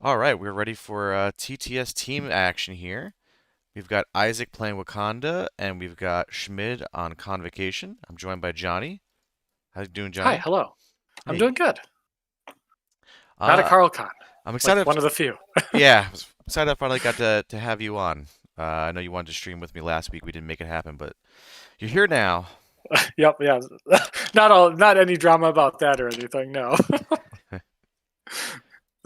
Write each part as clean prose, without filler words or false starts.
All right, we're ready for TTS team action here. We've got Isaac playing Wakanda, and we've got Schmid on convocation. I'm joined by Johnny. How you doing, Hi, Johnny? hello. I'm Hey. doing good. Not a Uh, Carl Con, I'm like excited. one of the few. Yeah, I was excited I finally got to have you on. I know you wanted to stream with me last week. We didn't make it happen, but you're here now. Yep, yeah. Not any drama about that or anything. No.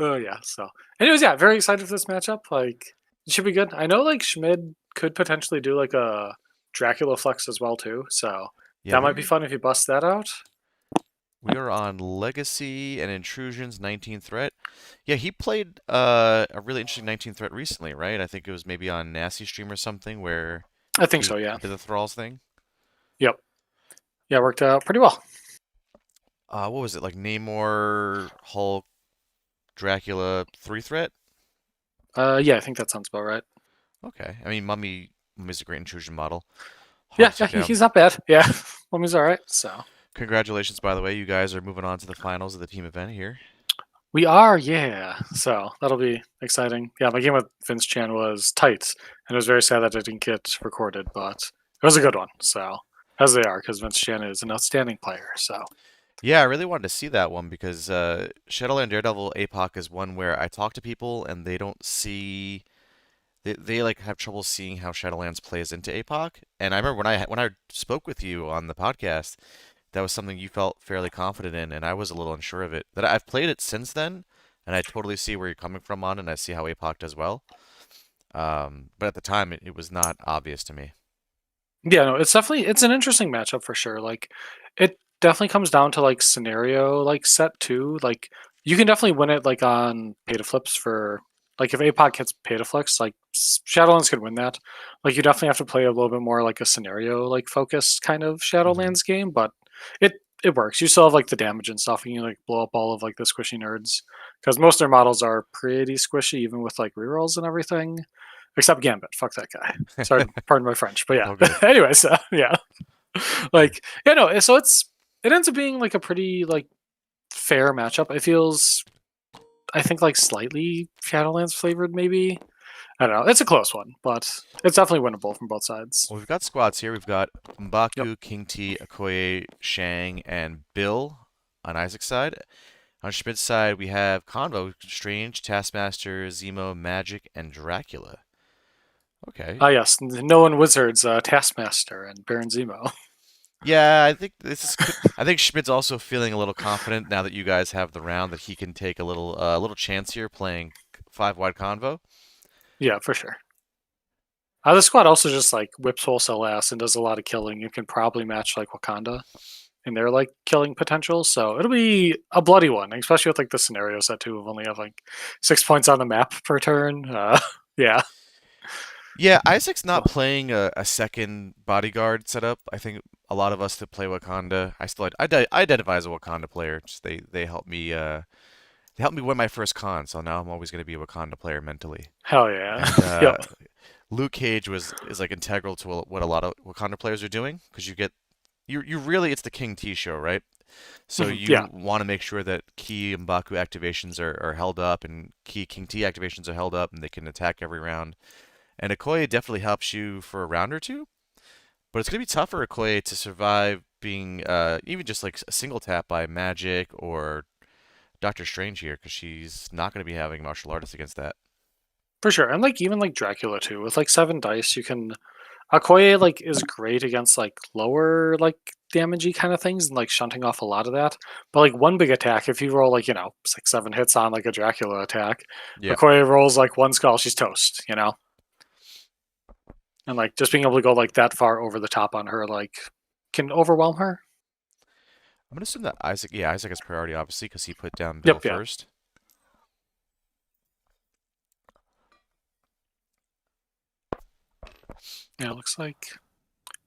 Oh yeah. So, anyways, yeah, very excited for this matchup. Like, it should be good. I know like Schmid could potentially do like a Dracula flex as well too. So Yeah, that might be fun if you bust that out. we are on Legacy and Intrusions 19th threat. Yeah, he played a really interesting 19th threat recently, right? I think it was maybe on Nasty Stream or something where I think he so. Yeah. he did the Thralls thing. Yep. Yeah, worked out pretty well. What was it like? Namor, Hulk, Dracula, three threat. Yeah, I think that sounds about right. Okay, I mean Mummy's a great intrusion model. Hard Yeah, to yeah, take down. he's not bad. Yeah, Lumie's all right. So Congratulations, by the way, you guys are moving on to the finals of the team event here. we are, yeah. So that'll be exciting. Yeah, my game with Vince Chan was tight, and it was very sad that it didn't get recorded, but it was a good one. So as they are, because Vince Chan is an outstanding player. So Yeah, I really wanted to see that one because Shadowland Daredevil APOC is one where I talk to people and they don't see they like have trouble seeing how Shadowlands plays into APOC. And I remember when I spoke with you on the podcast, that was something you felt fairly confident in, and I was a little unsure of it. That I've played it since then, and I totally see where you're coming from on, and I see how APOC does well. But at the time, it was not obvious to me. yeah, no, it's an interesting matchup for sure. Like it definitely comes down to like scenario like set too. Like you can definitely win it like on pay to flips for like if APOC hits pay to flips, like Shadowlands could win that. Like you definitely have to play a little bit more like a scenario like focused kind of Hmm. Shadowlands game, but it it works. You still have like the damage and stuff, and you like blow up all of like the squishy nerds because most of their models are pretty squishy, even with like rerolls and everything. Except Gambit, fuck that guy. Sorry, pardon my French, but It's yeah. all good. Anyways, yeah, like you know, so it ends up being like a pretty like fair matchup. It feels, I think, like slightly Shadowlands flavored, maybe. I don't know. It's a close one, but it's definitely winnable from both sides. Well, we've got squads here. We've got Yep. M'Baku, King T, Okoye, Shang, and Bill on Isaac's side. On Schmidt's side, we have Convo, Strange, Taskmaster, Zemo, Magic, and Dracula. Okay. Ah, yes, no one wizards, Taskmaster and Baron Zemo. Yeah, I think this is. I think Schmidt's also feeling a little confident now that you guys have the round that he can take a little chance here playing five wide convo. Yeah, for sure. The squad also just like whips wholesale ass and does a lot of killing. You can probably match like Wakanda in their like killing potential. So it'll be a bloody one, especially with like the scenario set too of only have like 6 points on the map per turn. Yeah. Yeah, Isaac's not So playing a second bodyguard setup. I think a lot of us that play Wakanda, I identify as a Wakanda player. Just they helped me win my first con, so now I'm always going to be a Wakanda player mentally. hell yeah. And Yep. Luke Cage was is like integral to what a lot of Wakanda players are doing because you really it's the King T show, right? So Mhm. Yeah, you want to make sure that key M'Baku activations are held up and key King T activations are held up and they can attack every round. And Okoye definitely helps you for a round or two, but it's gonna be tough for Okoye to survive being even just like a single tap by Magic or Doctor Strange here because she's not gonna be having martial artists against that. for sure. And like even like Dracula too, with like 7 dice, you can Akoye like is great against like lower like damagey kind of things and like shunting off a lot of that. But like one big attack, if you roll like, 6, 7 hits on like a Dracula attack, Yeah. Akoye rolls like one skull, she's toast. And like just being able to go like that far over the top on her like can overwhelm her. I'm gonna assume that Isaac has priority obviously because he put down Bill Yep, yeah. first. Yeah, it looks like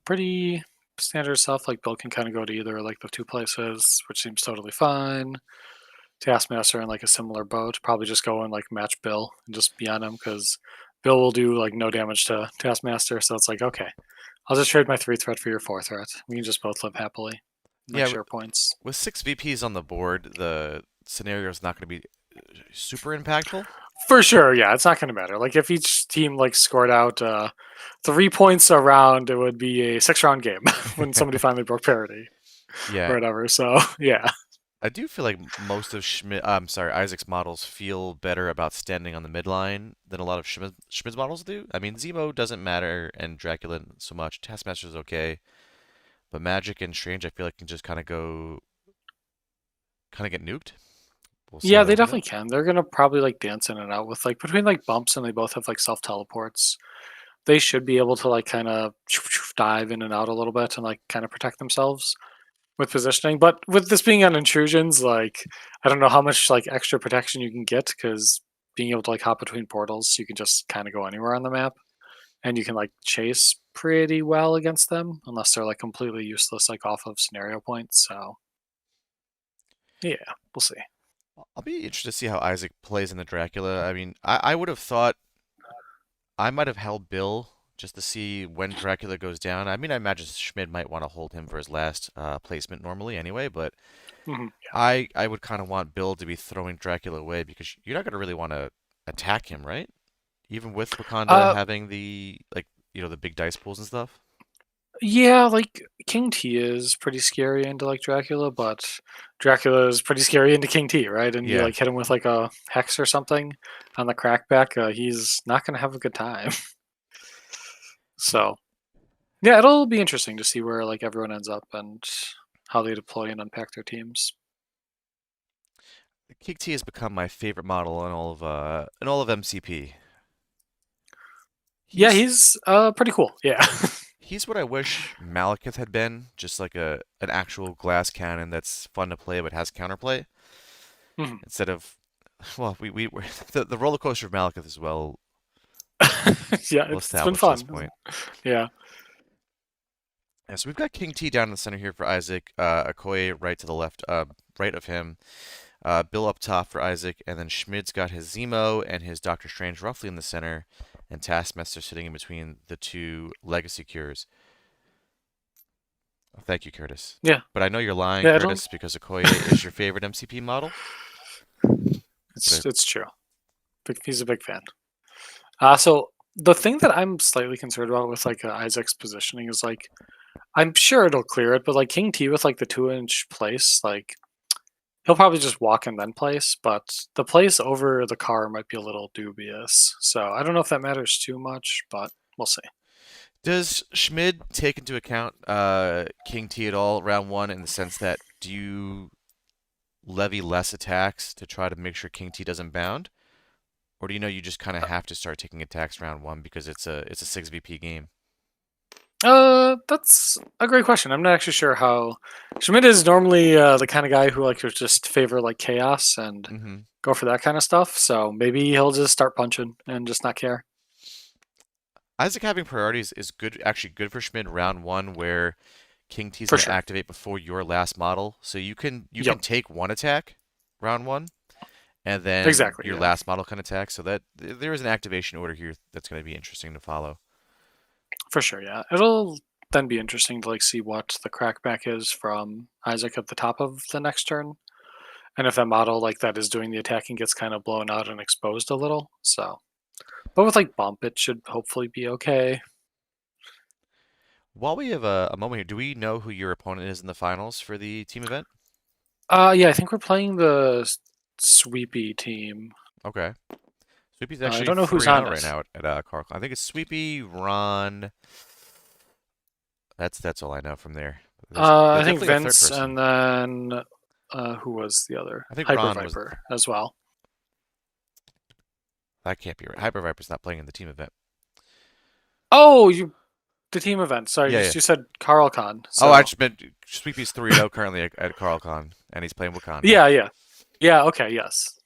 pretty standard stuff. Like Bill can kind of go to either like the two places, which seems totally fine. Taskmaster in like a similar boat. Probably just go and like match Bill and just be on him because Bill will do like no damage to Taskmaster. So it's like, okay, I'll just trade my 3 threat for your 4 threat. We can just both live happily and like Yeah, share points. with six VPs on the board, the scenario is not gonna be super impactful. For sure, yeah, it's not going to matter. Like if each team like scored out 3 points a round, it would be a 6 round game when somebody finally broke parity Yeah, or whatever. So yeah, I do feel like most of Isaac's models feel better about standing on the midline than a lot of Schmid's models do. I mean, Zemo doesn't matter, and Dracula so much. Taskmaster's okay, but Magic and Strange, I feel like can just kind of get nuked. We'll see how yeah, that they one definitely goes. can. They're gonna probably like dance in and out with like between like bumps, and they both have like self teleports. They should be able to like kind of dive in and out a little bit and like kind of protect themselves with positioning. But with this being on intrusions, like I don't know how much like extra protection you can get because being able to like hop between portals, you can just kind of go anywhere on the map, and you can like chase pretty well against them unless they're like completely useless like off of scenario points. So yeah, we'll see. I'll be interested to see how Isaac plays in the Dracula. I mean, I would have thought I might have held Bill just to see when Dracula goes down. I mean, I imagine Schmid might want to hold him for his last placement normally anyway, but Hmm. I would kind of want Bill to be throwing Dracula away because you're not going to really want to attack him, right? Even with Wakanda Uh, having the the big dice pools and stuff. yeah, like King T is pretty scary into like Dracula, but Dracula is pretty scary into King T, right? And you Yeah. like hit him with like a hex or something on the crackback, he's not gonna have a good time. So yeah, it'll be interesting to see where like everyone ends up and how they deploy and unpack their teams. King T has become my favorite model in all of MCP. Yeah, He's he's pretty cool. Yeah. he's what I wish Malekith had been, just like an actual glass cannon that's fun to play but has counterplay Mhm. instead of well, the roller coaster of Malekith is Yeah, well it's been established at this fun. point. Yeah. Yeah, so we've got King T down in the center here for Isaac, Okoye right to the left, right of him, Bill up top for Isaac, and then Schmid's got his Zemo and his Doctor Strange roughly in the center, and Taskmaster sitting in between the two Legacy Cures. Oh, thank you, Curtis. Yeah. But I know you're lying, Yeah, it'll Curtis, because Okoye is your favorite MCP model. But it's true. He's a big fan. So the thing that I'm slightly concerned about with like Isaac's positioning is like I'm sure it'll clear it, but like King T with like the 2 inch place, like he'll probably just walk and then place, but the place over the car might be a little dubious. So I don't know if that matters too much, but we'll see. does Schmid take into account King T at all round one in the sense that do you levy less attacks to try to make sure King T doesn't bound? Or do you know you just kind of have to start taking attacks round one because it's a 6 VP game? That's a great question. I'm not actually sure how Schmid is normally the kind of guy who like would just favor like chaos and Mm-hmm. go for that kind of stuff. So maybe he'll just start punching and just not care. Isaac having priorities is good, actually good for Schmid round one, where King T is For going to sure. activate before your last model, so you can Yep. take one attack round one, and then Exactly. your Yeah. last model can attack. So that there is an activation order here that's going to be interesting to follow. For sure. Yeah. It'll then be interesting to like see what the crackback is from Isaac at the top of the next turn, and if that model like that is doing the attacking gets kind of blown out and exposed a little. So, but with like bump, it should hopefully be okay. While we have a moment here, do we know who your opponent is in the finals for the team event? Yeah, I think we're playing the sweepy team. Okay. Sweepy's I actually don't know who's 3-0 on right it. now at Carl. I think it's Sweepy, Ron. That's all I know from there. There's I think definitely a third Vince, person. and then who was the other? I think Hyper Ron was. Viper as well. That can't be right. Hyper Viper's not playing in the team event. Oh, you the team event. Sorry, Yeah, you yeah. said Carl Khan. Oh, I So just meant Sweepy's 3-0 currently at CarlCon, and he's playing Wakanda. yeah, yeah, yeah. Okay, yes.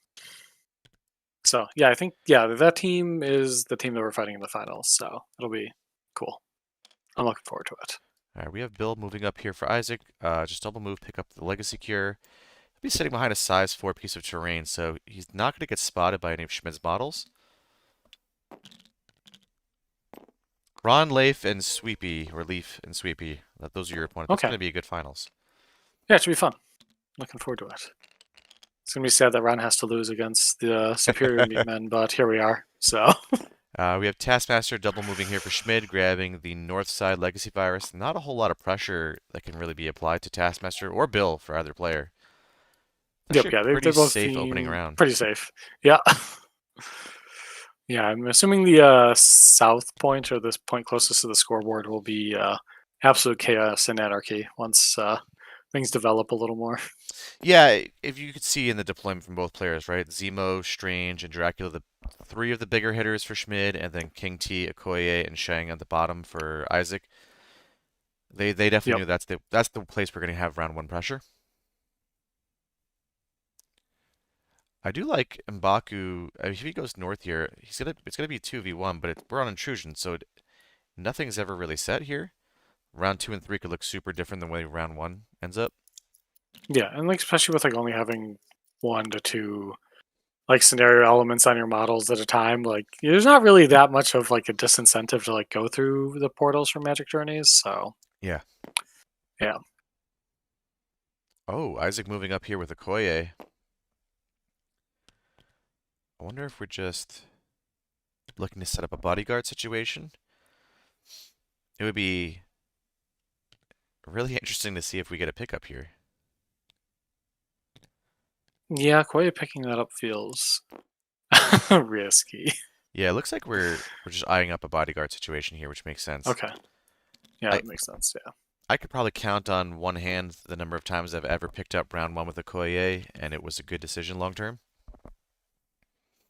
So yeah, I think yeah that team is the team that we're fighting in the finals. So it'll be cool. I'm looking forward to it. All right, we have Bill moving up here for Isaac. Just double move, pick up the Legacy Cure. He'll be sitting behind a size 4 piece of terrain, so he's not going to get spotted by any of Schmid's models. Ron, Leif, and Sweepy, or Leaf and Sweepy. Those are your opponents. That's Okay. going to be a good finals. Yeah, it should be fun. Looking forward to it. It's gonna be sad that Ron has to lose against the superior meatmen, but here we are. So We have Taskmaster double moving here for Schmid, grabbing the north side Legacy Virus. Not a whole lot of pressure that can really be applied to Taskmaster or Bill for either player. yep, Actually, yeah, a pretty they both safe opening seem round. pretty safe. Yeah. Yeah, I'm assuming the south point or this point closest to the scoreboard will be absolute chaos and anarchy once things develop a little more. Yeah, if you could see in the deployment from both players, right? Zemo, Strange, and Dracula, the three of the bigger hitters for Schmid, and then King T, Okoye, and Shang at the bottom for Isaac. They definitely Yep. knew that's the place we're going to have round one pressure. I do like M'Baku. If he goes north here, it's gonna be 2v1, but we're on intrusion, so nothing's ever really set here. Round two and three could look super different than the way round one ends up. Yeah, and like especially with like only having 1 to 2 like scenario elements on your models at a time, like there's not really that much of like a disincentive to like go through the portals for Magic Journeys. So Yeah. yeah, Oh, Isaac moving up here with Okoye. I wonder if we're just looking to set up a bodyguard situation. It would be really interesting to see if we get a pickup here. yeah, Koya picking that up feels risky. Yeah, it looks like we're just eyeing up a bodyguard situation here, which makes sense. Okay, yeah, I that makes sense. Yeah, I could probably count on one hand the number of times I've ever picked up round one with Okoye, and it was a good decision long term.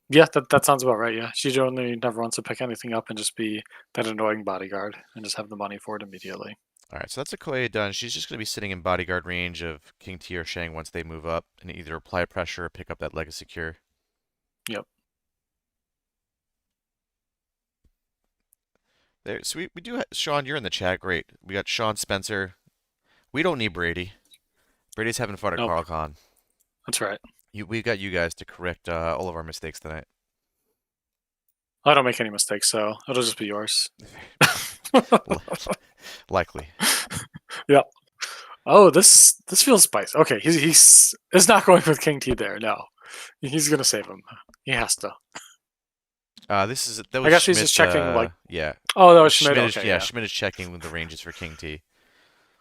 yeah, that sounds about right. Yeah, she only never wants to pick anything up and just be that annoying bodyguard and just have the money for it immediately. All right, so that's Okoye done. She's just going to be sitting in bodyguard range of King T or Shang once they move up, and either apply pressure or pick up that legacy cure. Yep. There, so we do Sean. You're in the chat. Great. We got Sean Spencer. We don't need Brady. Brady's having fun at Nope. CarlCon. That's right. We got you guys to correct all of our mistakes tonight. I don't make any mistakes, so it'll just be yours. Likely. Yeah. Oh, this feels spicy. Okay, he's it's not going with King T there. No, he's gonna save him. He has to. That I was guess he's just Schmidt's. checking. Like, Yeah. oh, that was Schmid. Schmidt is Okay, yeah. yeah. Schmidt is checking the ranges for King T.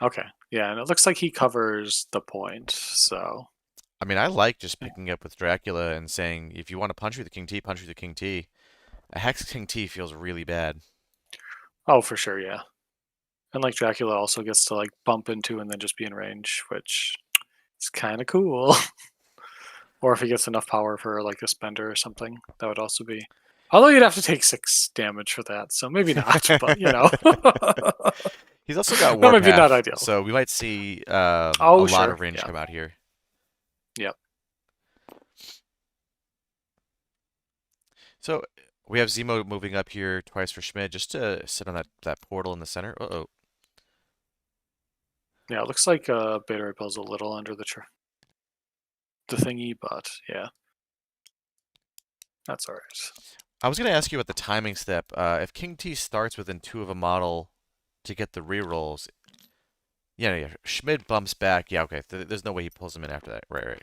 Okay, yeah, and it looks like he covers the point. So I mean, I like just picking up with Dracula and saying, if you want to punch through the King T, punch through the King T. A Hex King T feels really bad. oh, for sure, yeah. And like Dracula also gets to like bump into and then just be in range, which is kind of cool. Or if he gets enough power for like a spender or something, that would also be. Although you'd have to take 6 damage for that, so maybe not. But you know, that He's also got might be not Warpath, ideal. so we might see a Oh, lot sure, of range yeah, come out here. yep, So we have Zemo moving up here twice for Schmid just to sit on that portal in the center. Uh-oh. yeah. It looks like Beta Repel's a little under the thingy, but yeah, that's all right. I was going to ask you about the timing step. If King T starts within 2 of a model to get the rerolls, yeah. Schmid bumps back. Yeah, okay. There's no way he pulls him in after that. Right.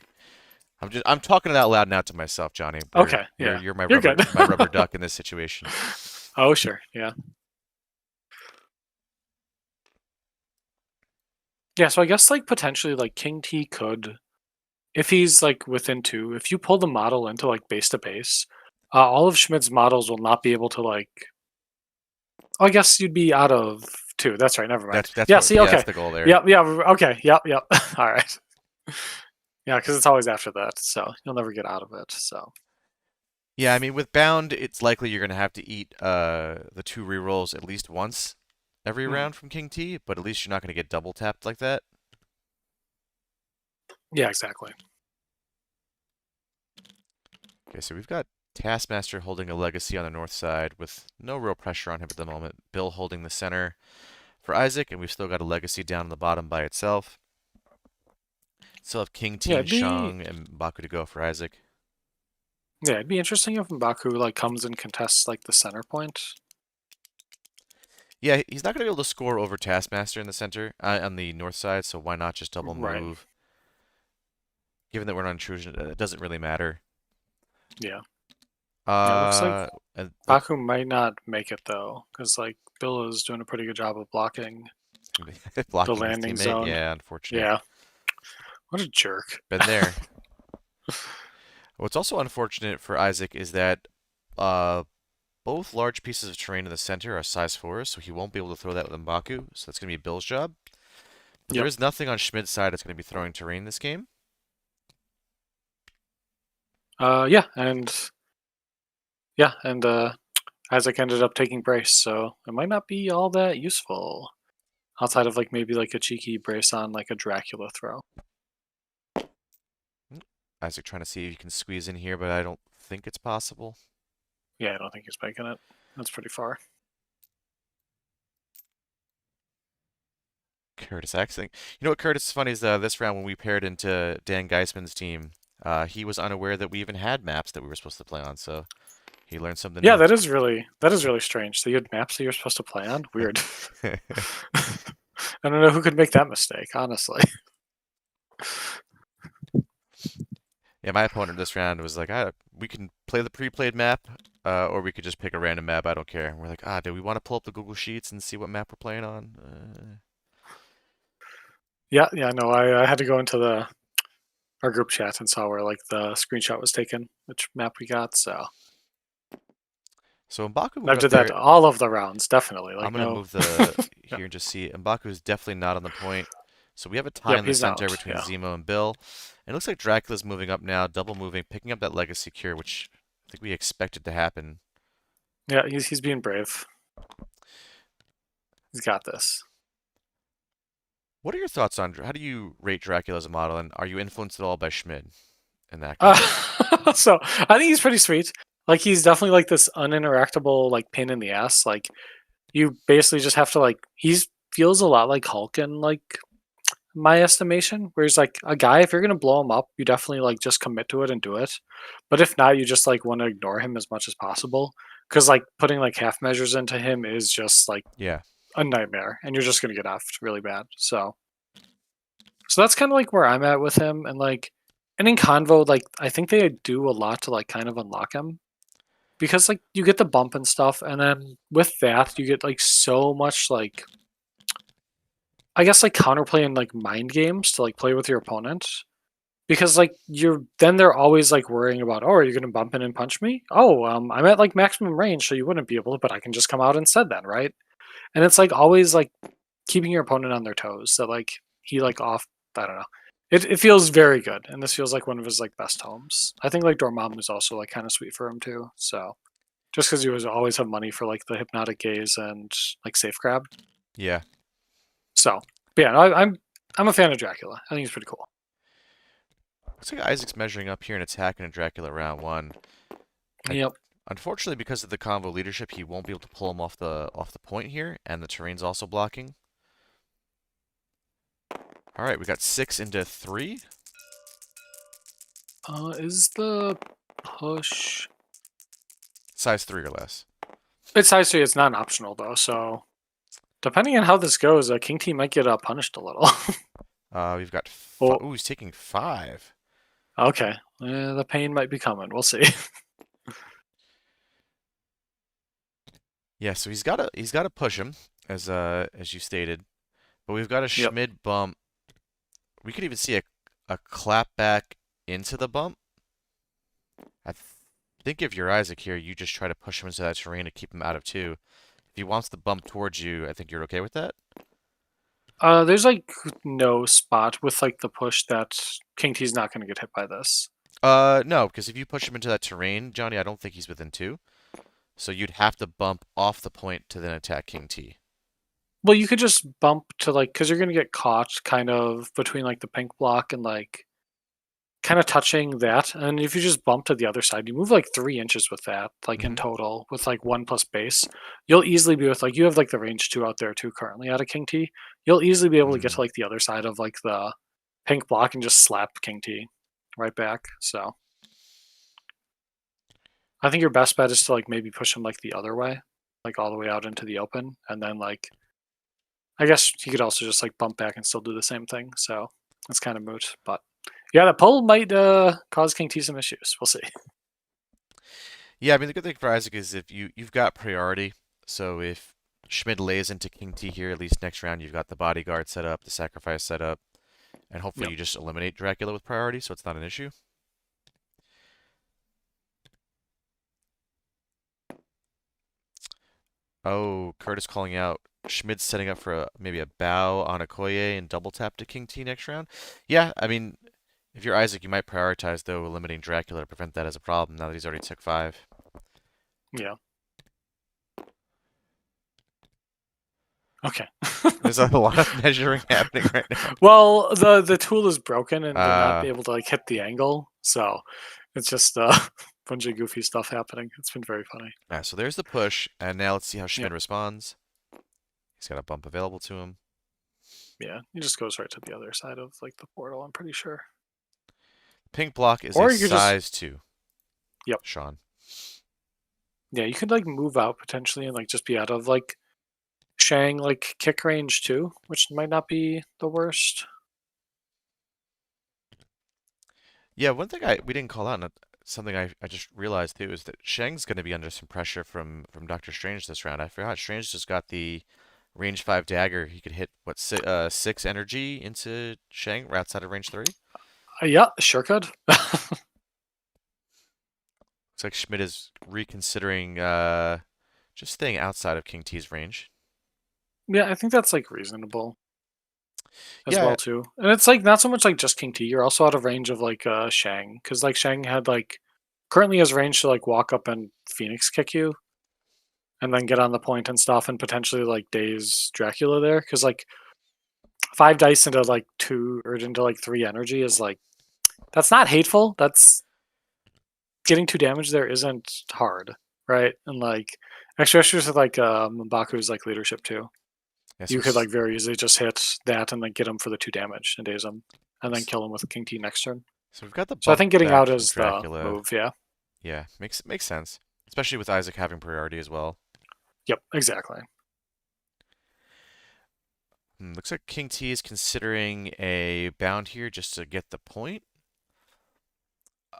I'm talking it out loud now to myself, Johnny. Okay, You're yeah, you're you're good. my rubber duck in this situation. Oh, sure, yeah, yeah. So I guess like potentially like King T could, if he's like within 2, if you pull the model into like base to base, all of Schmid's models will not be able to like. Oh, I guess you'd be out of 2. That's right. Never mind. That's Yeah. what See. yeah, that's Okay. the goal there. Yep. Yeah. Okay. Yep. Yep. All right. Yeah, because it's always after that, so you'll never get out of it. So Yeah, I mean with Bound, it's likely you're gonna have to eat the 2 rerolls at least once every mhm. round from King T, but at least you're not gonna get double tapped like that. Yeah, exactly. Okay, so we've got Taskmaster holding a legacy on the north side with no real pressure on him at the moment. Bill holding the center for Isaac, and we've still got a legacy down on the bottom by itself. Still have King T Yeah, and Shang and Baku to go for Isaac. it'd be interesting if Mbaku like comes and contests like the center point. Yeah, he's not going to be able to score over Taskmaster in the center, on the north side, so why not just double Right. move? Given that we're on intrusion, it doesn't really matter. Yeah. Yeah, it looks like Uh, and look, Baku might not make it though, because like Bill is doing a pretty good job of blocking the blocking his landing teammate. zone. Yeah, unfortunate. Yeah. What a jerk. Been there. What's also unfortunate for Isaac is that uh, both large pieces of terrain in the center are size 4s, so he won't be able to throw that with M'Baku, so that's going to be Bill's job. But there Yep. is nothing on Schmid's side that's going to be throwing terrain this game. Yeah, and Isaac ended up taking brace, so it might not be all that useful. Outside of like maybe like a cheeky brace on like a Dracula throw. Isaac trying to see if he can squeeze in here, but I don't think it's possible. Yeah, I don't think he's making it. That's pretty far. Curtis Axing. You know what, Curtis, is funny is this round when we paired into Dan Geisman's team, he was unaware that we even had maps that we were supposed to play on, so he learned something Yeah, new. that is really strange. So you had maps that you're supposed to play on? Weird. I don't know who could make that mistake, honestly. Yeah, my opponent this round was like, we can play the pre-played map, or we could just pick a random map. I don't care. And we're like, do we want to pull up the Google Sheets and see what map we're playing on? Yeah, no, I had to go into our group chat and saw where like the screenshot was taken, which map we got. So So M'Baku I moved up did that there. all of the rounds, definitely. I'm Like gonna no, move the yeah, here and just see. M'Baku is definitely not on the point. So we have a tie yep, in the he's center out. between Yeah, Zemo and Bill. And it looks like Dracula's moving up now, double moving, picking up that legacy cure, which I think we expected to happen. yeah, he's being brave. He's got this. What are your thoughts on how do you rate Dracula as a model, and are you influenced at all by Schmid in that Uh, game? so I think he's pretty sweet. Like he's definitely like this uninteractable like pain in the ass. Like you basically just have to like he's feels a lot like Hulk in like my estimation. Where he's like a guy, if you're gonna blow him up, you definitely like just commit to it and do it. But if not, you just like want to ignore him as much as possible. Because like putting like half measures into him is just like Yeah. a nightmare, and you're just gonna get offed really bad. So that's kind of like where I'm at with him, and like, and in Convo, like I think they do a lot to like kind of unlock him because like you get the bump and stuff, and then with that you get like so much like I guess like counterplay and like mind games to like play with your opponent because like you're then they're always like worrying about, oh, are you gonna bump in and punch me? Oh, I'm at like maximum range, so you wouldn't be able to, but I can just come out instead then, right? And it's like always like keeping your opponent on their toes. That like he like off. I don't know. It feels very good, and this feels like one of his like best homes. I think like Dormammu is also like kind of sweet for him too. So just because he was always have money for like the hypnotic gaze and like safe grab. Yeah. So but yeah, I'm a fan of Dracula. I think he's pretty cool. Looks like Isaac's measuring up here and attacking a Dracula round one. I, Yep. unfortunately, because of the combo leadership, he won't be able to pull him off the point here, and the terrain's also blocking. All right, we got 6 into 3. Is the push? Size 3 or less. It's size 3. It's not optional though. So depending on how this goes, King T might get punished a little. We've got Well, ooh, he's taking 5. okay. The pain might be coming. We'll see. Yeah, so he's got to push him as you stated, but we've got a Yep. Schmid bump. We could even see a clap back into the bump. I think if you're Isaac here, you just try to push him into that terrain to keep him out of 2. If he wants to bump towards you, I think you're okay with that. There's like no spot with like the push that King T's not going to get hit by this. No, because if you push him into that terrain, Johnny, I don't think he's within 2. So you'd have to bump off the point to then attack King T. Well, you could just bump to like because you're going to get caught kind of between like the pink block and like kind of touching that. And if you just bump to the other side, you move like 3 inches with that, like in Hmm. total, with like 1 plus base. You'll easily be with like you have like the range 2 out there too currently out of King T. You'll easily be able to get Mm. to like the other side of like the pink block and just slap King T right back. So I think your best bet is to like maybe push him like the other way, like all the way out into the open, and then like I guess he could also just like bump back and still do the same thing. So it's kind of moot, but Yeah, that pull might cause King T some issues. We'll see. Yeah, I mean the good thing for Isaac is if you've got priority, so if Schmid lays into King T here, at least next round you've got the bodyguard set up, the sacrifice set up, and hopefully Yep. you just eliminate Dracula with priority, so it's not an issue. Oh, Curtis calling out. Schmid's setting up for maybe a bow on Okoye and double tap to King T next round. Yeah, I mean, if you're Isaac, you might prioritize though eliminating Dracula to prevent that as a problem now that he's already took 5. Yeah. Okay. There's a lot of measuring happening right now. Well, the tool is broken and they're not Uh, able to like hit the angle, so it's just a bunch of goofy stuff happening. It's been very funny. so there's the push, and now let's see how Schmid Yep. responds. He's got a bump available to him. Yeah. He just goes right to the other side of like the portal, I'm pretty sure. Pink block is a Or you could just size 2, yep. Sean. Yeah, you could like move out potentially and like just be out of like Shang like kick range too, which might not be the worst. Yeah, one thing we didn't call out, and something I just realized too, is that Shang's going to be under some pressure from Doctor Strange this round. I forgot Strange just got the range 5 dagger. He could hit what 6 energy into Shang right outside of range 3. Yeah, sure could. Looks like Schmidt is reconsidering just staying outside of King T's range. Yeah, I think that's like reasonable as Yeah, well too. And it's like not so much like just King T. You're also out of range of like Shang because like Shang had like currently has range to like walk up and Phoenix kick you and then get on the point and stuff and potentially like daze Dracula there because like 5 dice into like 2 or into like 3 energy is like that's not hateful. That's getting 2 damage there isn't hard, right? And like especially with like M'Baku's like leadership too. yeah. You could like very easily just hit that and then get him for the 2 damage and daze him, and then kill him with King T next turn. So we've got the So I bump think getting back out from is the Dracula. move. Yeah. Yeah, makes sense, especially with Isaac having priority as well. Yep. Exactly. Looks like King T is considering a bound here just to get the point.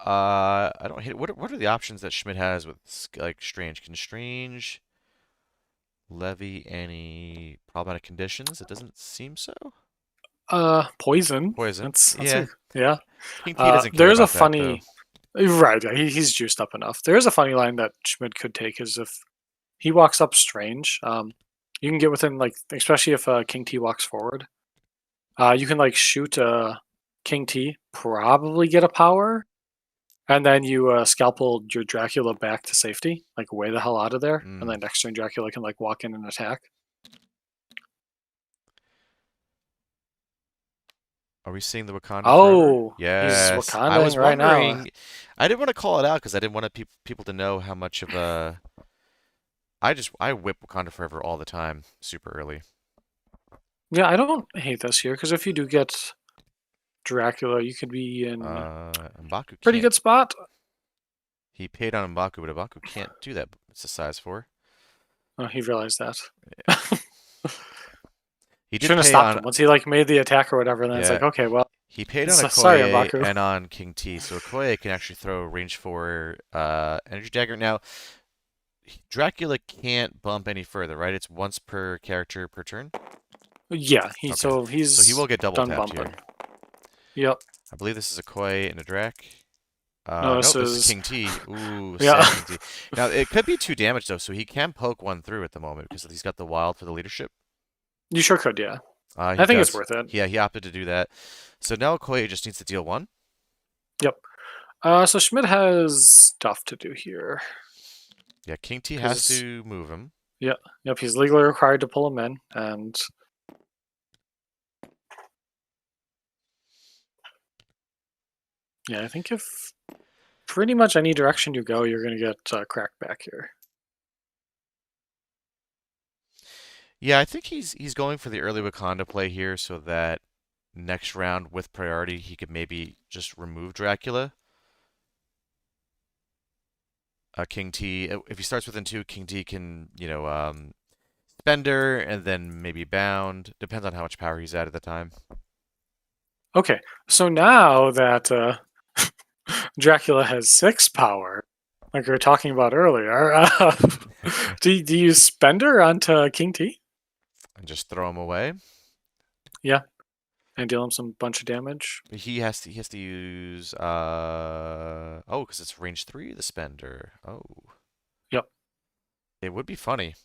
I don't hit. What are the options that Schmidt has with like Strange? Can Strange levy any problematic conditions? It doesn't seem so. Poison. Poison. That's a Yeah. yeah. King T doesn't care There's a about that though. funny right. He's juiced up enough. There is a funny line that Schmid could take is if he walks up strange. You can get within like especially if King T walks forward. You can like shoot King T, probably get a power, and then you scalpel your Dracula back to safety, like way the hell out of there, and Mm. then next turn Dracula can like walk in and attack. Are we seeing the Wakanda forever? Oh, he's Yes. I was Wakandaing right now. wondering. I didn't want to call it out because I didn't want people to know how much of a. I whip Wakanda forever all the time, super early. Yeah, I don't hate this here because if you do get Dracula, you could be in M'Baku pretty can't. good spot. He paid on M'Baku, but M'Baku can't do that. It's a size 4. Oh, he realized that. He did Shouldn't have pay stopped on. him once he like made the attack or whatever. And then it's Yeah, like, okay, well, he paid on sorry, Okoye Mbaku. and on King T, so Okoye can actually throw range 4 energy dagger. Now, Dracula can't bump any further, right? It's once per character per turn. Yeah, Okay, so he he's will get double done tapped here. bumping. Yep. I believe this is Okoye and a Drac. No, this Nope, this is is King T. Ooh, yeah. sad King T. Now, it could be 2 damage, though, so he can poke one through at the moment because he's got the wild for the leadership. You sure could, yeah. He I think it's does. worth it. Yeah, he opted to do that. So now Okoye just needs to deal 1. Yep. So Schmidt has stuff to do here Yeah, King T has because to move him. yeah, yep, he's legally required to pull him in, and yeah, I think if pretty much any direction you go, you're gonna get cracked back here. Yeah, I think he's going for the early Wakanda play here so that next round with priority he could maybe just remove Dracula. King T, if he starts within 2, King T can, Spender and then maybe Bound. Depends on how much power he's at the time. Okay, so now that Dracula has 6 power, like we were talking about earlier, do you spend her onto King T? And just throw him away. Yeah, and deal him some bunch of damage. He has to use oh, because it's range 3, the spender. Oh. Yep. It would be funny.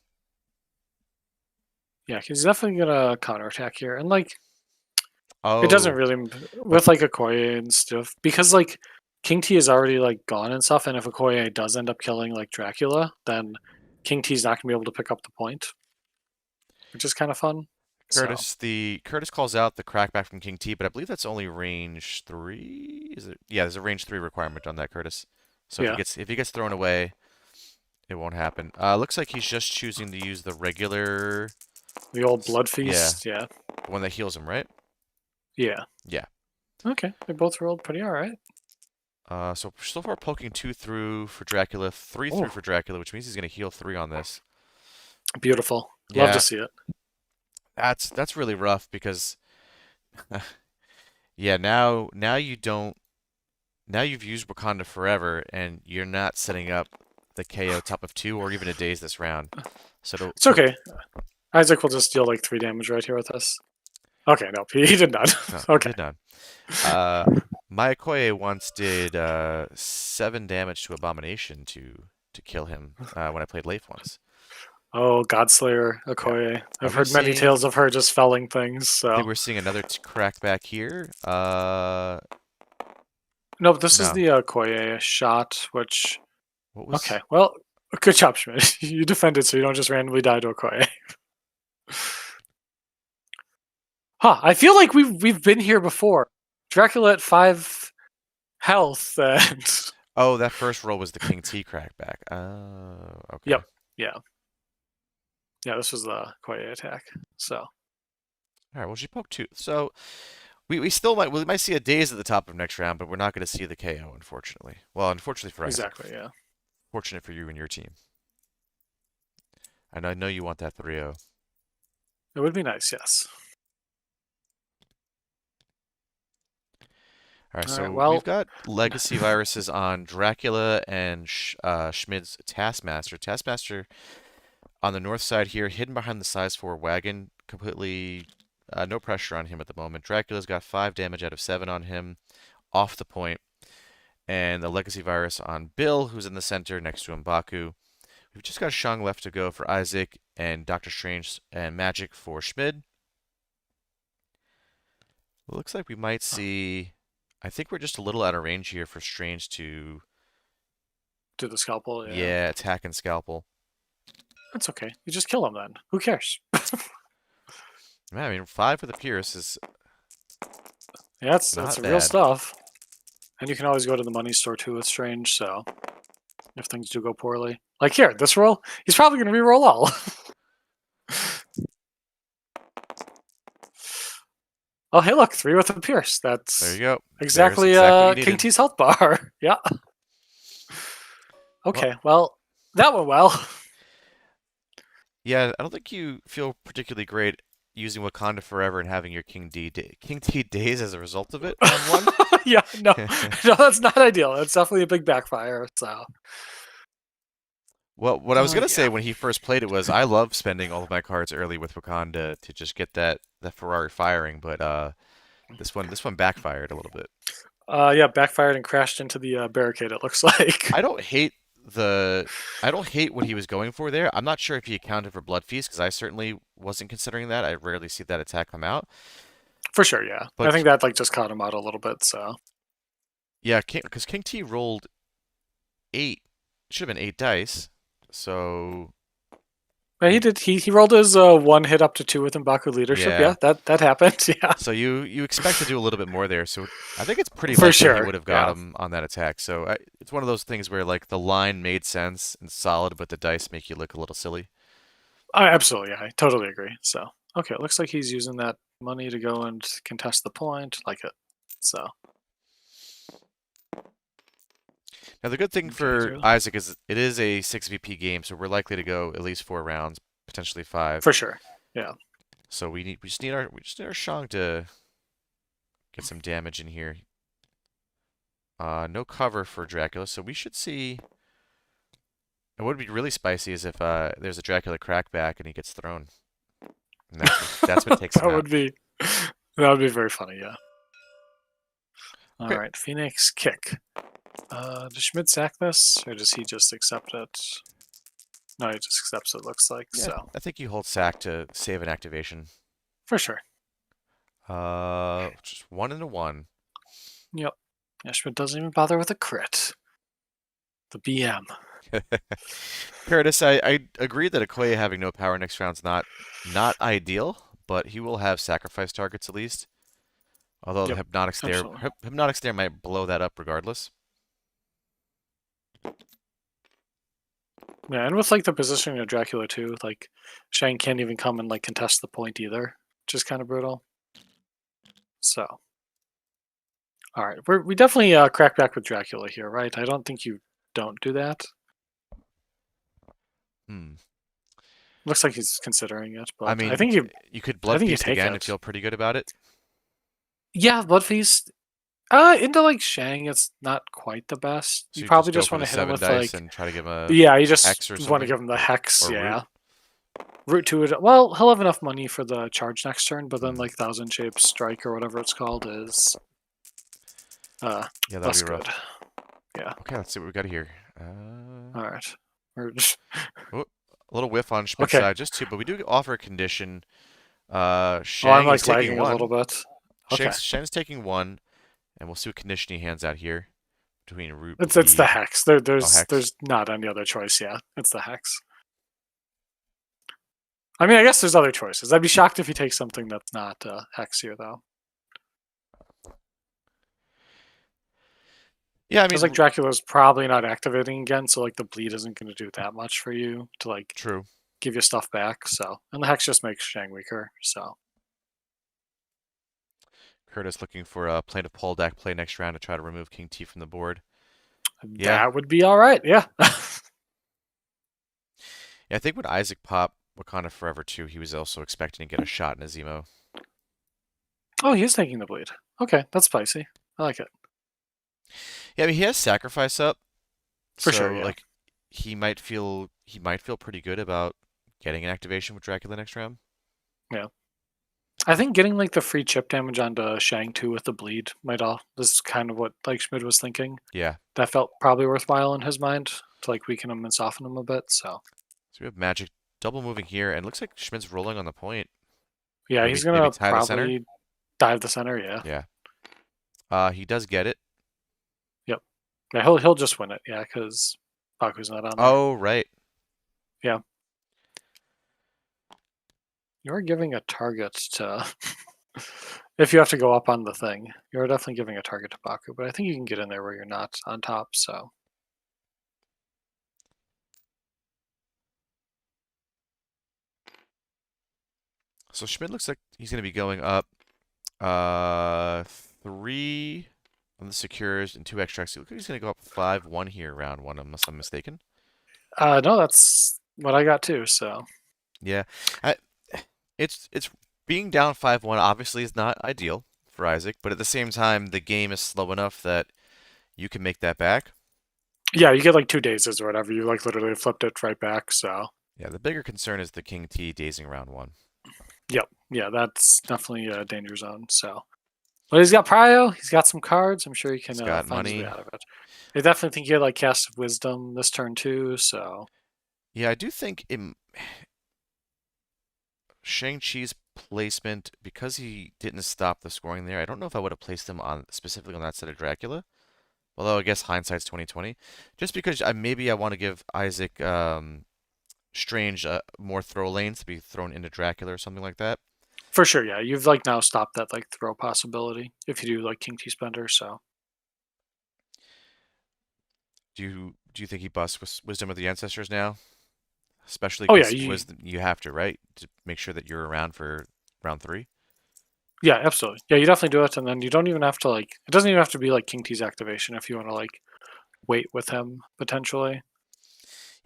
Yeah, he's definitely gonna counterattack here, and like it doesn't Oh, really but with like Okoye and stuff because like King T is already like gone and stuff, and if Okoye does end up killing like Dracula, then King T's not gonna be able to pick up the point, which is kind of fun. So Curtis calls out the crackback from King T, but I believe that's only range 3. Is it? Yeah, there's a range 3 requirement on that, Curtis. So yeah, if he gets thrown away, it won't happen. Looks like he's just choosing to use the regular, the old blood yeah, feast. Yeah, the one that heals him, right? yeah. Yeah. Okay, they both rolled pretty all right. So far poking 2 through for Dracula, 3 through Oh, for Dracula, which means he's gonna heal 3 on this. beautiful. Love to Yeah, see it. that's really rough because yeah, now you don't now you've used Wakanda forever and you're not setting up the KO top of 2 or even a daze this round. So It's okay. Isaac will just deal like 3 damage right here with us. Okay, no, he did not. no, he Okay. did not. Uh, my Okoye once did 7 damage to Abomination to kill him when I played Leif once. Oh, Godslayer, Yeah. Okoye. Are I've we heard many seeing? tales of her just felling things, I think so. we're seeing another crackback here. No, but this is No. the Okoye shot, which. What Okay, was? well, good job, Schmid. You defended so you don't just randomly die to Okoye. Huh, I feel like we've been here before. Dracula at 5 health, and. Oh, that first roll was the King T crackback. Oh, Yep, okay. yeah. Yeah, this was the Okoye attack, so. All right. Well, she poked 2. So we might see a daze at the top of next round, but we're not going to see the KO, unfortunately. Well, unfortunately for Isaac. Exactly, yeah. Fortunate for you and your team. And I know you want that 3-0. It would be nice, yes. All right, Alright, so we've well, got legacy viruses on Dracula and Schmid's Taskmaster. Taskmaster on the north side here, hidden behind the size 4 wagon, completely no pressure on him at the moment. Dracula's got 5 damage out of 7 on him, off the point, and the legacy virus on Bill, who's in the center next to M'Baku. We've just got Shang left to go for Isaac, and Doctor Strange and Magic for Schmid. Looks like we might see. I think we're just a little out of range here for Strange to, do the scalpel, yeah. yeah, attack and scalpel. That's okay. You just kill him then. Who cares? Man, I mean, 5 with a Pierce is Yeah, that's not real bad. stuff. And you can always go to the money store too with Strange, so if things do go poorly. Like here, this roll, he's probably going to re-roll all. Oh, hey, look, 3 with a Pierce. There That's you go. There's exactly exactly what you King needed. T's health bar. Yeah. Well, Okay, well, that went well. yeah, I don't think you feel particularly great using Wakanda Forever and having your King D days as a result of it, round one. Yeah, no, no, that's not ideal. That's definitely a big backfire. So, Well, what I was gonna say yeah, when he first played it was I love spending all of my cards early with Wakanda to just get that Ferrari firing, but this one backfired a little bit. yeah, backfired and crashed into the barricade. It looks like I don't hate the I don't hate what he was going for there. I'm not sure if he accounted for Blood Feast because I certainly wasn't considering that. I rarely see that attack come out. for sure. Yeah, I But think that like just caught him out a little bit. So, yeah, because King T rolled 8, should have been 8 dice. So but he you did. He rolled his 1 hit up to 2 with M'Baku leadership. Yeah, yeah. that happened. Yeah, So you expect to do a little bit more there. So I think it's pretty for likely he sure. would have got Yeah, him on that attack. So it's one of those things where like the line made sense and solid, but the dice make you look a little silly. absolutely. Yeah, I totally agree. So, okay, it looks like he's using that money to go and contest the point. Like it. So, Now the good thing okay, for Isaac is it is a 6 VP game, so we're likely to go at least 4 rounds, potentially 5. for sure. Yeah. So we just need our Shang to Get some damage in here. No cover for Dracula, so we should see. And what would be really spicy is if there's a Dracula crackback and he gets thrown, and that's what takes him That out. would be that would be very funny. Yeah. All Okay. right, Phoenix kick. Does Schmid sack this, or does he just accept it? No, he just accepts it. Looks like Yeah, so I think you hold sack to save an activation. for sure. Just 1 and a 1. Yep. Yeah, Schmid doesn't even bother with a crit. The BM. Curtis, I agree that Okoye having no power next round's not ideal, but he will have sacrifice targets at least. Although the Yep, absolutely. hypnotic stare might blow that up regardless. Yeah, and with like the positioning of Dracula too, like Shang can't even come and like contest the point either, which is kind of brutal. So, all right, we definitely crack back with Dracula here, right? I don't think you don't do that. Hmm. Looks like he's considering it, I but mean, you could I blood think you feast take again and it. feel pretty good about it. Yeah, Blood Feast. Into like Shang, it's not quite the best. You So you probably just go just for want the to hit him seven with dice like, and try to give him yeah, you a just hex or want to something, give him the hex, or root. yeah. Root to it. Well, he'll have enough money for the charge next turn, but then Hmm. like Thousand Shapes Strike or whatever it's called is Yeah, that'll be less good. rough. Yeah. Okay, let's see what we got here. All right. Oh, a little whiff on Schmidt's Okay. side, just two, but we do offer a condition. Oh, I'm Shang is like taking lagging a little one. bit. Okay. Shang's taking one, and we'll see what condition he hands out here. Between root, It's the bleed, hex. oh hex. There's not any other choice. Yeah, it's the hex. I mean, I guess there's other choices. I'd be shocked if he takes something that's not hex here, though. Yeah, I Because like mean, Dracula's probably not activating again, so like the bleed isn't going to do that much for you to like true. give you stuff back. So and the hex just makes Shang weaker. So Curtis looking for a plaintiff Poldak play next round to try to remove King T from the board. Yeah. that would be all right. Yeah. Yeah, I think when Isaac popped Wakanda Forever 2, he was also expecting to get a shot in his emo. Oh, he's taking the bleed. Okay, that's spicy. I like it Yeah, I mean he has sacrifice up, for sure. so Yeah. like he might feel pretty good about getting an activation with Dracula next round. Yeah. I think getting like the free chip damage onto Shang too with the bleed might all. This is kind of what like Schmid was thinking. Yeah. That felt probably worthwhile in his mind to like weaken him and soften him a bit. So So we have magic double moving here, and it looks like Schmidt's rolling on the point. yeah, Maybe he's maybe gonna tie the center. probably dive the center. Yeah. Yeah. He does get it. Yep. Yeah, he'll just win it. Yeah, because Baku's not on there. Oh, right. Yeah. You're giving a target to. If you have to go up on the thing, you're definitely giving a target to Baku, but I think you can get in there where you're not on top. So So Schmid looks like he's going to be going up uh 3 on the secures and 2 extracts. He looks like he's going to go up 5-1 here, round 1, unless I'm mistaken. no, that's what I got too. So Yeah. I, it's being down 5-1 obviously is not ideal for Isaac, but at the same time, the game is slow enough that you can make that back. yeah, you get like 2 dazes or whatever. You like literally flipped it right back. So Yeah, the bigger concern is the King T dazing round 1. yep, yeah, that's definitely a danger zone. So, but he's got Prio. He's got some cards. I'm sure he can He's got find his way money. out of it. I definitely think he had like Cast of Wisdom this turn too. So Yeah, I do think Shang-Chi's placement, because he didn't stop the scoring there, I don't know if I would have placed him on specifically on that side of Dracula. Although I guess hindsight's 2020. Just because maybe I want to give Isaac Strange more throw lanes to be thrown into Dracula or something like that. for sure, yeah, you've like now stopped that like throw possibility if you do like King T Spender. So Do you think he busts Wisdom of the Ancestors now? Especially oh yeah, because Wisdom you have to, right? To make sure that you're around for round 3. yeah, absolutely, yeah, you definitely do it, and then you don't even have to like it doesn't even have to be like King T's activation if you want to like wait with him potentially.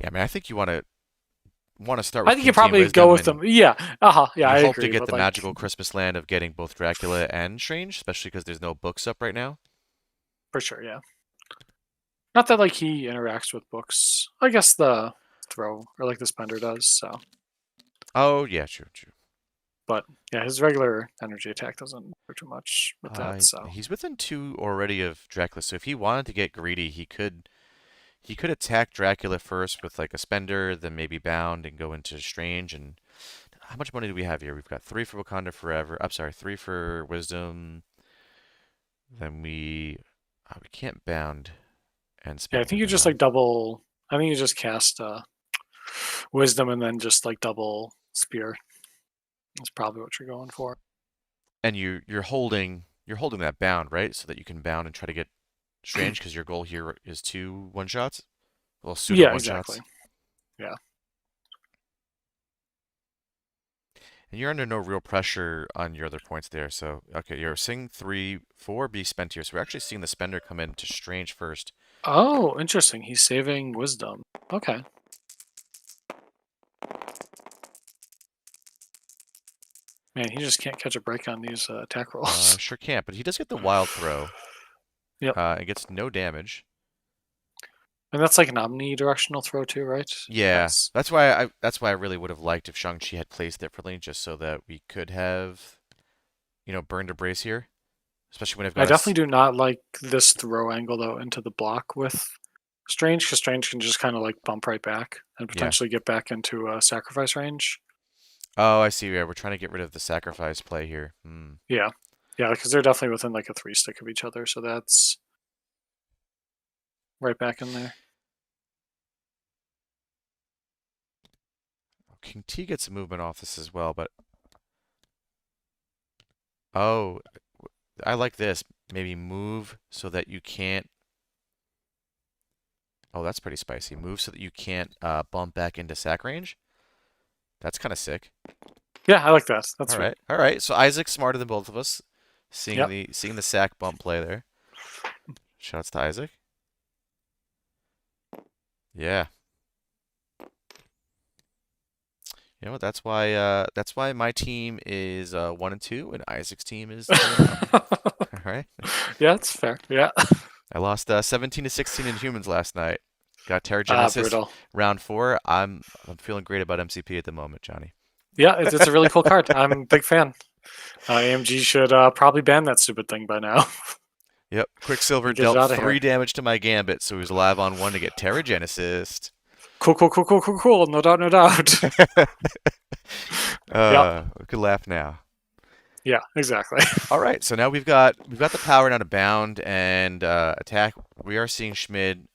Yeah, I mean I think you want to want to start I with think you King T and probably go Wisdom, with and them. Yeah. Yeah, you I hope to agree. get But the like, magical Christmas land of getting both Dracula and Strange, especially because there's no books up right now. for sure, yeah. Not that like he interacts with books. I guess the throw or like the spender does. So, Oh yeah, true, true. but yeah, his regular energy attack doesn't do too much with that. So He's within two already of Dracula, so if he wanted to get greedy, he could attack Dracula first with like a spender, then maybe bound and go into Strange. And how much money do we have here? We've got three for Wakanda Forever. I'm sorry, three for Wisdom. Then we can't bound and yeah, I spend think it you just now. like double. I think you just cast wisdom and then just like double spear. That's probably what you're going for. And you're holding that bound, right? So that you can bound and try to get Strange, because your goal here is two one shots. Well, pseudo Yeah, one exactly. shots. Yeah. And you're under no real pressure on your other points there. So okay, you're seeing three, four be spent here. So we're actually seeing the spender come into Strange first. Oh, interesting. He's saving wisdom. Okay. Man, he just can't catch a break on these attack rolls. Sure can't, but he does get the wild throw. Yep. It gets no damage. And that's like an omnidirectional throw too, right? Yeah, Yes. that's why I really would have liked if Shang-Chi had placed differently, just so that we could have, burned a brace here, especially when I've I got definitely us. do not like this throw angle though into the block with Strange, because Strange can just kind of like bump right back and Yeah. potentially get back into sacrifice range. Oh, I see. Yeah, we're trying to get rid of the sacrifice play here. Hmm. Yeah. Yeah, because they're definitely within like a 3 stick of each other, so that's right back in there. King T gets a movement off this as well, but oh, I like this. Maybe move so that you can't. Oh, that's pretty spicy. Move so that you can't bump back into sack range. That's kind of sick. Yeah, I like that. That's All sweet. right, all right. So Isaac's smarter than both of us. Seeing Yep. the sack bump play there. Shouts to Isaac. Yeah. You know what? That's why my team is 1-2 and Isaac's team is 2-1. All right. Yeah, it's fair. Yeah. I lost 17 to 16 in humans last night. Got Terrigenesis Brutal. round 4. I'm feeling great about MCP at the moment, Johnny. Yeah, it's a really cool card. I'm a big fan. AMG should probably ban that stupid thing by now Yep. Quicksilver and get it dealt out of 3 here. damage to my Gambit, so he was alive on 1 to get Terrigenesis. Cool, cool, cool, cool, cool, cool. No doubt, no doubt. Yep. We could laugh now. Yeah, exactly. All right, so now we've got the power now to bound and attack. We are seeing Schmid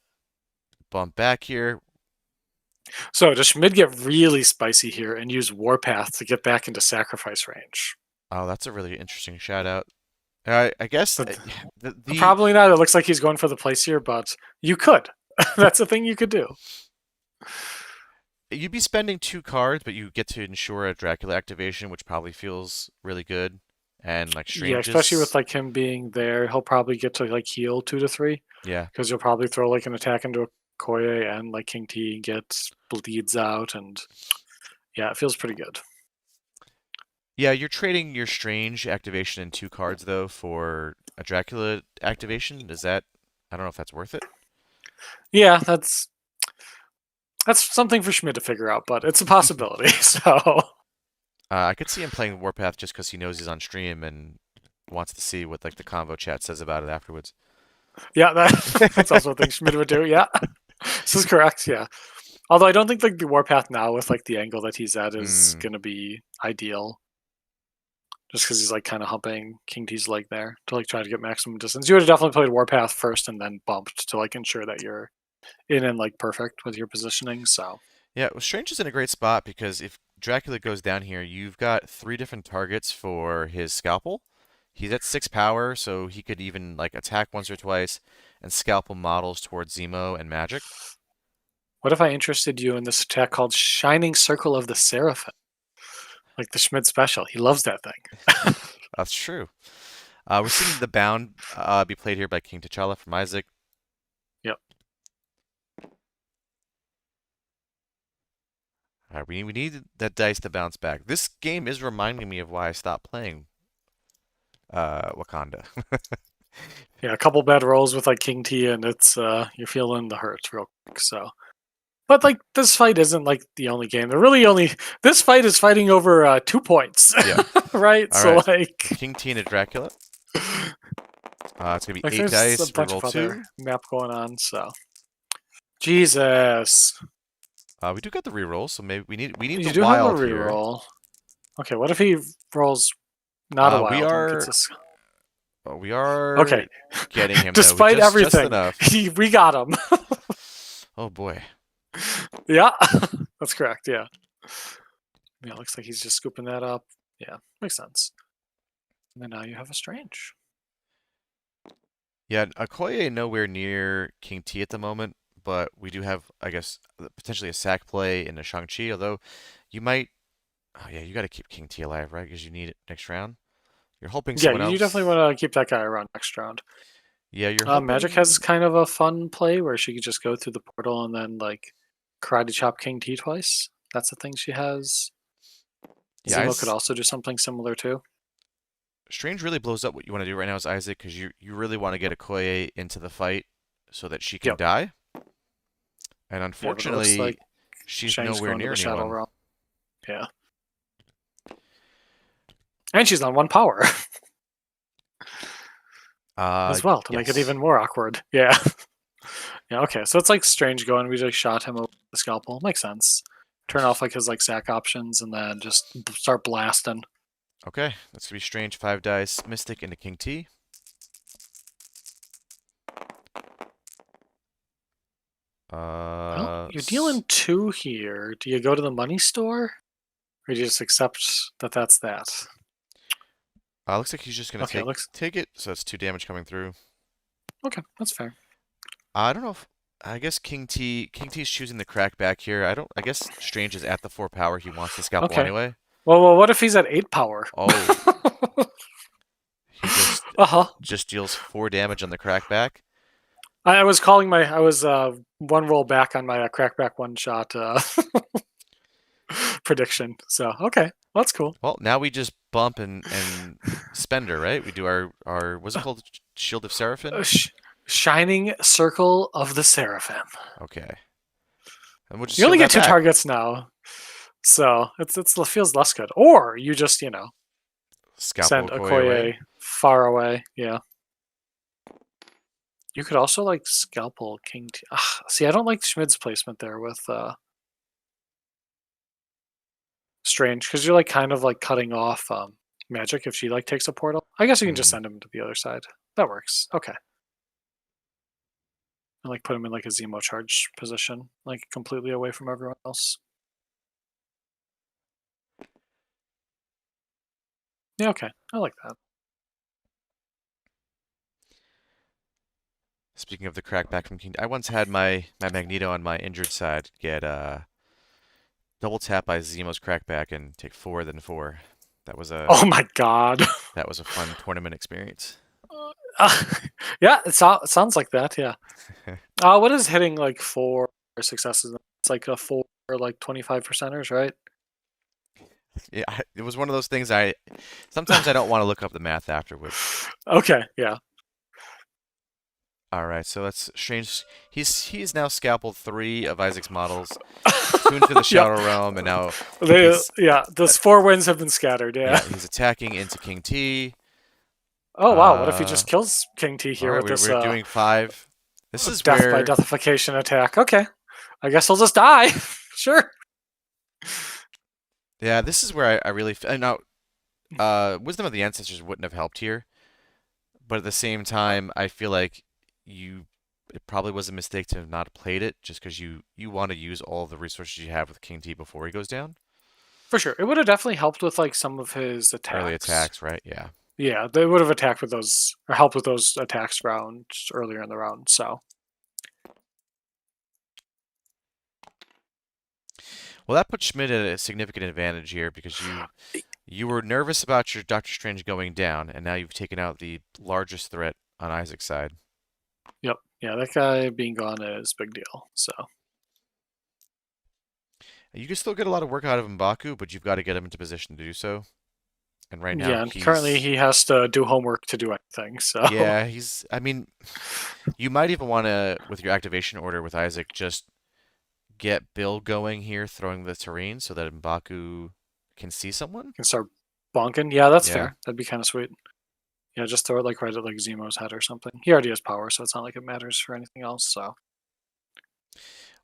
bump back here. So does Schmid get really spicy here and use Warpath to get back into sacrifice range? Oh, that's a really interesting shout out. I guess But the probably not. It looks like he's going for the place here, but you could. That's a thing you could do. you'd be spending 2 cards, but you get to ensure a Dracula activation, which probably feels really good. And like Yeah, especially with Strange's, like him being there, he'll probably get to like heal 2 to 3 yeah, because you'll probably throw like an attack into a Koye and like King T gets bleeds out, and yeah, it feels pretty good. yeah. You're trading your Strange activation in 2 cards though for a Dracula activation. Does that? I don't know if that's worth it. Yeah, that's something for Schmidt to figure out, but it's a possibility. So I could see him playing Warpath just because he knows he's on stream and wants to see what like the convo chat says about it afterwards. yeah, that's also a thing Schmidt would do. Yeah, this is correct. Yeah, although I don't think like the Warpath now with like the angle that he's at is Hmm. gonna be ideal. Just because he's like kind of humping King T's leg there to like try to get maximum distance. You would have definitely played Warpath first and then bumped to like ensure that you're in and like perfect with your positioning. So Yeah, well, Strange is in a great spot because if Dracula goes down here, you've got 3 different targets for his scalpel. He's at 6 power, so he could even like attack once or twice and scalpel models towards Zemo and Magic. what if I interested you in this attack called Shining Circle of the Seraphim? Like the Schmidt special. He loves that thing. That's true. We're seeing the bound be played here by King T'Challa from Isaac. Yep. All right, we need that dice to bounce back. This game is reminding me of why I stopped playing Wakanda. Yeah, a couple bad rolls with like King T, and it's you're feeling the hurts real quick. So, but like this fight isn't like the only game. They're really only this fight is fighting over 2 points, Yeah. right? All So right. like, King T and a Dracula. It's gonna be like eight there's a dice. bunch Reroll of other two. map going on. So Jesus, We do get the reroll, so maybe we need you the do have a wild here. reroll. Okay, what if he rolls not a We wild and gets are us? we are Okay, getting him though, despite just everything, enough. we got him. Oh boy. Yeah, that's correct. Yeah. Yeah, looks like he's just scooping that up. Yeah, makes sense. And then now you have a strange. Yeah, Okoye nowhere near King T at the moment, but we do have, I guess, potentially a sack play in the Shang-Chi, although you might. Oh yeah, you got to keep King T alive, right? Because you need it next round. You're hoping Yeah, someone you definitely else. want to keep that guy around next round. Yeah, you're Magic has hoping. kind of a fun play where she could just go through the portal and then like karate chop King T twice. That's the thing she has. Yeah, Zemo could also do something similar too. Strange really blows up what you want to do right now is Isaac, because you really want to get Okoye into the fight so that she can Yep. die. And Yeah, but it looks unfortunately, like she's Shang's nowhere going to near the Shadow anyone. Realm. Yeah. And she's on 1 power as well to make it Yes. even more awkward. Yeah. Yeah, okay. So it's like strange going. We just shot him with the scalpel. Makes sense. Turn off like his like sack options and then just start blasting. Okay, that's gonna be Strange. 5 dice, Mystic into King T. Well, Uh, you're dealing 2 here. Do you go to the money store or do you just accept that that's that? looks like he's just gonna Okay, take looks take it. So that's 2 damage coming through. okay. That's fair. I don't know if I guess King T's choosing the crack back here. I don't. I guess Strange is at the 4 power. He wants the scalpel Okay. anyway. Well, what if he's at 8 power? Oh, he just Uh huh. deals 4 damage on the crack back. I was calling my. I was 1 roll back on my crackback one shot prediction. So okay, well, that's cool. Well, now we just bump and spender, right? We do our what's it called? Shield of Uh, Seraphim. sh- Shining Circle of the Seraphim. Okay, and we'll just You heal only get that 2 back. targets now, so it feels less good. Or you just Scalpel send Okoye away. Okoye far away. Yeah. You could also like scalpel King T. See, I don't like Schmid's placement there with Strange because you're like kind of like cutting off Magic if she like takes a portal. I guess you can just Hmm. send him to the other side. That works. Okay. And like put him in like a Zemo charge position, like completely away from everyone else. Yeah, okay. I like that. Speaking of the crackback from King, I once had my Magneto on my injured side get double tap by Zemo's crackback and take 4 then 4. That was a Oh my god. that was a fun tournament experience. Uh, yeah, it sounds like that. Yeah. What is hitting like 4 successes? It's like a 4 like 25 percenters, right? Yeah, it was one of those things. I sometimes I don't want to look up the math afterwards. Okay. Yeah. All right, so that's strange. He's now scalpeled 3 of Isaac's models, tuned for the Yep. Shadow Realm, and now They he's yeah. uh, Those 4 wins have been scattered. Yeah. yeah he's attacking into King T. Oh wow. What if he Uh, just kills King T all here right, with we're this we're doing 5. This is death by where deathification attack? Okay. I guess I'll just die. Sure. yeah, this is where I really now Wisdom of the Ancestors wouldn't have helped here, but at the same time, I feel like you it probably was a mistake to have not played it just because you want to use all the resources you have with King T before he goes down. For sure. It would have definitely helped with like some of his Early attacks. attacks, right? Yeah. Yeah, they would have attacked with those or helped with those attacks rounds earlier in the round. So Well, that puts Schmid at a significant advantage here because you were nervous about your Doctor Strange going down, and now you've taken out the largest threat on Isaac's side. yep. Yeah, that guy being gone is a big deal. So You can still get a lot of work out of M'Baku, but you've got to get him into position to do so. And right now Yeah, and currently he has to do homework to do anything. So yeah, he's. I mean, you might even want to, with your activation order with Isaac, just get Bill going here, throwing the terrain so that M'Baku can see someone. can start bonking. Yeah, that's Yeah. fair. That'd be kind of sweet. Yeah, just throw it like right at like Zemo's head or something. He already has power, so it's not like it matters for anything else. So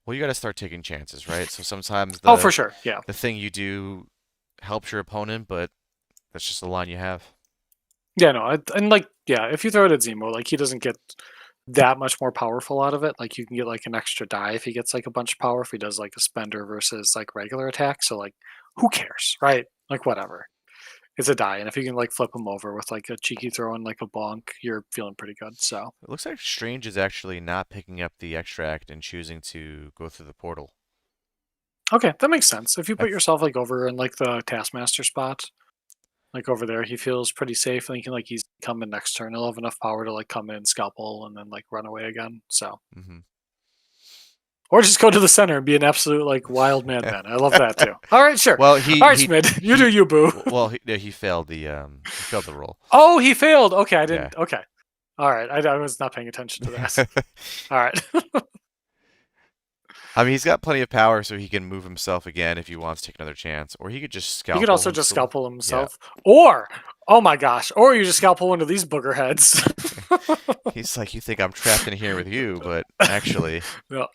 Well, you got to start taking chances, right? So sometimes oh, for sure. Yeah, the thing you do helps your opponent, but that's just the line you have. yeah, no, and like yeah, if you throw it at Zemo, like he doesn't get that much more powerful out of it. Like you can get like an extra die if he gets like a bunch of power if he does like a spender versus like regular attack. So like who cares, right? Like whatever. It's a die, and if you can like flip him over with like a cheeky throw and like a bonk, you're feeling pretty good. So It looks like Strange is actually not picking up the extract and choosing to go through the portal. okay, that makes sense. If you I put yourself like over in like the Taskmaster spot, like over there, he feels pretty safe, and he can like he's come in next turn. He'll have enough power to like come in, scalpel, and then like run away again. So hmm or just go to the center and be an absolute like wild madman. I love that too. All right, sure. Well, All right, Schmid, you do you, boo. well he failed he failed the roll. Oh, he failed. Okay, I Yeah. didn't. Okay. All right, I was not paying attention to that. All right. I mean, he's got plenty of power, so he can move himself again if he wants to take another chance, or he could just He could scalpel also just himself. scalpel Yeah, himself. Or, oh my gosh, or you just scalpel one of these booger heads. he's like, you think I'm trapped in here with you, but actually, No,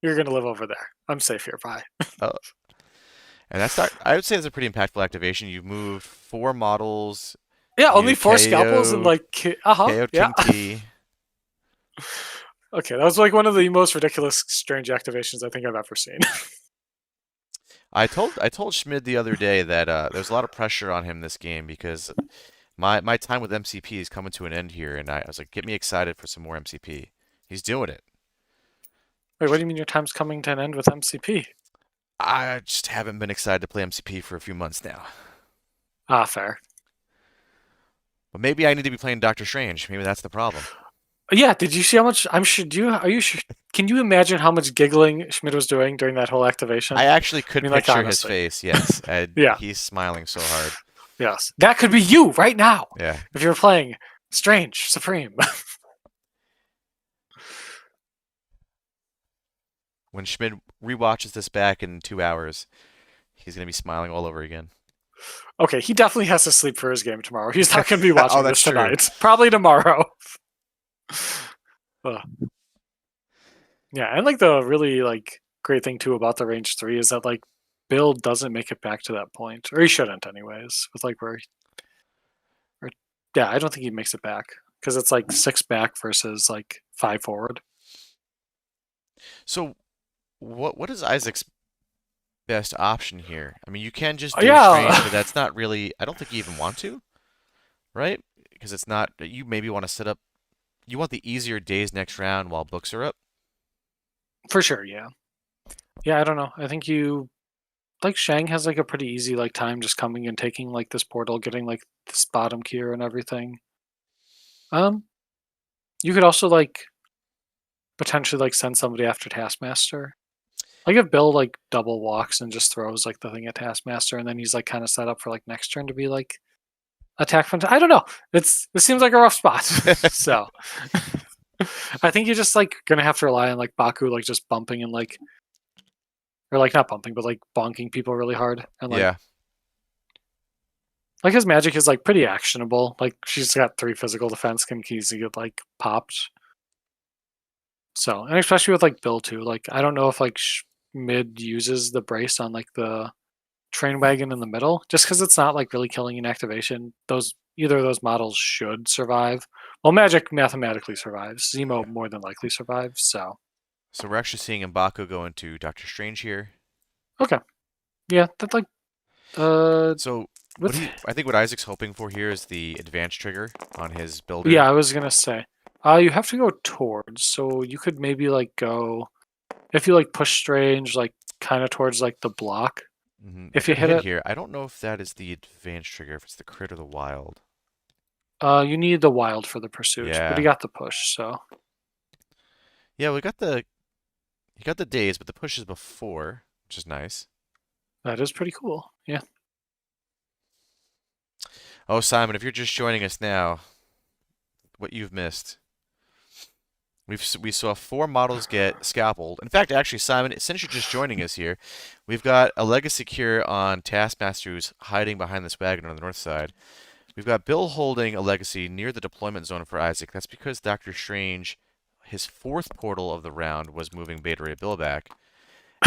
you're going to live over there. I'm safe here. Bye. uh, and that's not. I would say it's a pretty impactful activation. You've moved 4 models. Yeah, only You four scalpels and KO'd like, uh huh. KO'd Yeah. King T. Okay, that was like one of the most ridiculous, strange activations I think I've ever seen. I told Schmid the other day that there's a lot of pressure on him this game because my time with MCP is coming to an end here, and I was like, get me excited for some more MCP. He's doing it. Wait, what do you mean your time's coming to an end with MCP? I just haven't been excited to play MCP for a few months now. Ah, fair. But maybe I need to be playing Doctor Strange. Maybe that's the problem. Yeah, did you see how much? I'm sure. Are you sure? Can you imagine how much giggling Schmidt was doing during that whole activation? I actually I could mean, like picture his honestly. face. Yes, Yeah. he's smiling so hard. Yes. That could be you right now Yeah. if you're playing Strange Supreme. When Schmid rewatches this back in 2 hours, he's gonna be smiling all over again. Okay, he definitely has to sleep for his game tomorrow. He's not going to be Oh, watching that's this true. tonight. Probably tomorrow. Ugh. Yeah, and like the really like great thing too about the range 3 is that like Bill doesn't make it back to that point, or he shouldn't anyways. With like or, yeah, I don't think he makes it back because it's like 6 back versus like 5 forward. So, what is Isaac's best option here? I mean, you can just do Strange, Yeah, but that's not really. I don't think you even want to, right? Because it's not. You maybe want to set up. You want the easier days next round while books are up. for sure. Yeah, yeah. I don't know. I think you like Shang has like a pretty easy like time just coming and taking like this portal, getting like this bottom tier and everything. Um, you could also like potentially like send somebody after Taskmaster. Like if Bill like double walks and just throws like the thing at Taskmaster, and then he's like kind of set up for like next turn to be like attack from. I don't know. This seems like a rough spot. So I think you're just like gonna have to rely on like Baku like just bumping and like or like not bumping but like bonking people really hard and Yeah. like his magic is like pretty actionable. Like she's got 3 physical defense, can easily get like popped. So and especially with like Bill too. Like I don't know if like Schmid uses the brace on like the train wagon in the middle, just because it's not like really killing an activation. Those either of those models should survive. Well, Magic mathematically survives. Zemo Yeah. more than likely survives. So So we're actually seeing M'Baku go into Doctor Strange here. okay, yeah, that like uh So with I think what Isaac's hoping for here is the advance trigger on his builder. yeah, I was gonna say you have to go towards. So you could maybe like go if you like push Strange like kind of towards like the block. If If you I hit hit it, here, I don't know if that is the advance trigger, if it's the crit or the wild. you need the wild for the pursuit, but you Yeah. got the push. So Yeah, we got the he got the days, but the push is before, which is nice. That is pretty cool. Yeah. Oh, Simon, if you're just joining us now, what you've missed. We saw four models get scalpeled. In fact, actually, Simon, since you're just joining us here, we've got a legacy cure on Taskmaster who's hiding behind this wagon on the north side. We've got Bill holding a legacy near the deployment zone for Isaac. That's because Doctor Strange, his fourth portal of the round, was moving Beta Ray Bill back.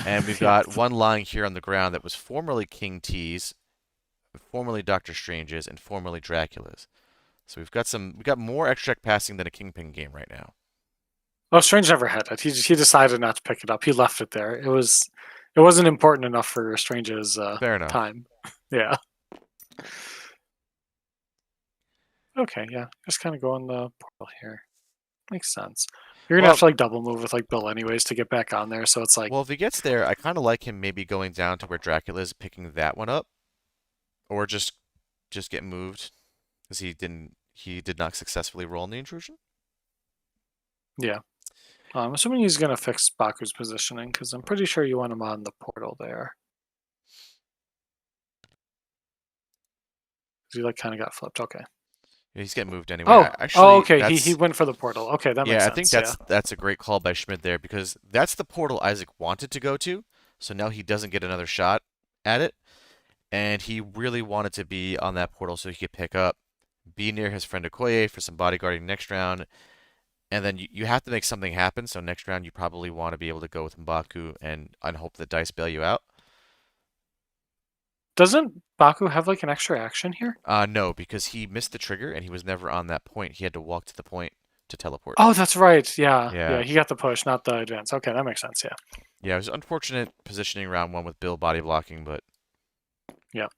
And we've Yeah. got one lying here on the ground that was formerly King T's, formerly Doctor Strange's, and formerly Dracula's. So we've got more extra deck passing than a Kingpin game right now. Oh, Strange never had it. He decided not to pick it up. He left it there. It wasn't important enough for Strange's Fair enough. time. Yeah. Okay. Yeah. Just kind of go on the portal here. Makes sense. You're gonna have Well, to like double move with like Bill anyways to get back on there. So it's like, well, if he gets there, I kind of like him maybe going down to where Dracula is, picking that one up, or just get moved because he did not successfully roll in the intrusion. yeah. I'm assuming he's gonna fix Baku's positioning because I'm pretty sure you want him on the portal there. He like kind of got flipped. Okay. Yeah, he's getting moved anyway. Oh. Oh. Actually, Okay. He that's went for the portal. Okay, that makes yeah, I think sense. Yeah. that's a great call by Schmid there because that's the portal Isaac wanted to go to. So now he doesn't get another shot at it, and he really wanted to be on that portal so he could pick up, be near his friend Okoye for some bodyguarding next round, and then you have to make something happen. So next round you probably want to be able to go with M'Baku and hope the dice bail you out. Doesn't Baku have like an extra action here? No, because he missed the trigger and he was never on that point. He had to walk to the point to teleport. Oh, that's right. Yeah. Yeah, Yeah. He got the push, not the advance. Okay, that makes sense. Yeah. yeah, it was unfortunate positioning round one with Bill body blocking, but Yeah.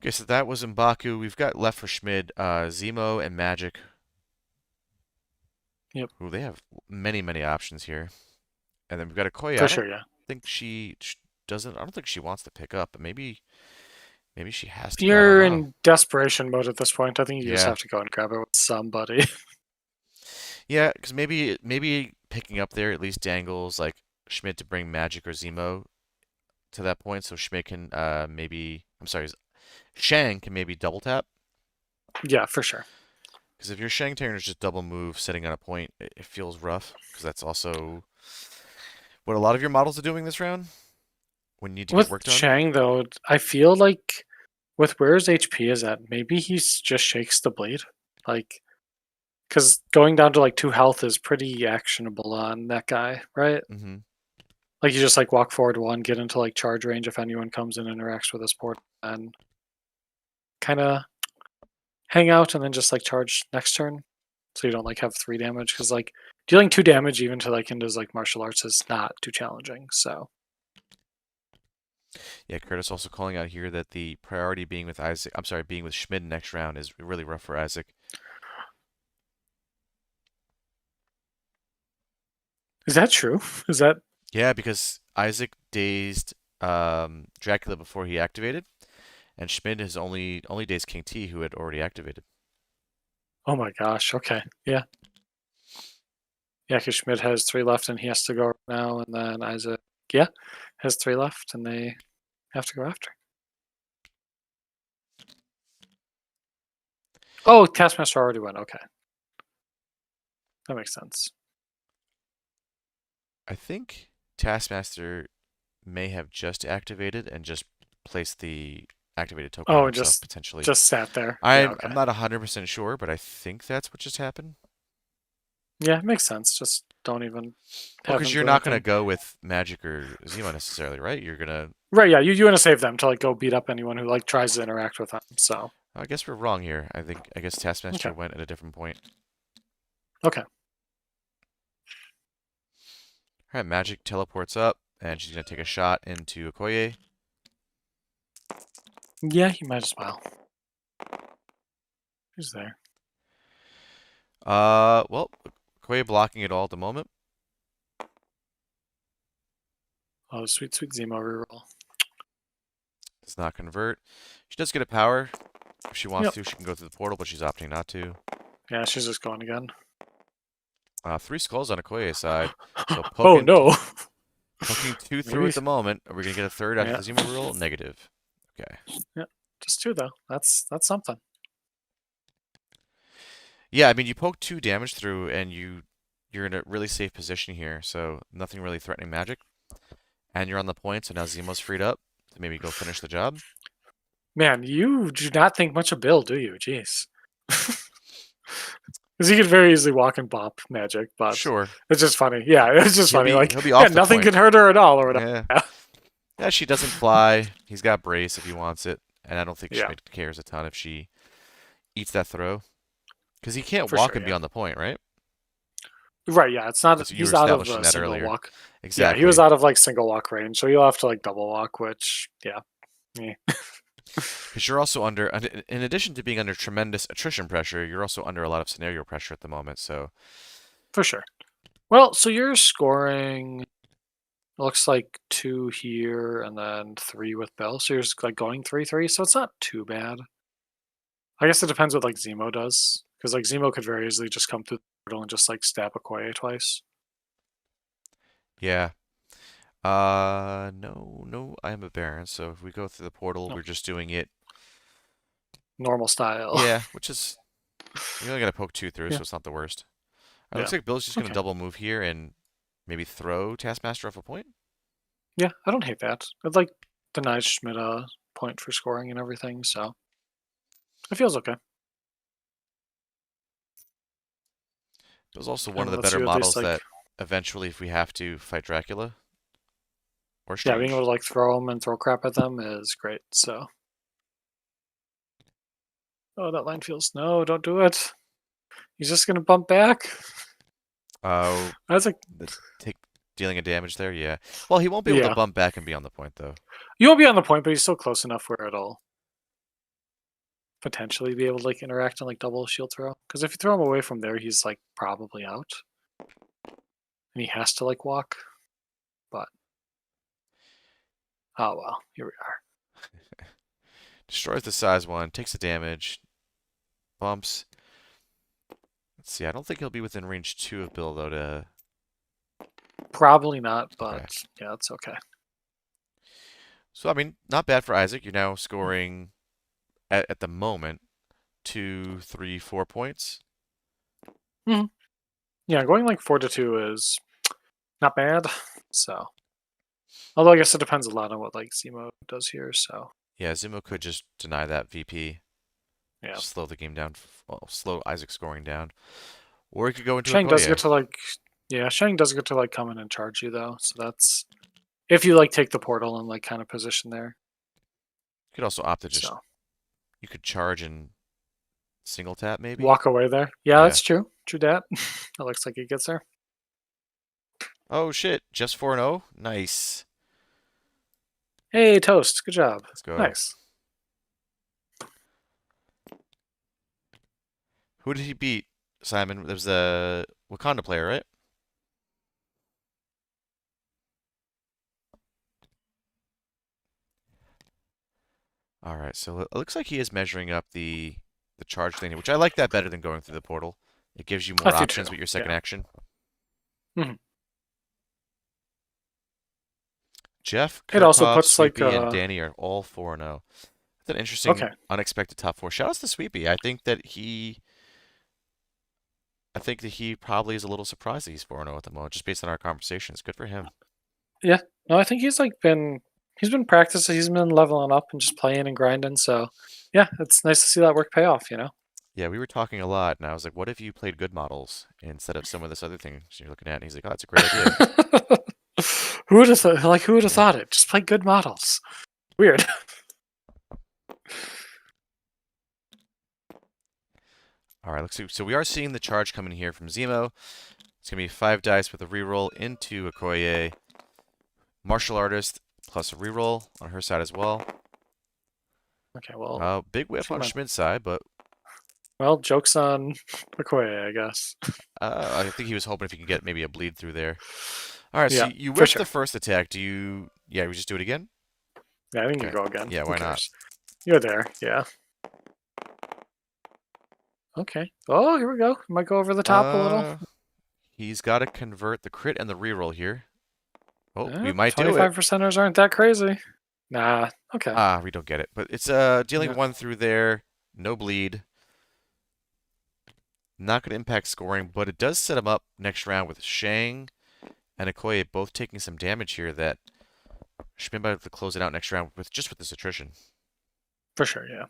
okay, so that was M'Baku. We've got left for Schmid, Zemo and Magic. Yep. Ooh, they have many options here. And then we've got Okoye. For I don't sure. Yeah. think she doesn't. I don't think she wants to pick up, but maybe she has to. I don't You're know. in desperation mode at this point. I think you just Yeah, have to go and grab it with somebody. yeah, because maybe picking up there at least dangles like Schmid to bring Magic or Zemo to that point, so Schmid can maybe. I'm sorry, Shang can maybe double tap. Yeah, for sure. Because if your Shang Terraners just double move sitting on a point, it feels rough. Because that's also what a lot of your models are doing this round when you need to get With work done. Chang though, I feel like with where his HP is at, maybe he's just shakes the blade. Like, because going down to like 2 health is pretty actionable on that guy, right? Mm-hmm. Like you just like walk forward one, get into like charge range if anyone comes and interacts with his port, and kind of hang out and then just like charge next turn, so you don't like have 3 damage. Because like dealing 2 damage even to like into his like martial arts is not too challenging. So Yeah, Curtis also calling out here that the priority being with Isaac. I'm sorry, being with Schmid next round is really rough for Isaac. is that true? Is that Yeah, because Isaac dazed Dracula before he activated, and Schmid has only dazed King T, who had already activated. oh my gosh? Okay, yeah. Yeah, because Schmid has 3 left and he has to go now, and then Isaac, yeah, has 3 left and they have to go after. Oh, Taskmaster already went. Okay, that makes sense. I think Taskmaster may have just activated and just placed the activated token on Oh, himself potentially. just sat there. Yeah, I'm okay. not 100% sure, but I think that's what just happened. Yeah, it makes sense. Just don't even Well, have because him you're do not gonna anything. go with Magic or Zemo necessarily, right? You're gonna. Right? Yeah, you want to save them to like go beat up anyone who like tries to interact with them. So I guess we're wrong here. I guess Taskmaster okay, went at a different point. okay. All right, Magic teleports up, and she's gonna take a shot into Okoye. Yeah, he might as well. Who's there? Well, Okoye blocking it all at the moment. Oh, sweet Zemo reroll. Does not convert. She does get a power. If she wants Yep. to, she can go through the portal, but she's opting not to. Yeah, she's just going again. 3 skulls on Okoye's side. So Oh poking no. Poking two through Maybe. at the moment. Are we going to get a third after Yeah. the Zemo reroll? Negative. Okay. Yeah. Just two though. That's something. Yeah, I mean, you poke 2 damage through, and you're in a really safe position here, so nothing really threatening magic. And you're on the point, so now Zemo's freed up to maybe go finish the job. Man, you do not think much of Bill, do you? Jeez. Because he could very easily walk and bop magic, but Sure. it's just funny. Yeah, it's just He'll funny. be Like, he'll be yeah, off the nothing point. can hurt her at all, or whatever. Yeah. Yeah, she doesn't fly. He's got brace if he wants it, and I don't think Yeah, Schmid cares a ton if she eats that throw, because he can't for walk sure. and be Yeah, on the point, right? right. Yeah, it's not. That's you were He's out of establishing a that single earlier. walk. Yeah, he was Exactly. out of like single walk range, so you'll have to like double walk, which yeah, Because you're also under, in addition to being under tremendous attrition pressure, you're also under a lot of scenario pressure at the moment. So for sure. Well, so you're scoring. Looks like two here and then three with Bill. So you're just like going 3-3. So it's not too bad. I guess it depends what like Zemo does, because like Zemo could very easily just come through the portal and just like stab Okoye twice. yeah. No, no, I am a Baron. So if we go through the portal, No, we're just doing it. normal style. Yeah, which is you only got to poke 2 through, Yeah, so it's not the worst. It yeah. looks like Bill's just gonna Okay. double move here and maybe throw Taskmaster off a point. Yeah, I don't hate that. I'd like denied Schmid a point for scoring and everything, so it feels okay. Bill's also one of And the lets better you at least models like, that eventually, if we have to fight Dracula or yeah, being able Strange. to like throw them and throw crap at them is great. So, oh, that line feels no, don't do it. He's just gonna bump back. Uh, I was like, the take dealing a damage there, yeah. Well, he won't be able to yeah, bump back and be on the point though. you won't be on the point, but he's still close enough where it'll potentially be able to like interact and like double shield throw. Because if you throw him away from there, he's like probably out, and he has to like walk. But oh well, here we are. Destroys the size one, takes the damage, bumps. Let's see. I don't think he'll be within range 2 of Bill though. To Probably not, but okay. yeah, it's okay. So I mean, not bad for Isaac. You're now scoring at the moment 2, 3, 4 points. Mhm. Yeah, going like 4-2 is not bad. So, although I guess it depends a lot on what like Zemo does here. So Yeah, Zemo could just deny that VP, yeah, slow the game down, well, slow Isaac scoring down, or he could go into a Shang does get Koye. to like yeah, Shang does get to like come in and charge you though. So that's if you like take the portal and like kind of position there. You could also opt to just So you could charge and single tap maybe. walk away there. Yeah, Yeah. that's true. True dat. It looks like he gets there. Oh shit, just 4-0. Nice. Hey, toast. Good job. Let's go. Nice. Who did he beat? Simon. There was a Wakanda player, right? All right. So it looks like he is measuring up the charge thing, which I like that better than going through the portal. It gives you I more do too. options with your second Yeah. action. Mhm. Jeff, It also Kirkov, puts like Sweepy, and Danny are all 4-0. That's an interesting, okay. unexpected top four. Shout outs to Sweepy. I think that he probably is a little surprised that he's 4-0 at the moment, just based on our conversations. Good for him. Yeah. No, I think he's been practicing, he's been leveling up and just playing and grinding. So yeah, it's nice to see that work pay off, you know? Yeah, we were talking a lot, and I was like, what if you played good models instead of some of this other thing you're looking at? And he's like, oh, that's a great idea. Who would have who would have Yeah. thought it? Just play good models. Weird. All right, let's see. So we are seeing the charge coming here from Zemo. It's going to be 5 dice with a reroll into Okoye. Martial Artist plus a reroll on her side as well. Okay, well Big whiff she on might Schmid's side, but well, joke's on Okoye, I guess. I think he was hoping if he could get maybe a bleed through there. All right, so Yeah, you for whiffed the sure. first attack. Do you? Yeah, we just do it again. Yeah, I think you Okay. go again. Yeah, Who why not? cares? You're there, yeah. Okay. Oh, here we go. Might go over the top a little. Uh, he's got to convert the crit and the reroll here. Oh, we might do it. 25%ers aren't that crazy. Nah, okay. Ah, we don't get it. But it's dealing Yeah, one through there, no bleed. Not going to impact scoring, but it does set him up next round with Shang and Okoye both taking some damage here that Schmid might have to close it out next round with just with this attrition. for sure, yeah.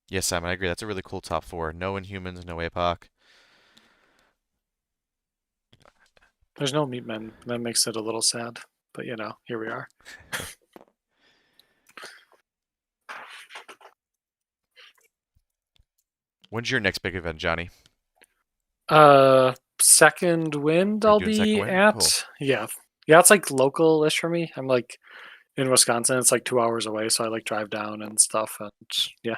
Yes, Simon, I agree. That's a really cool top four. No Inhumans, no APOC. There's no meat men. That makes it a little sad. But here we are. When's your next big event, Johnny? Second wind Are you I'll doing second be win? Cool. at. Yeah. Yeah, it's like local-ish for me. I'm like in Wisconsin. It's like 2 hours away, so I like drive down and stuff. And yeah,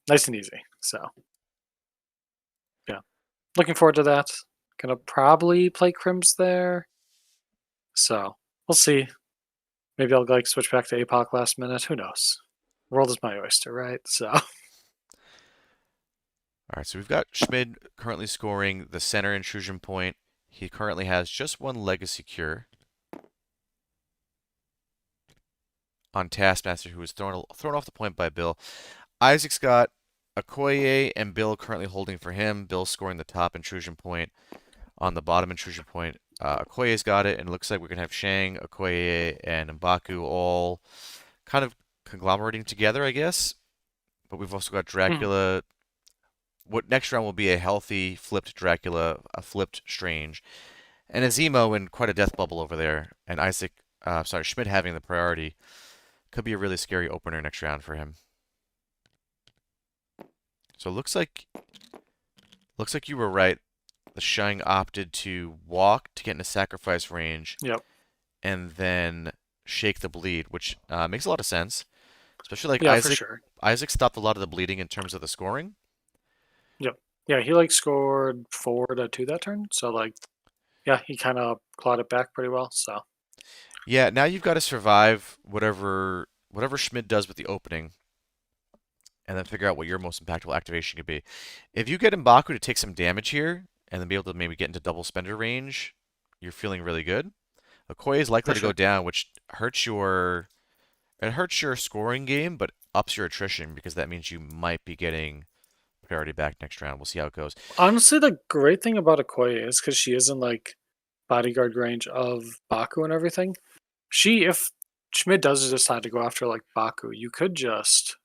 nice and easy. So yeah, looking forward to that. Gonna probably play Crims there. So we'll see. Maybe I'll like switch back to APOC last minute. Who knows? World is my oyster, right? So All right, so we've got Schmid currently scoring the center intrusion point. He currently has just one legacy cure on Taskmaster, who was thrown off the point by Bill. Isaac's got Okoye and Bill currently holding for him. Bill scoring the top intrusion point on the bottom intrusion point. Okoye's got it, and it looks like we're going to have Shang, Okoye, and M'Baku all kind of conglomerating together, I guess. But we've also got mhm. Dracula. What next round will be a healthy flipped Dracula, a flipped Strange, and a Zemo in quite a death bubble over there. And Schmid having the priority could be a really scary opener next round for him. So it looks like you were right. The Shang opted to walk to get into sacrifice range Yep. and then shake the bleed, which makes a lot of sense. Especially like Yeah, for Isaac. sure. Isaac stopped a lot of the bleeding in terms of the scoring. Yep. Yeah, he like scored 4-2 that turn. So like yeah, he kind of clawed it back pretty well. So Yeah, now you've got to survive whatever Schmid does with the opening, and then figure out what your most impactful activation could be. If you get M'Baku to take some damage here, and then be able to maybe get into double spender range, you're feeling really good. Okoye is likely for to go sure. down, which hurts your scoring game, but ups your attrition because that means you might be getting priority back next round. We'll see how it goes. Honestly, the great thing about Okoye is because she is in like bodyguard range of Baku and everything. If Schmid does decide to go after like Baku, you could just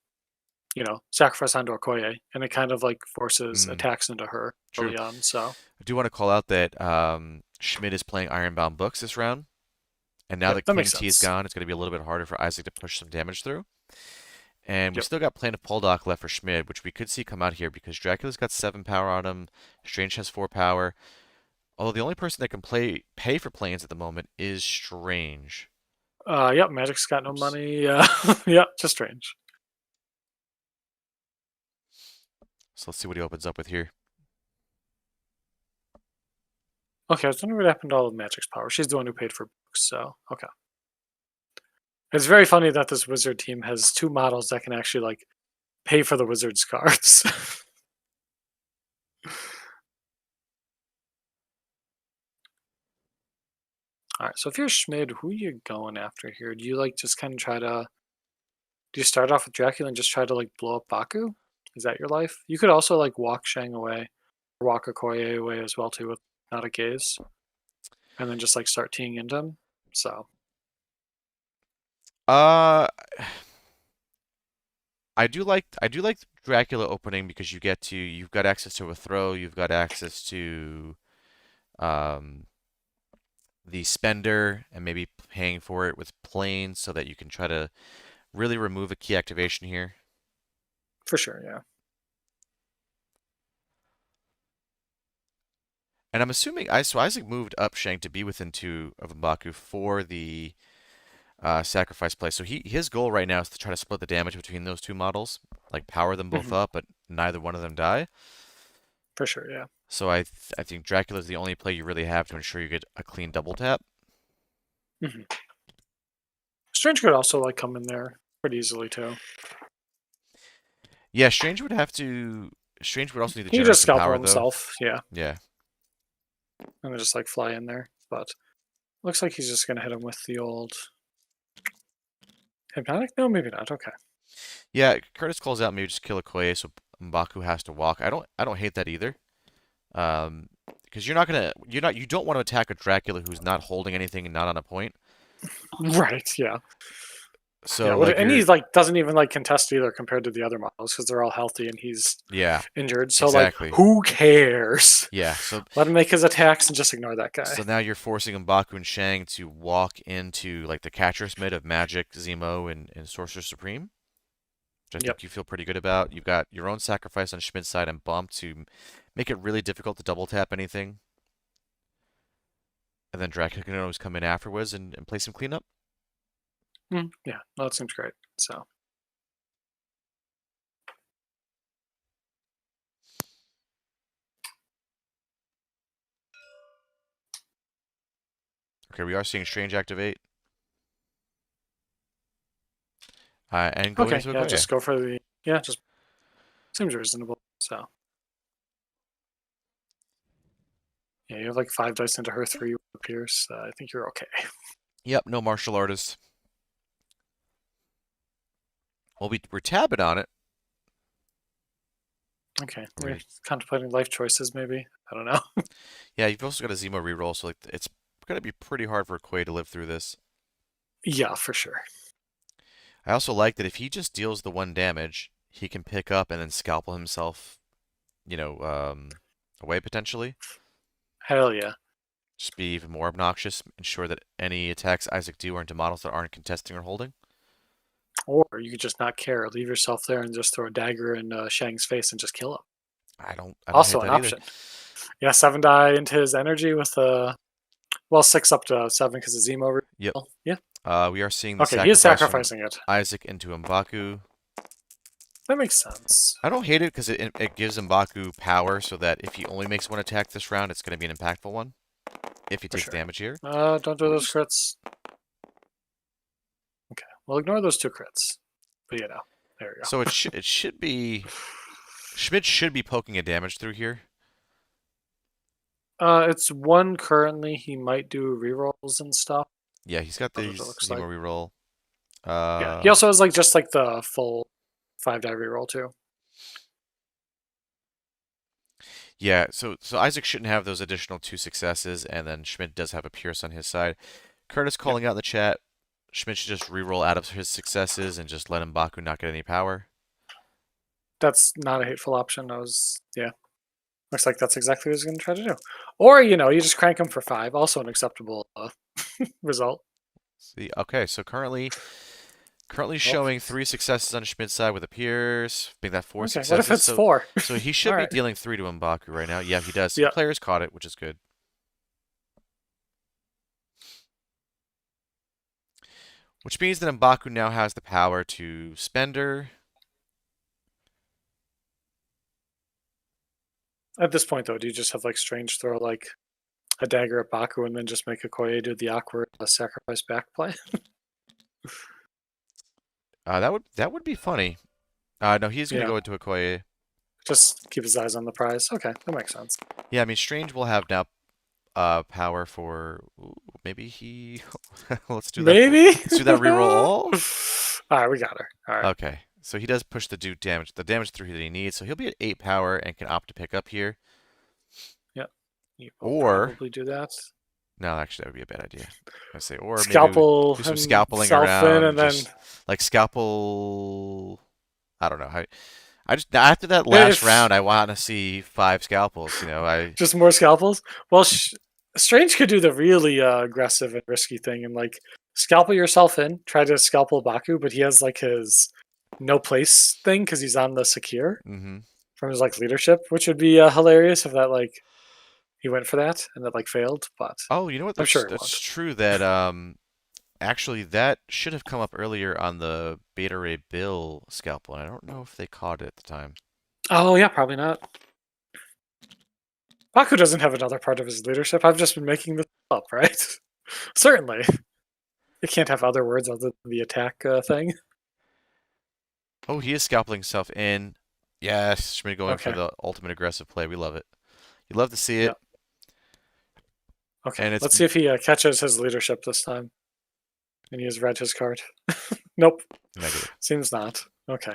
sacrifice onto Okoye, and it kind of like forces Mm, attacks into her true. early on. So I do want to call out that Schmid is playing Ironbound Books this round, and now yep, that that makes Queen T is sense. gone, it's going to be a little bit harder for Isaac to push some damage through. And we Yep. still got Plan of Poldock left for Schmid, which we could see come out here because Dracula's got 7 power on him, Strange has 4 power. Although the only person that can pay for planes at the moment is Strange. Yep. Magic's got no Oops. money. Yeah, just strange. So let's see what he opens up with here. Okay, I was wondering what happened to all of Magic's power. She's the one who paid for books. So okay, it's very funny that this wizard team has two models that can actually like pay for the wizard's cards. All right, so if you're Schmid, who are you going after here? Do you like just kind of try to do you start off with Dracula and just try to like blow up Baku? Is that your life? You could also like walk Shang away, or walk Okoye away as well too with not a gaze, and then just like start teeing into him. So Uh, I do like Dracula opening because you've got access to a throw, you've got access to um the spender and maybe paying for it with planes so that you can try to really remove a key activation here. for sure, yeah. And I'm assuming Isaac moved up Shank to be within 2 of M'Baku for the sacrifice play. So his goal right now is to try to split the damage between those two models, like power them both Hmm. up, but neither one of them die. For sure, yeah. So I think Dracula is the only play you really have to ensure you get a clean double tap. Hmm. Strange could also like come in there pretty easily too. Yeah, Strange would also need to He could generate just some scalpel power though. himself. Yeah. Yeah. and then just like fly in there. But looks like he's just gonna hit him with the old hypnotic. No, maybe not. Okay. Yeah, Curtis calls out maybe just kill a Koei so M'Baku has to walk. I don't hate that either. Um, because you don't want to attack a Dracula who's not holding anything and not on a point. Right. Yeah. Yeah. So What? like And you're he's like doesn't even like contest either compared to the other models because they're all healthy and he's yeah, injured. So like, exactly. who cares? Yeah, so Let him make his attacks and just ignore that guy. so now you're forcing M'Baku and Shang to walk into like the catcher's mitt of Magic, Zemo, and Sorcerer Supreme, which I Yep. think you feel pretty good about. You've got your own sacrifice on Schmidt's side and Bump to make it really difficult to double tap anything. And then Dracula can always come in afterwards and play some cleanup. Yeah. No, that seems great. So Okay, we are seeing Strange activate. And going okay. into Yeah. Okoye. Just go for the. Yeah. Just seems reasonable. So yeah, you have like 5 dice into her 3 with Pierce. I think you're okay. Yep, no martial artist. Well, we're tabbing on it. Okay. You're Already. contemplating life choices, maybe. I don't know. Yeah, you've also got a Zemo reroll, so like it's gonna be pretty hard for Okoye to live through this. Yeah, for sure. I also like that if he just deals the 1 damage, he can pick up and then scalpel himself, you know, away potentially. Hell yeah. Just be even more obnoxious. Ensure that any attacks Isaac do are into models that aren't contesting or holding. Or you could just not care, leave yourself there and just throw a dagger in Shang's face and just kill him. I don't hate Also an that either. option. Yeah, 7 die into his energy with well 6 up to 7 because of Zemo. Yep. Yeah. We are seeing the Okay, he is sacrifice from sacrificing it. Isaac into M'Baku. That makes sense. I don't hate it because it gives M'Baku power so that if he only makes 1 attack this round, it's going to be an impactful one. If he For takes sure. damage here. Don't do We're those just crits. Okay, we'll ignore those 2 crits. But there we so go. it should be Schmid should be poking a damage through here. It's 1 currently. He might do rerolls and stuff. Yeah, he's got That's what it these looks Zemo like. reroll. Yeah, he also has like just like the full 5 die reroll too. Yeah, so Isaac shouldn't have those additional 2 successes, and then Schmid does have a Pierce on his side. Curtis Yep. calling out in the chat. Schmid should just reroll out of his successes and just let M'Baku not get any power. That's not a hateful option. Looks like that's exactly what he's going to try to do. Or you just crank him for 5. Also an acceptable result. See, okay, so currently Well, showing 3 successes on Schmid's side with a Pierce, being that four okay. What if successes. it's 4? So he All should be right. dealing 3 to M'Baku right now. Yeah, he does. Some Yeah. players caught it, which is good. Which means that M'Baku now has the power to Spender. At this point, though, do you just have like Strange throw like a dagger at Baku and then just make Okoye do the awkward sacrifice back play? That would be funny. No, he's gonna Yeah. go into Okoye. Just keep his eyes on the prize. Okay, that makes sense. Yeah, I mean Strange will have now power for ooh, maybe he let's do that. Maybe. Let's do that reroll all. All right, we got her. All right. Okay. So he does push the the damage through that he needs. So he'll be at 8 power and can opt to pick up here. Yep. You will Or probably do that. no, actually that would be a bad idea. I say or maybe we Scalpel do some scalpeling himself in, around, and then just like scalpel. I don't know. I just after that last if round, I want to see 5 scalpels. You know, I just more scalpels. Well, Strange could do the really aggressive and risky thing and like scalpel yourself in, try to scalpel Baku, but he has like his no place thing because he's on the secure mm-hmm. from his like leadership, which would be hilarious if that like he went for that and that like failed. But Oh, you know what? I'm sure it That's won't. true. That actually that should have come up earlier on the Beta Ray Bill scalpel, and I don't know if they caught it at the time. Oh yeah, probably not. Baku doesn't have another part of his leadership. I've just been making this up, right? Certainly. It can't have other words other than the attack thing. Oh, he is scalping himself in. Yes, Schmid going for Okay. the ultimate aggressive play. We love it. You love to see Yeah. it. Okay, and it's let's see if he catches his leadership this time. And he has read his card. Nope, negative. seems not. Okay.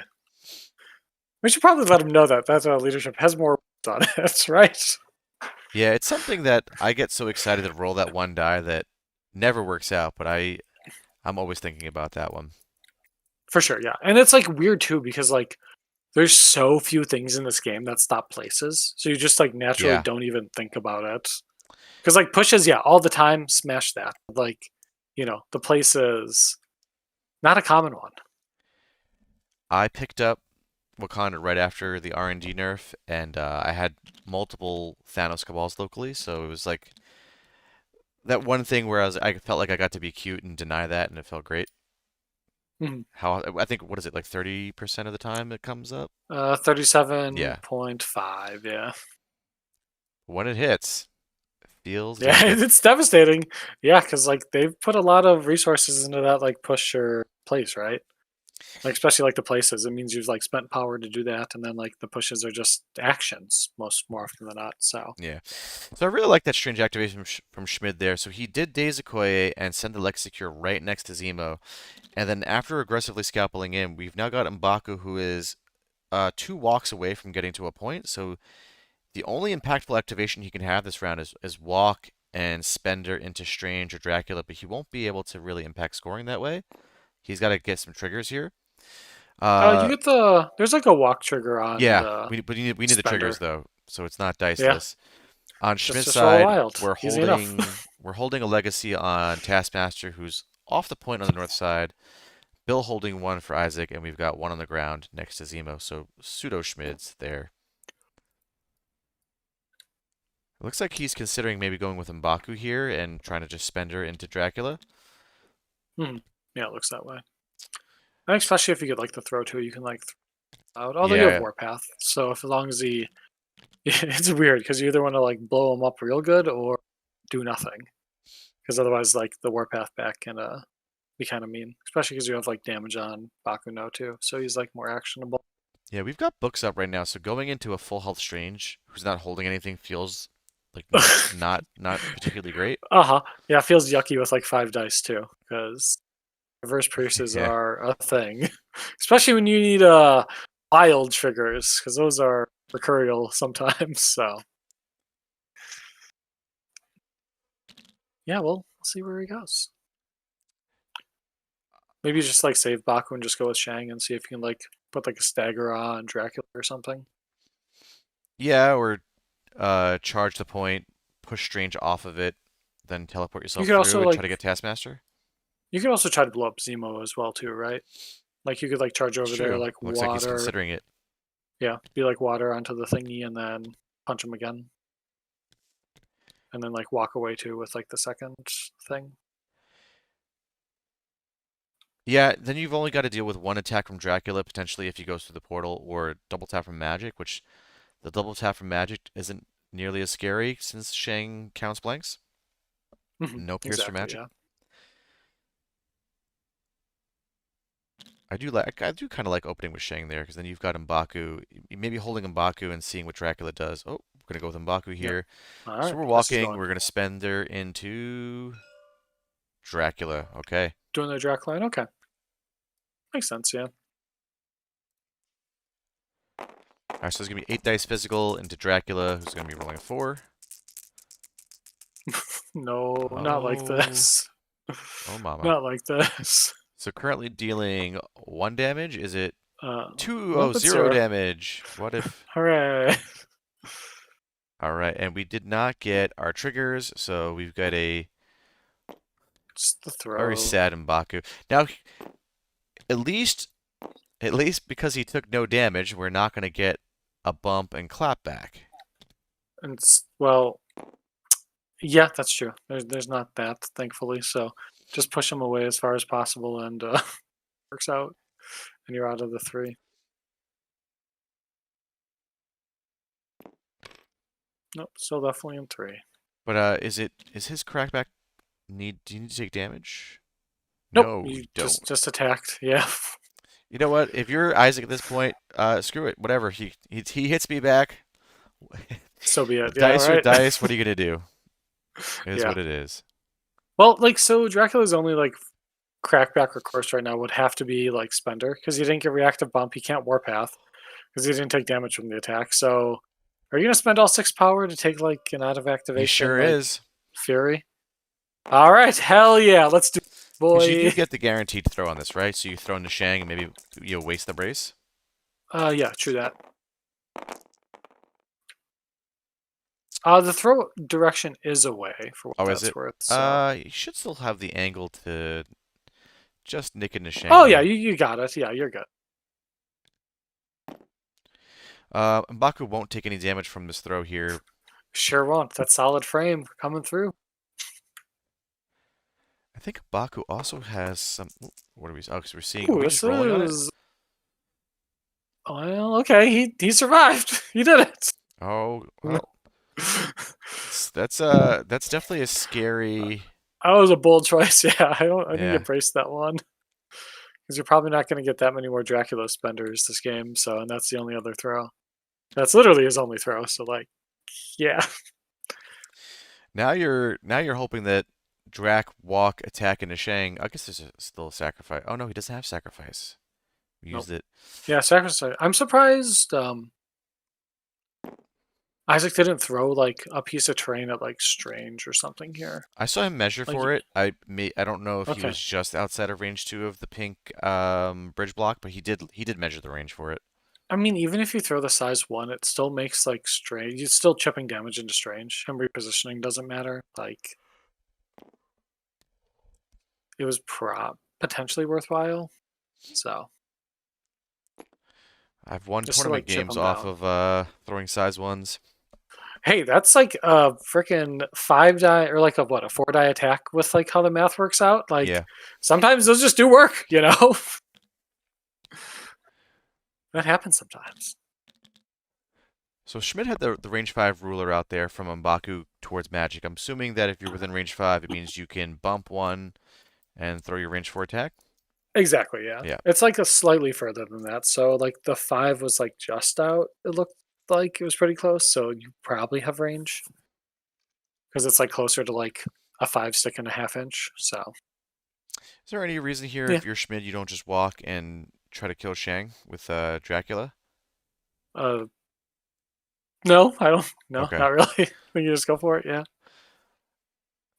We should probably let him know that leadership has more on it, right? Yeah, it's something that I get so excited to roll that one die that never works out, but I'm always thinking about that one. For sure, yeah. And it's like weird too because like there's so few things in this game that stop places. So you just like naturally Yeah, don't even think about it. Because like pushes, yeah, all the time, smash that. Like, the place is not a common one. I picked up Wakanda right after the R&D nerf, and I had multiple Thanos cabals locally, so it was like that one thing where I felt like I got to be cute and deny that, and it felt great. Mhm. How I think what is it like 30% of the time it comes up? Yeah, 37.5, yeah. when it hits, it feels Yeah, damn good. it's devastating. Yeah, because like they've put a lot of resources into that like push or place, right? Like especially like the places. It means you've like spent power to do that, and then like the pushes are just actions more often than not. So Yeah. So I really like that strange activation from Schmid there. So he did Daze Okoye and send the Lex Secure right next to Zemo. And then after aggressively scalping in, we've now got M'Baku who is 2 walks away from getting to a point. So the only impactful activation he can have this round is walk and Spender into Strange or Dracula, but he won't be able to really impact scoring that way. He's got to get some triggers here. you Uh, get there's like a walk trigger on yeah, the we need the triggers spender. though, so it's not Yeah, diceless. On just Schmidt's just roll side, wild. Easy enough. we're holding a legacy on Taskmaster, who's off the point on the north side. Bill holding one for Isaac, and we've got one on the ground next to Zemo. So pseudo Schmid's there. It looks like he's considering maybe going with M'Baku here and trying to just spend her into Dracula. Hmm. Yeah, it looks that way. And especially if you get like the throw to, you can like throw out. Although you have Yeah, Warpath, so if as long as he, it's weird because you either want to like blow him up real good or do nothing. Because otherwise, like the Warpath back can be kind of mean, especially because you have like damage on Bakuno too, so he's like more actionable. yeah, we've got books up right now, so going into a full health Strange who's not holding anything feels like not particularly great. Uh-huh. Yeah, it feels yucky with like 5 dice too, because reverse Priuses Yeah. are a thing, especially when you need wild triggers, because those are mercurial sometimes. So yeah, we'll see where he goes. Maybe just like save Baku and just go with Shang and see if you can like put like a stagger on Dracula or something. Yeah, or charge the point, push Strange off of it, then teleport You yourself could through also and try like to get Taskmaster. you could also try to blow up Zemo as well too, right? Like you could like charge It's over there true. like Looks like he's water. considering it. Yeah, be like water onto the thingy and then punch him again. And then like walk away too with like the second thing. Yeah, then you've only got to deal with one attack from Dracula, potentially if he goes through the portal, or double tap from Magic, which the double tap from Magic isn't nearly as scary since Shang counts blanks. No pierce for Exactly, Magic. yeah. I do kind of like opening with Shang there, because then you've got M'Baku, maybe holding M'Baku and seeing what Dracula does. Oh, we're gonna go with M'Baku Yep. here. All So right, we're this is walking. going. We're gonna spend her into Dracula. Okay. Doing the Drac line? Okay. Makes sense, yeah. All right, so there's gonna be 8 dice physical into Dracula, who's gonna be rolling a 4. No, not like Oh, this. oh, mama. Not like this. So currently dealing 1 damage. Is it two? Nope, Oh, it's zero 0. damage. What if? Hooray. All right, and we did not get our triggers, so we've got a Just the very throw. sad M'Baku. Now, at least, at least because he took no damage, we're not going to get a bump and clap back. And well, yeah, that's true. There's not that, thankfully. So just push him away as far as possible and works out. And you're out of the 3. Nope, still definitely in 3. But is his crackback need? Do you need to take damage? Nope, No, you you don't. just attacked. Yeah. You know what? If you're Isaac at this point, screw it. Whatever. He hits me back. So be it. Yeah, Dice or right. dice. What are you gonna do? It is Yeah. what it is. Well, like so Dracula's only like crackback or course right now would have to be like Spender because he didn't get reactive bump. He can't warpath because he didn't take damage from the attack. So are you gonna spend all 6 power to take like an out of He activation sure like is. Fury? All right, hell yeah, let's do it, Because you do boy. get the guaranteed throw on this, right? So you throw into Shang and maybe you waste the brace. Yeah, true that. The throw direction is away for what Oh, is that's it? worth. So You should still have the angle to just nick into Shang oh yeah, there. you got it. Yeah, you're good. M'Baku won't take any damage from this throw here. Sure won't. That solid frame coming through. I think M'Baku also has some. What are we? Oh, because we're seeing. Are Ooh, we this just rolling on it? is well, okay. He survived. He did it. Oh, that well. That's definitely a scary. was a bold choice. Yeah, I think you Yeah. braced that one because you're probably not going to get that many more Dracula spenders this game. So, and that's the only other throw. That's literally his only throw. So, like, yeah, Now you're hoping that Drac walk attack into Shang. I guess there's still a sacrifice. Oh no, he doesn't have sacrifice. We nope. used it. Yeah, sacrifice. I'm surprised. Isaac didn't throw like a piece of terrain at like Strange or something here. I saw him measure Like, for it. I don't know if he okay. was just outside of range 2 of the pink bridge block, but he did measure the range for it. I mean, even if you throw the size one, it still makes like Strange. You're still chipping damage into Strange, and repositioning doesn't matter. Like, it was potentially worthwhile. So I've won just to tournament like chip games them off down. of throwing size ones. Hey, that's like a freaking 5 die or like a what, a 4 die attack with like how the math works out. Like Yeah. sometimes those just do work, you know? That happens sometimes. So Schmid had the range 5 ruler out there from M'Baku towards Magic. I'm assuming that if you're within range 5, it means you can bump one and throw your range 4 attack. Exactly, yeah. Yeah. It's like a slightly further than that. So like the 5 was like just out. It looked like it was pretty close. So you probably have range because it's like closer to like a 5 stick and a half inch. So Is there any reason here yeah. if you're Schmid you don't just walk and try to kill Shang with Dracula? Uh, no, I don't. No, Okay. not really. I think you just go for it. Yeah.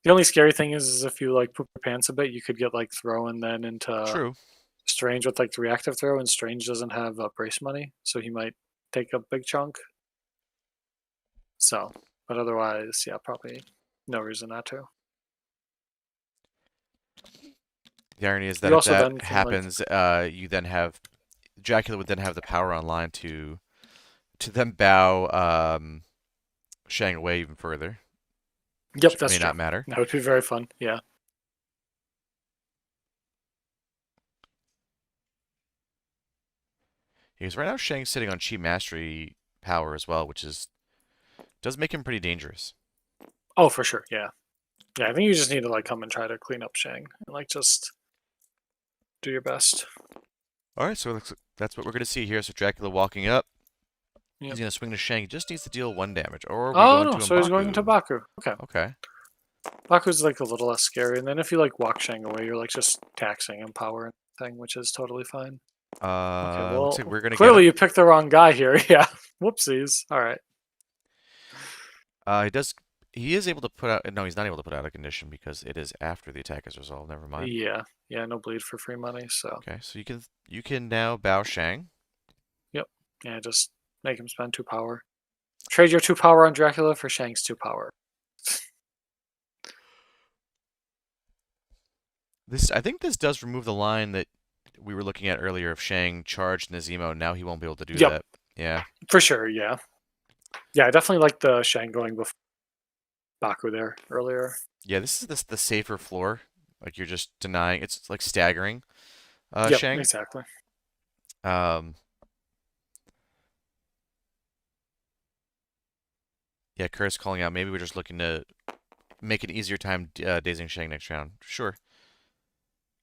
The only scary thing is if you like poop your pants a bit, you could get like thrown then into True. Strange with like the reactive throw, and Strange doesn't have brace money, so he might take a big chunk. So, but otherwise, yeah, probably no reason not to. The irony is that You if also that then can like, happens, you then have Dracula would then have the power online to then bow Shang away even further, yep, which that's may true. not matter. That would be very fun. Yeah. Because right now Shang's sitting on Chi Mastery power as well, which is does make him pretty dangerous. Oh, for sure. Yeah. Yeah. I think you just need to like come and try to clean up Shang and like just do your best. All right, so that's what we're gonna see here. So Dracula walking up, he's Yep. gonna swing to Shang. He just needs to deal 1 damage, or are we Oh going no, to so he's going into M'Baku? Baku. Okay. Okay. Baku's like a little less scary, and then if you like walk Shang away, you're like just taxing him power and thing, which is totally fine. Okay, Looks well, like we're gonna get clearly him. you picked the wrong guy here. Yeah. Whoopsies. All right. He does. He is able to put out. No, he's not able to put out a condition because it is after the attack is resolved. Never mind. Yeah. Yeah, no bleed for free money, so. Okay, so you can now bow Shang. Yep. Yeah, just make him spend 2 power. Trade your 2 power on Dracula for Shang's 2 power. I think this does remove the line that we were looking at earlier of Shang charged Nazimo. Now he won't be able to do Yep. that. Yeah. For sure, yeah. Yeah, I definitely like the Shang going before Baku there earlier. Yeah, this is the safer floor. Like you're just denying. It's like staggering Yep, Shang. exactly. Um, yeah, Kurt's calling out. Maybe we're just looking to make an easier time dazing Shang next round. Sure.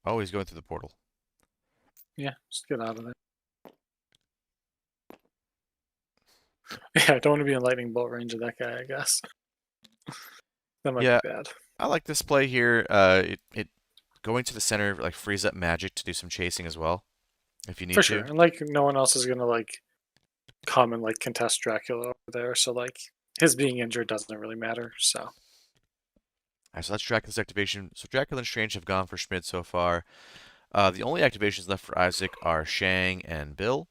Oh, he's going through the portal. Yeah, just get out of there. Yeah, I don't want to be in lightning bolt range of that guy, I guess. That might be Yeah, bad. I like this play here. It going to the center like frees up magic to do some chasing as well if you For need sure. to. And like no one else is gonna like come and like contest Dracula over there. So like his being injured doesn't really matter. So Alright, so that's Dracula's activation. So Dracula and Strange have gone for Schmid so far. The only activations left for Isaac are Shang and Bill.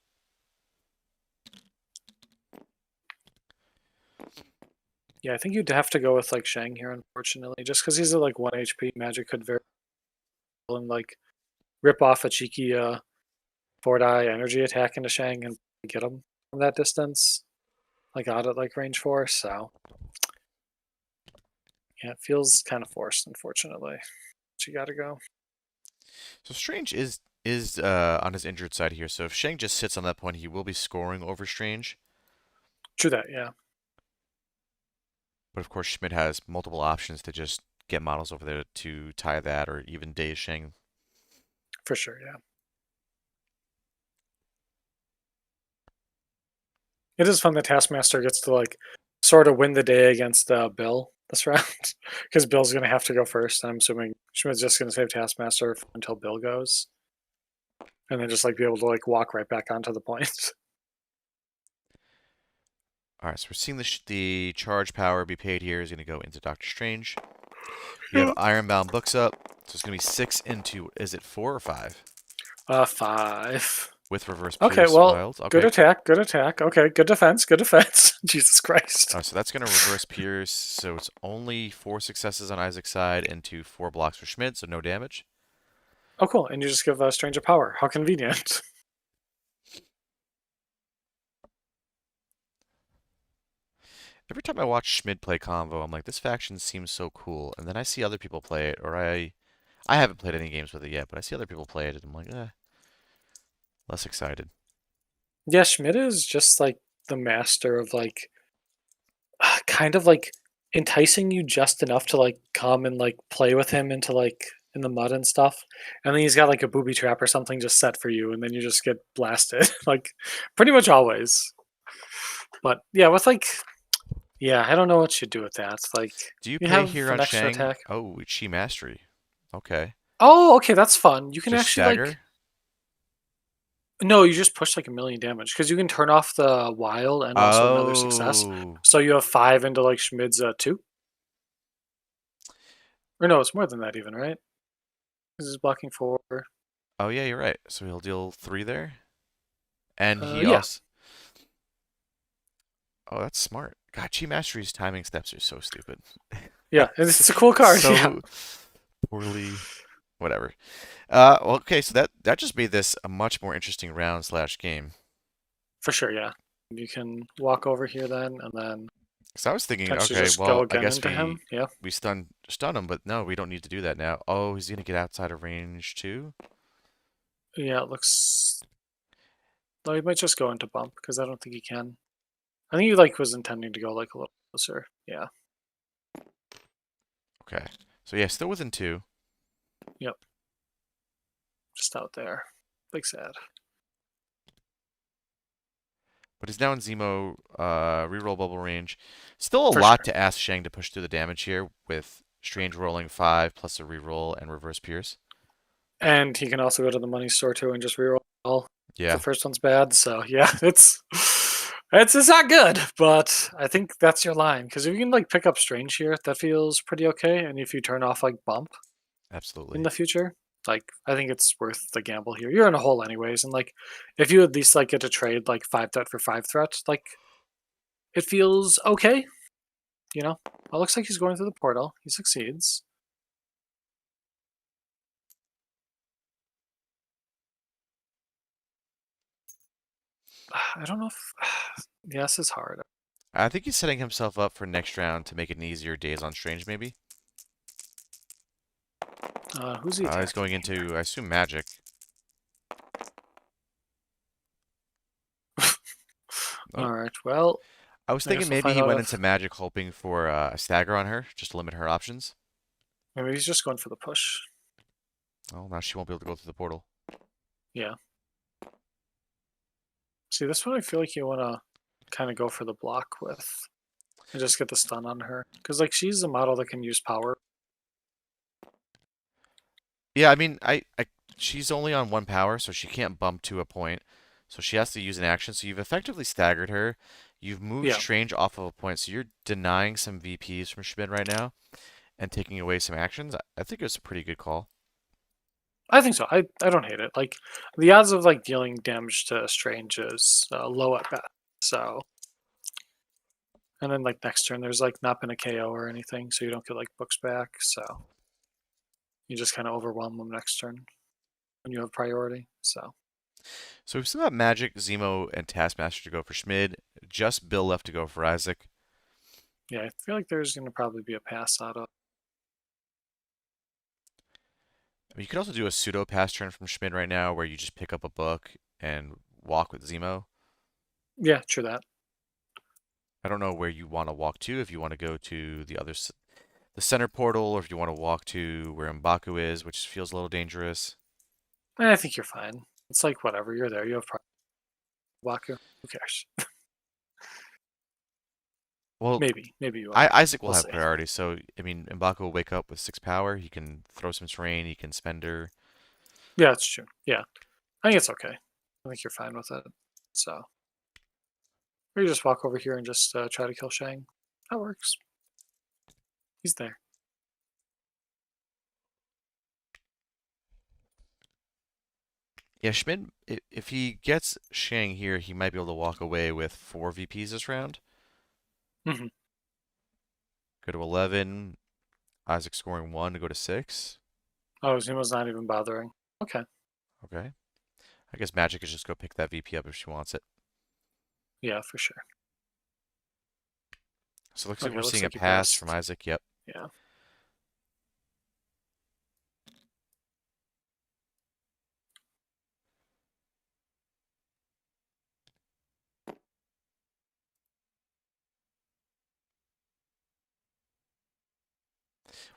yeah, I think you'd have to go with like Shang here, unfortunately, just because he's at like 1 HP. Magic could very well and like rip off a cheeky 4-die energy attack into Shang and get him from that distance, like out at like range 4. So yeah, it feels kind of forced, unfortunately. But you gotta go. So Strange is on his injured side here. So if Shang just sits on that point, he will be scoring over Strange. True that, yeah, But of course, Schmid has multiple options to just get models over there to tie that or even daze Shang. for sure, yeah. It is fun that Taskmaster gets to like sort of win the day against Bill this round because Bill's gonna have to go first. I'm assuming Schmidt's just gonna save Taskmaster until Bill goes, and then just like be able to like walk right back onto the point. All right, so we're seeing the charge power be paid here is going to go into Doctor Strange. We have Yeah. Ironbound books up, so it's going to be 6 into, is it 4 or 5? 5. With reverse Okay, pierce well, wild. good Okay. attack, good attack. Okay, good defense, good defense. Jesus Christ. So that's going to reverse pierce, so it's only 4 successes on Isaac's side into 4 blocks for Schmidt, so no damage. Oh, cool. And you just give Stranger power. How convenient. Every time I watch Schmid play Convo, I'm like, this faction seems so cool. And then I see other people play it, or I haven't played any games with it yet, but I see other people play it, and I'm like, less excited. Yeah, Schmidt is just like the master of like kind of like enticing you just enough to like come and like play with him into like in the mud and stuff. And then he's got like a booby trap or something just set for you, and then you just get blasted. Like pretty much always. But yeah, with like yeah, I don't know what you do with that. Like Do you you pay have here an on extra Shang? attack. Oh, Chi Mastery. Okay. Oh, okay, that's fun. You can Just actually like stagger? no, you just push like a million damage because you can turn off the wild and also another success. Oh. So you have 5 into like Schmid's 2. Or no, it's more than that even, right? This is blocking 4. Oh, yeah, you're right. So he'll deal 3 there. And he Yeah, also. Oh, that's smart. God, Chi Mastery's timing steps are so stupid. yeah, So, it's a cool card. Yeah, so poorly. Whatever. Okay, so that just made this a much more interesting round slash game. for sure. Yeah, you can walk over here then, and then So I was thinking, potentially okay, just go well, I again guess into him. Yeah, we stun him, but no, we don't need to do that now. Oh, he's gonna get outside of range too. yeah. It looks. No, he might just go into bump because I don't think he can. I think he like was intending to go like a little closer. Yeah. Okay, so yeah, still within 2. Yep. Just out there. Big sad. But he's now in Zemo reroll bubble range. Still a For lot sure. to ask Shang to push through the damage here with Strange rolling 5 plus a reroll and reverse pierce. And he can also go to the money store too and just reroll if the Yeah, first one's bad. So yeah, it's not good, but I think that's your line because if you can like pick up Strange here, that feels pretty okay. And if you turn off like Bump in absolutely. the future, like I think it's worth the gamble here. You're in a hole anyways, and like if you at least like get to trade like 5 threat for 5 threat, like it feels okay. You know, it looks like he's going through the portal. He succeeds. I don't know if yes is hard. I think he's setting himself up for next round to make it an easier days on Strange, maybe. Who's he He's attacking? going into, I assume, magic. Oh, All right. Well, I was I thinking guess we'll maybe find he out went if into magic hoping for a stagger on her, just to limit her options. maybe he's just going for the push. Oh, now she won't be able to go through the portal. Yeah. See, this one I feel like you want to kind of go for the block with. and just get the stun on her. Because like she's a model that can use power. Yeah, I mean, she's only on one power, so she can't bump to a point. So she has to use an action. So you've effectively staggered her. You've moved Yeah, Strange off of a point, so you're denying some VPs from Schmid right now and taking away some actions. I think it was a pretty good call. I think so. I don't hate it. Like the odds of like dealing damage to Strange is low at best. So and then like next turn, there's like not been a KO or anything, so you don't get like books back. So you just kind of overwhelm them next turn when you have priority. So So we've still got Magic, Zemo, and Taskmaster to go for Schmid. Just Bill left to go for Isaac. yeah, I feel like there's gonna probably be a pass out of. You could also do a pseudo pass turn from Schmid right now, where you just pick up a book and walk with Zemo. Yeah, true that. I don't know where you want to walk to. If you want to go to the center portal, or if you want to walk to where M'Baku is, which feels a little dangerous. I think you're fine. It's like whatever. You're there. You have Waku. Who cares? Well, Maybe you will. Isaac will We'll have see. priority, so I mean, M'Baku will wake up with 6 power. He can throw some terrain. He can spend her. Yeah, it's true. Yeah, I think it's okay. I think you're fine with it. So, or you just walk over here and just try to kill Shang. That works. He's there. Yeah, Schmid, if he gets Shang here, he might be able to walk away with 4 VPs this round. Hmm. Go to 11. Isaac scoring 1 to go to 6. Oh, Zuma's not even bothering. Okay. Okay. I guess Magic is just go pick that VP up if she wants it. Yeah, for sure. So it looks like Okay, we're looks seeing a like you pass from passed. Isaac. Yep. Yeah.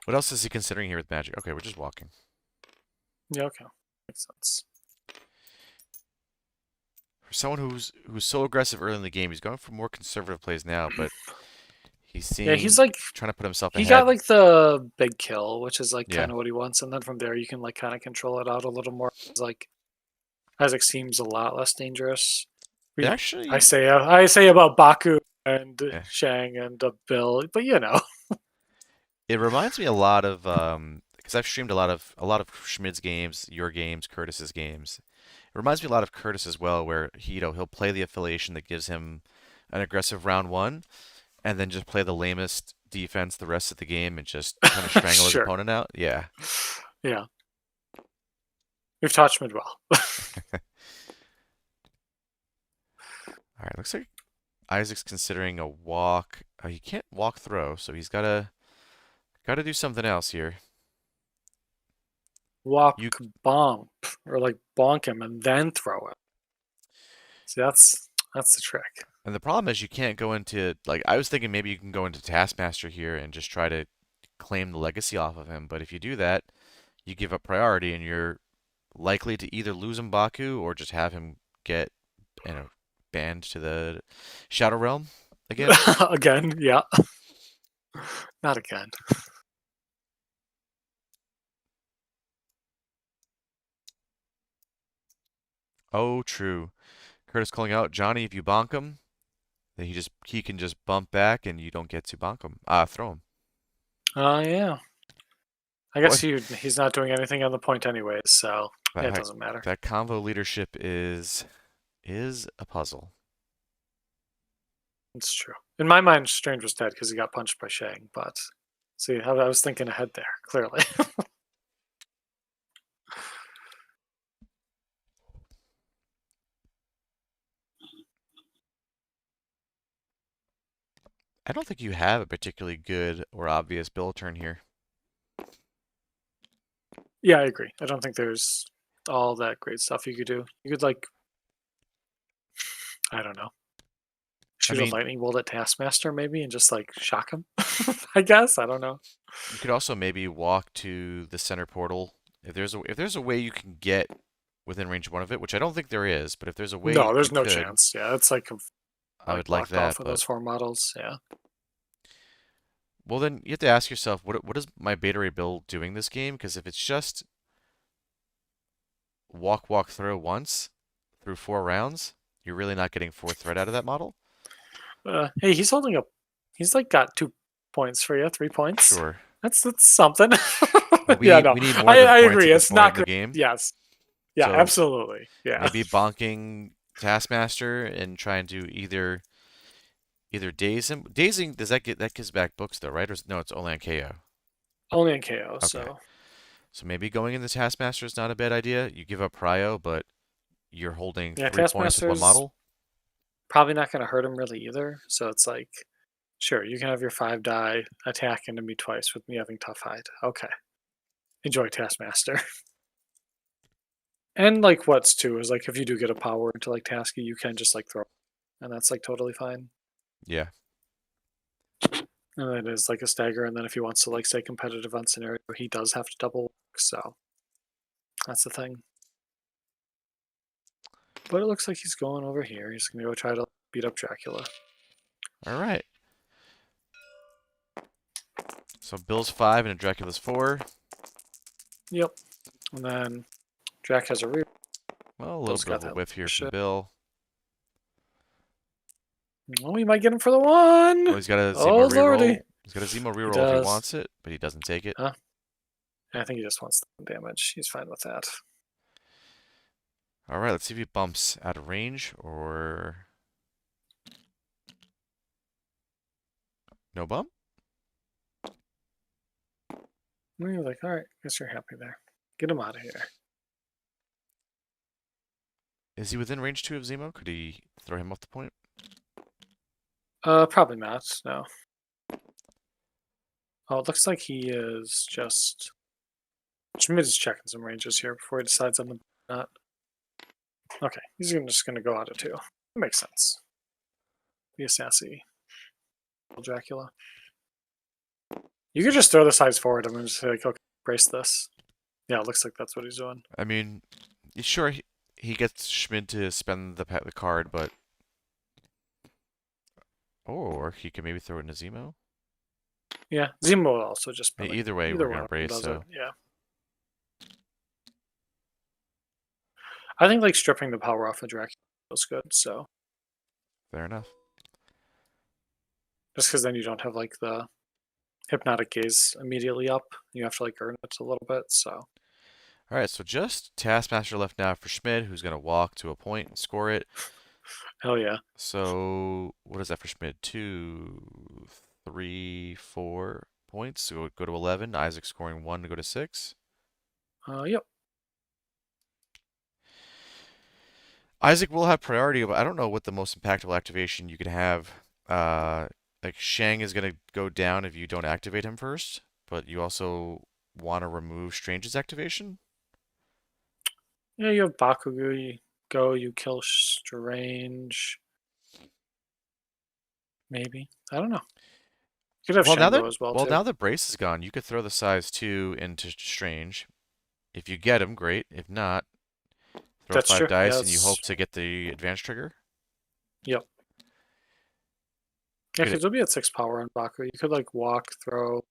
What else is he considering here with Magic? Okay, we're just walking. Yeah, okay. Makes sense. For someone who's so aggressive early in the game, he's going for more conservative plays now, but he's Yeah, he's seeing like trying to put himself he got ahead. like the big kill, which is like Yeah. kind of what he wants, and then from there you can like kind of control it out a little more. It's like Isaac seems a lot less dangerous. It We actually, I say about Baku and yeah, Shang and Bill, but you know. it reminds me a lot of because I've streamed a lot of Schmid's games, your games, Curtis's games. It reminds me a lot of Curtis as well, where he'll play the affiliation that gives him an aggressive round one, and then just play the lamest defense the rest of the game and just kind of strangle his Sure. opponent out. Yeah. Yeah. We've taught Schmid well. All right. Looks like Isaac's considering a walk. He can't walk throw, so he's gotta do something else here. Walk You bonk or like bonk him and then throw it. See, that's the trick. and the problem is you can't go into like I was thinking maybe you can go into Taskmaster here and just try to claim the legacy off of him, but if you do that, you give up priority and you're likely to either lose M'Baku or just have him get banned to the Shadow Realm again. Again, yeah. Not again. Oh, true. Curtis calling out Johnny if you bonk him, then he can just bump back and you don't get to bonk him. Throw him. Yeah. I guess Boy, he's not doing anything on the point anyways, so yeah, it that doesn't matter. that convo leadership is a puzzle. It's true. In my mind, Strange was dead because he got punched by Shang, but see, I was thinking ahead there, clearly. I don't think you have a particularly good or obvious build turn here. Yeah, I agree. I don't think there's all that great stuff you could do. You could like, I don't know, I shoot a mean, lightning bolt at Taskmaster maybe and just like shock him. I guess I don't know. you could also maybe walk to the center portal. If there's a way you can get within range one of it, which I don't think there is, but if there's a way No, you there's no could, chance. Yeah, it's like I would like blocked that. off with But those four models. Yeah. Well, then you have to ask yourself, what is my beta ray build doing this game? Because if it's just walk throw once through 4 rounds, you're really not getting fourth threat out of that model. Hey, he's holding up. He's like got 2 points for you, 3 points. Sure, That's something. but Yeah, no, we need more than I points agree. at this It's point not in the great. game. Yes, yeah, So absolutely. Yeah. maybe bonking Taskmaster and trying to either daze him. Dazing, does that gives back books though, right? Or no, it's only on KO. Only in KO, Okay. so So maybe going in the Taskmaster is not a bad idea. You give up Prio, but you're holding yeah, 3 points with one Taskmaster's model. probably not going to hurt him really either. So it's like, sure, you can have your 5 die attack into me twice with me having tough hide. Okay, enjoy Taskmaster. And like what's too is like if you do get a power into like Tasky, you can just like throw, and that's like totally fine. Yeah. And it is like a stagger, and then if he wants to like stay competitive on scenario, he does have to double. So that's the thing. But it looks like he's going over here. He's gonna go try to beat up Dracula. All right. So Bill's 5 and Dracula's 4. Yep. And then Drac has a rear. Well, a little Bill's bit got of a that whiff here from shit. Bill. Oh, he might get him for the one. Oh, he's got a Oh Zemo lordy. reroll. He's got a Zemo He reroll if he does. wants it, but he doesn't take it. Huh? I think he just wants the damage. He's fine with that. All right, let's see if he bumps out of range or no bump. And you're like, all right, guess you're happy there. Get him out of here. Is he within range 2 of Zemo? Could he throw him off the point? Probably not. No. Oh, it looks like he is just. Schmid is checking some ranges here before he decides on the not. Okay, he's just gonna go out of 2. That makes sense. Be a sassy Dracula. You could just throw the sides forward and just say, like, okay, brace this. Yeah, it looks like that's what he's doing. I mean, sure, he gets Schmid to spend the card, but or he can maybe throw it into Zemo. Yeah, Zemo will also just been like Either way, we're either gonna one of them brace. does it. So Yeah, I think like stripping the power off of Dracula feels good. So fair enough. just because then you don't have like the hypnotic gaze immediately up, you have to like earn it a little bit. So All right, so just Taskmaster left now for Schmid, who's gonna walk to a point and score it. hell yeah. So what is that for Schmid? 2, 3, 4 points. So go to 11. Isaac scoring 1 to go to 6. Yep. Isaac will have priority, but I don't know what the most impactful activation you could have. Like Shang is gonna go down if you don't activate him first, but you also want to remove Strange's activation. Yeah, you have Bakugo. You go. You kill Strange. Maybe I don't know. You could have Shango as well Well too. now that Brace is gone, you could throw the size 2 into Strange. If you get him, great. If not, throw That's 5 true. dice and you Yes. hope to get the advance trigger. Yep. Yeah, Good. because it'll be at 6 power on Baku. You could like walk, throw,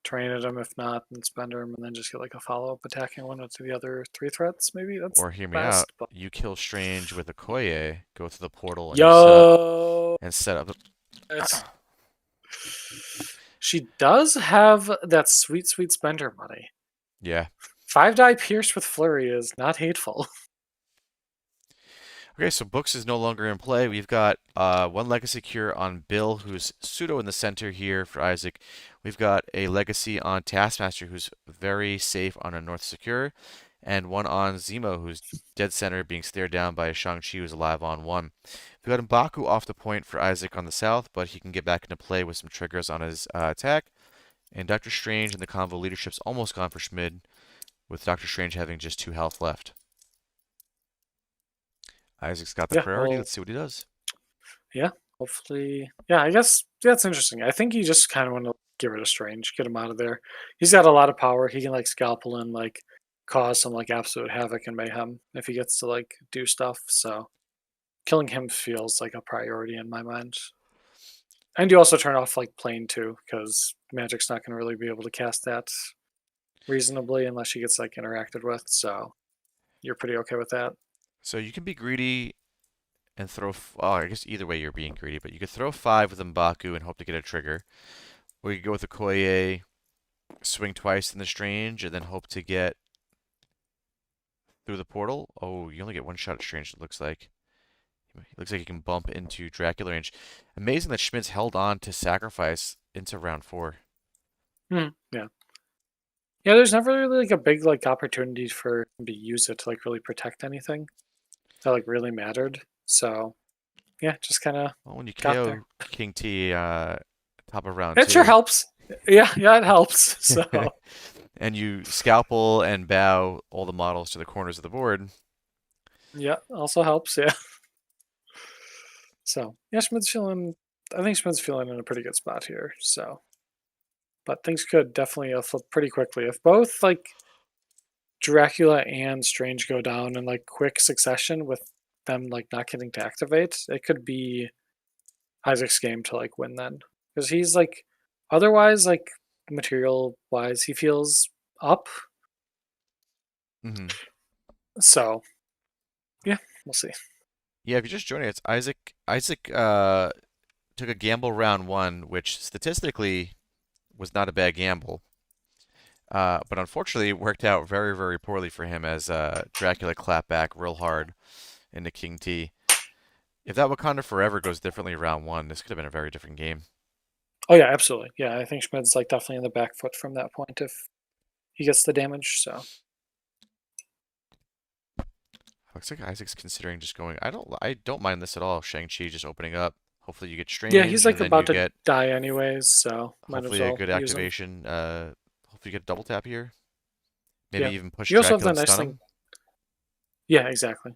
train at him if not, and spender him, and then just get like a follow up attacking one to the other 3 threats. Maybe that's Or hear me out. best. But You kill Strange with a Koye, go to the portal, and you yo, set up. it's, she does have that sweet, sweet spender money. Yeah. 5 die pierced with flurry is not hateful. Okay, so Books is no longer in play. We've got 1 Legacy Cure on Bill, who's pseudo in the center here for Isaac. We've got a Legacy on Taskmaster, who's very safe on a North Secure, and 1 on Zemo, who's dead center, being stared down by Shang-Chi, who's alive on 1. We've got M'Baku off the point for Isaac on the south, but he can get back into play with some triggers on his attack. And Doctor Strange and the Convo leadership's almost gone for Schmid, with Doctor Strange having just 2 health left. Isaac's got the Yeah, priority. well, Let's see what he does. yeah, hopefully. Yeah, I guess that's interesting. I think you just kind of want to get rid of Strange, get him out of there. He's got a lot of power. He can like scalpel and like cause some like absolute havoc and mayhem if he gets to like do stuff. So killing him feels like a priority in my mind. And you also turn off like plane too, because Magic's not going to really be able to cast that reasonably unless she gets like interacted with. So you're pretty okay with that. So you can be greedy and throw. Oh, I guess either way you're being greedy, but you could throw 5 with M'Baku and hope to get a trigger. Or you could go with Okoye, swing twice in the Strange, and then hope to get through the portal. Oh, you only get one shot at Strange, it looks like. It looks like you can bump into Dracula range. Amazing that Schmidt's held on to sacrifice into round 4. Yeah. Yeah, there's never really like a big like opportunity for him to use it to like really protect anything that like really mattered. So yeah, just kind of Well, when you got there. KO King T, top of round It sure 2, helps. Yeah, it helps. So and you scalpel and bow all the models to the corners of the board. yeah, also helps. Yeah. So yeah, Schmidt's feeling. I think Schmidt's feeling in a pretty good spot here. So, but things could definitely flip pretty quickly if both like Dracula and Strange go down in like quick succession with them like not getting to activate. It could be Isaac's game to like win then because he's like otherwise like material wise he feels up. Hmm. So yeah, we'll see. Yeah, if you're just joining us, Isaac took a gamble round 1, which statistically was not a bad gamble. But unfortunately, it worked out very, very poorly for him as Dracula clapped back real hard into King T. If that Wakanda Forever goes differently round 1, this could have been a very different game. Oh yeah, absolutely. Yeah, I think Schmid's like definitely in the back foot from that point if he gets the damage. So Looks like Isaac's considering just going. I don't mind this at all. Shang-Chi just opening up. Hopefully you get yeah, he's Strange, like and then you about to get die anyways. So might as hopefully a well good use him. activation. Hopefully you get a double tap here. Maybe Yeah. even push You also have Dracula the and nice stun thing. him. Yeah, exactly.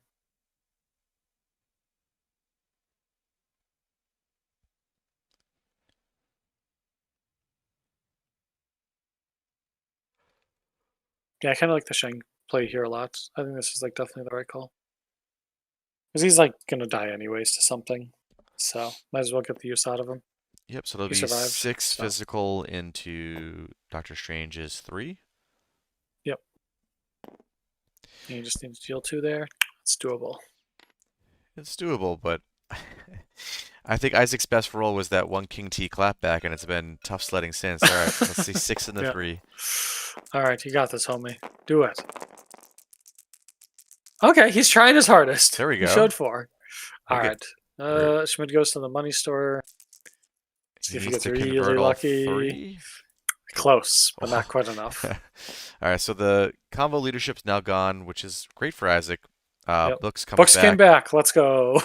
Yeah, I kind of like the Shang play here a lot. I think this is like definitely the right call because he's like gonna die anyways to something. So might as well get the use out of him. Yep, so it'll He be survived. 6 So physical into Doctor Strange's 3. yep. And you just need to deal 2 there. It's doable. It's doable, but I think Isaac's best roll was that one King T clapback, and it's been tough sledding since. All right, let's see 6 into Yeah. 3. All right, you got this, homie. Do it. Okay, he's trying his hardest. There we He go. showed 4. We'll All get. right. Or Schmid goes to the money store. he See if he needs gets to really convert all lucky. 3. Close, but not Oh. quite enough. All right, so the Convo leadership's now gone, which is great for Isaac. Yep. Books comes Books came back, back. Let's go.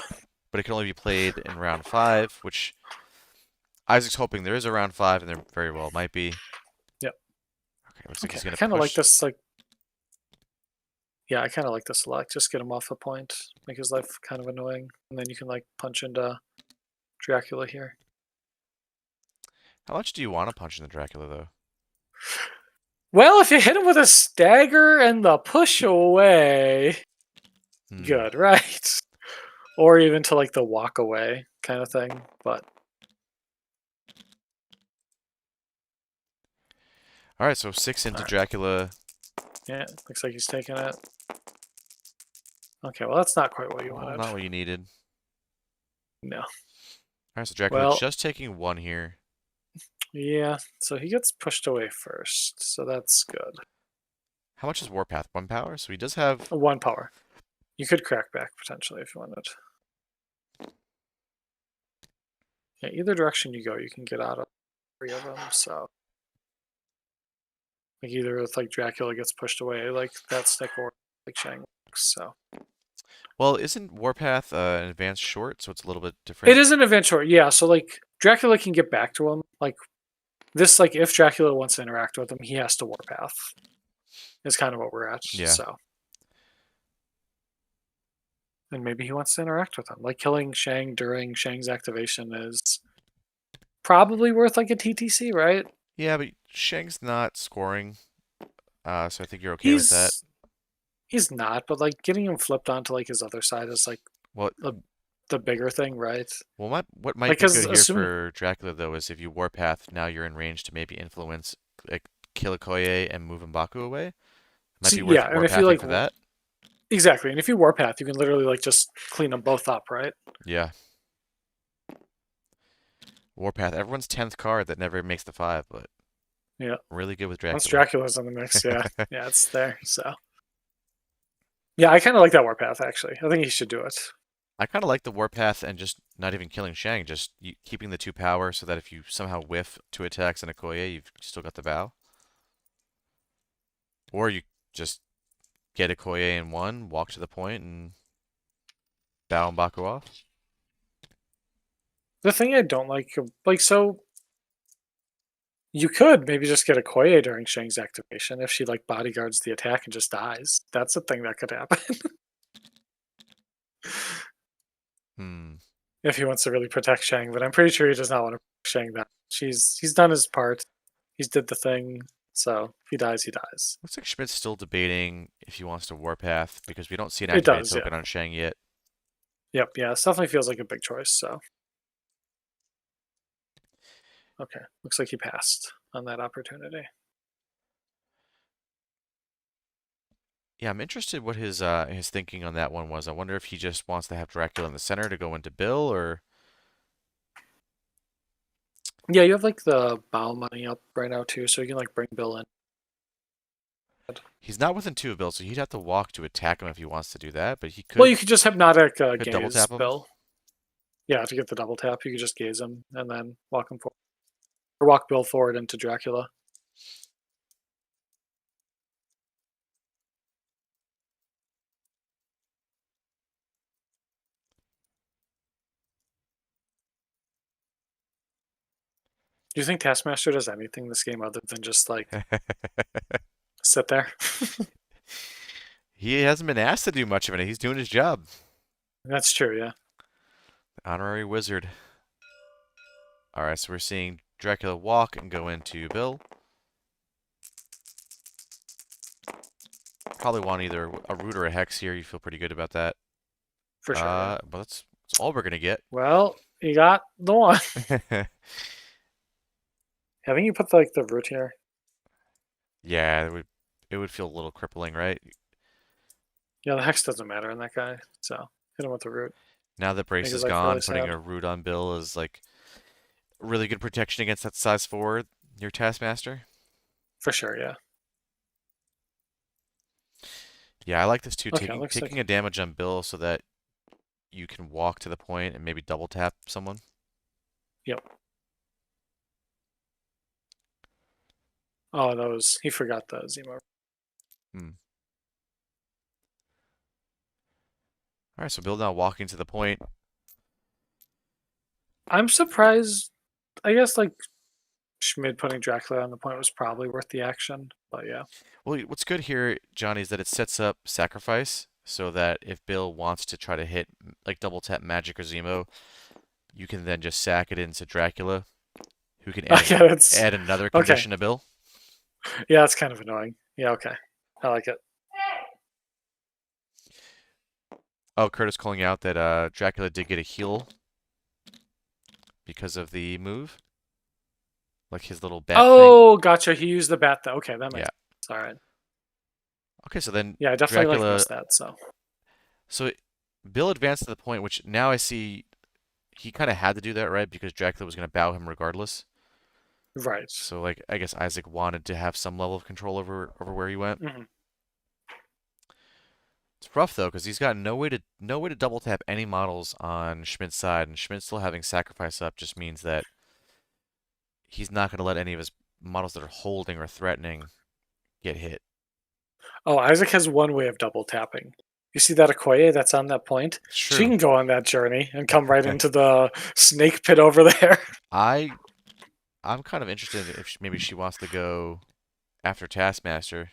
but it can only be played in round 5, which Isaac's hoping there is a round 5, and there very well might be. Yep. Okay, looks like Okay. he's I gonna kind of like push. this. Like, yeah, I kind of like this a lot. Just get him off a point, make his life kind of annoying, and then you can like punch into Dracula here. How much do you want to punch in the Dracula, though? Well, if you hit him with a stagger and the push away, Hmm. good, right? Or even to like the walk away kind of thing. But All right, so 6 all into right, Dracula. yeah, looks like he's taking it. Okay, well that's not quite what you Well, wanted. not what you needed. No. All right, so Dracula Well, just taking 1 here. yeah. So he gets pushed away first, so that's good. How much is Warpath? 1 power? So he does have. 1 power. You could crack back potentially if you wanted. Yeah, either direction you go, you can get out of 3 of them. So like either if like Dracula gets pushed away, like that stick, or like Shang works. So Well, isn't Warpath an advanced short, so it's a little bit it different? is an adventure, yeah. So like Dracula can get back to him. Like this, like if Dracula wants to interact with him, he has to Warpath. Is kind of what we're at. Yeah. So and maybe he wants to interact with him. Like killing Shang during Shang's activation is probably worth like a TTC, right? Yeah, but Shang's not scoring, so I think you're okay with that. He's he's not, but like getting him flipped onto like his other side is like Well, a the bigger thing, right? Well, what might Like, be because good here assume, for Dracula though is if you Warpath, now you're in range to maybe influence like kill Okoye and move M'Baku away. Might be see, worth yeah, and if you Warpathing like, for that. exactly, and if you warpath, you can literally like just clean them both up, right? Yeah, Warpath. Everyone's 10th card that never makes the 5, but Yeah. really good with Once Dracula. Dracula's in the mix, yeah, yeah, it's there. So yeah, I kind of like that warpath actually. I think he should do it. I kind of like the Warpath and just not even killing Shang, just keeping the 2 power so that if you somehow whiff 2 attacks and Okoye, you've still got the bow. Or you just get Okoye in 1, walk to the point, and bow M'Baku off. The thing I don't like, so you could maybe just get a Koye during Shang's activation if she like bodyguards the attack and just dies. That's a thing that could happen Hmm. if he wants to really protect Shang. But I'm pretty sure he does not want to protect Shang. That he's done his part. He's did the thing. So if he dies, he dies. Looks like Schmidt's still debating if he wants to Warpath because we don't see an It activated does, yeah. token on Shang yet. Yep, yeah. It definitely feels like a big choice. So okay, looks like he passed on that opportunity. Yeah, I'm interested what his thinking on that one was. I wonder if he just wants to have Dracula in the center to go into Bill, or Yeah, you have like the bow money up right now too, so you can like bring Bill in. he's not within 2 of Bill, so he'd have to walk to attack him if he wants to do that. But he Well, you could just hypnotic could double gaze tap him. Bill. Yeah, to get the double tap, you could just gaze him and then walk him forward, or walk Bill forward into Dracula. Do you think Taskmaster does anything this game other than just like sit there? He hasn't been asked to do much of it. He's doing his job. That's true. Yeah. Honorary wizard. All right, so we're seeing Dracula walk and go into Bill. Probably want either a root or a hex here. You feel pretty good about that. For sure. Yeah. But that's all we're gonna get. Well, you got the one. I think you put like the root here. Yeah, it would feel a little crippling, right? Yeah, the hex doesn't matter in that guy, so hit him with the root. Now that Brace Make his is life really gone, putting sad. a root on Bill is like really good protection against that size 4, your Taskmaster. For sure. Yeah. Yeah, I like this too. Okay. Taking Looks taking like a damage on Bill so that you can walk to the point and maybe double tap someone. yep. Oh, that was he forgot the Zemo. Hmm. All right, so Bill now walking to the point. I'm surprised. I guess like Schmid putting Dracula on the point was probably worth the action, but yeah. Well, what's good here, Johnny, is that it sets up sacrifice so that if Bill wants to try to hit like double tap Magic or Zemo, you can then just sack it into Dracula, who can Yeah, that's add another okay. condition to Bill. Yeah, that's kind of annoying. Yeah, okay. I like it. Oh, Curtis calling out that Dracula did get a heal because of the move, like his little bat thing. Oh, gotcha. He used the bat though. Okay, that makes Yeah. sense. All right. Okay, so then Yeah, I definitely like Dracula. missed that. So So Bill advanced to the point, which now I see he kind of had to do that, right? Because Dracula was going to bow him regardless. right. So like I guess Isaac wanted to have some level of control over where he went. Hmm. It's rough though, because he's got no way to double tap any models on Schmidt's side, and Schmidt still having sacrifice up just means that he's not going to let any of his models that are holding or threatening get hit. Oh, Isaac has one way of double tapping. You see that Okoye that's on that point? It's She true. can go on that journey and come right into the snake pit over there. I I'm kind of interested if maybe she wants to go after Taskmaster.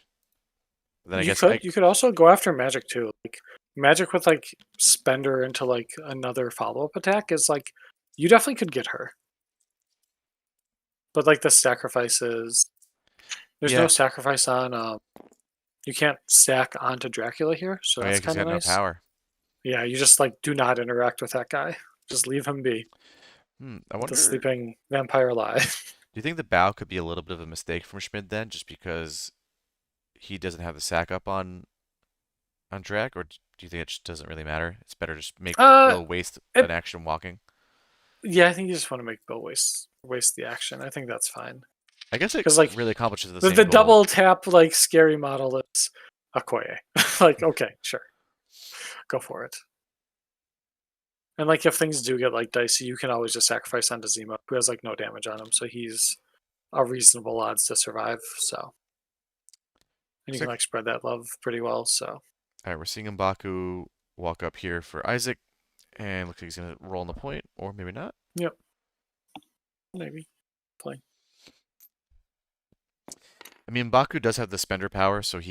Then I You guess could you could also go after magic too. Like magic with like spender into like another follow up attack is like you definitely could get her. But like the sacrifices, there's no yeah. sacrifice on you can't stack onto Dracula here, so Oh yeah, that's because he's kind of got no nice. power. Yeah, you just like do not interact with that guy. Just leave him be. I The wonder, sleeping vampire lie. do you think the bow could be a little bit of a mistake from Schmid then, just because he doesn't have the sack up on Drac, or do you think it just doesn't really matter? It's better just make uh, Bill waste it, an action walking. yeah, I think you just want to make Bill waste the action. I think that's fine I guess it because like really accomplishes the the same goal. double tap like scary model is Okoye. Like okay, sure, go for it. And like if things do get like dicey, you can always just sacrifice onto Zemo, who has like no damage on him, so he's a reasonable odds to survive. So and you Looks can like, like spread that love pretty well. So all right, we're seeing M'Baku walk up here for Isaac, and looks like he's gonna roll on the point, or maybe not. yep, maybe play. I mean, M'Baku does have the spender power, so Hmm.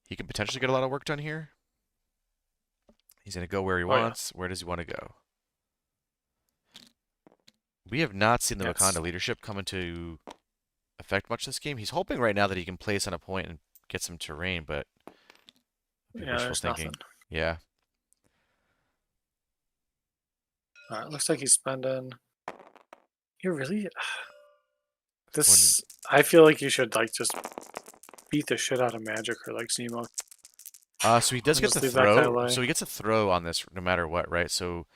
he can potentially get a lot of work done here. He's gonna go where he Oh yeah, wants. Where does he want to go? We have not seen the that's Wakanda leadership come into effect much this game. He's hoping right now that he can place on a point and get some terrain, but maybe yeah. wishful There's nothing. thinking. Yeah. All right, looks like he's spending. You really Going this? I feel like you should like just beat the shit out of Magic or like Zemo so he does and get just the leave that guy throw. So lay. he gets a throw on this no matter what, right? So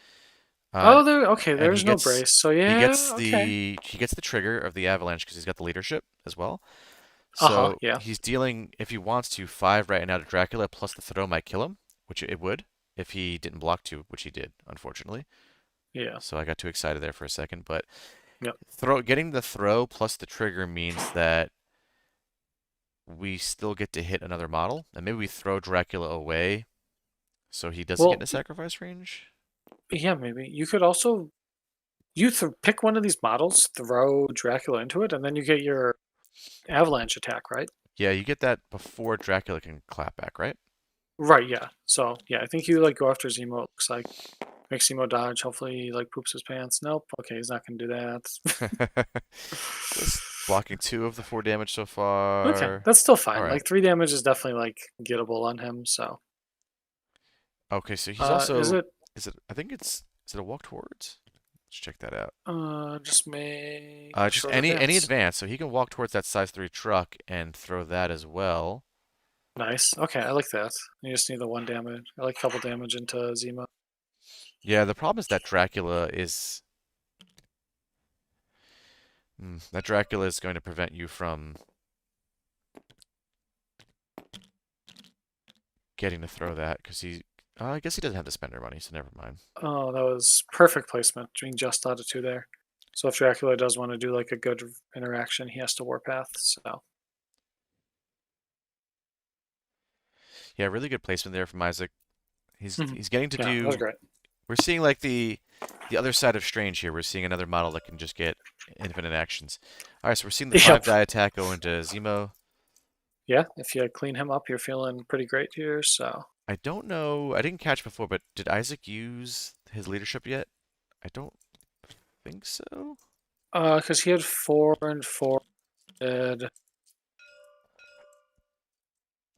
uh, Oh, there. Okay, and there's no brace. So yeah, okay. he gets the trigger of the avalanche because he's got the leadership as well. Uh huh. So Yeah. he's dealing, if he wants to, 5 right now to Dracula, plus the throw might kill him, which it would if he didn't block 2, which he did, unfortunately. Yeah. So I got too excited there for a second, but Yep. getting the throw plus the trigger means that we still get to hit another model, and maybe we throw Dracula away so he doesn't get Well, into sacrifice range. yeah. Maybe you could also pick one of these models, throw Dracula into it, and then you get your avalanche attack, right? Yeah, you get that before Dracula can clap back, right? Right. Yeah. So yeah, I think you like go after Zemo. It looks like make Zemo dodge. Hopefully, he like poops his pants. Nope. Okay, he's not gonna do that. Just blocking 2 of the 4 damage so Okay, far. that's still All fine. right. Like 3 damage is definitely like gettable on him. So, Okay, so he's is also, it I think is it a walk towards? Let's check that out. just make Just short any advance? advance, so he can walk towards that size 3 truck and throw that as well. Nice. Okay, I like that. You just need the 1 damage. I like couple damage into Zemo. Yeah, the problem is that Dracula is going to prevent you from getting to throw that because I guess he doesn't have the spender money, so never mind. Oh, that was perfect placement. Being just out of two there. So if Dracula does want to do like a good interaction, he has to warpath. So Yeah, really good placement there from Isaac. mhm. He's getting to Yeah, that was do. great. We're seeing like the other side of Strange here. We're seeing another model that can just get infinite actions. All right, so we're seeing the 5 Yep. die attack go into Zemo. Yeah, if you clean him up, you're feeling pretty great here. So I don't know. I didn't catch before, but did Isaac use his leadership yet? I don't think so. because he had 4 and 4 dead.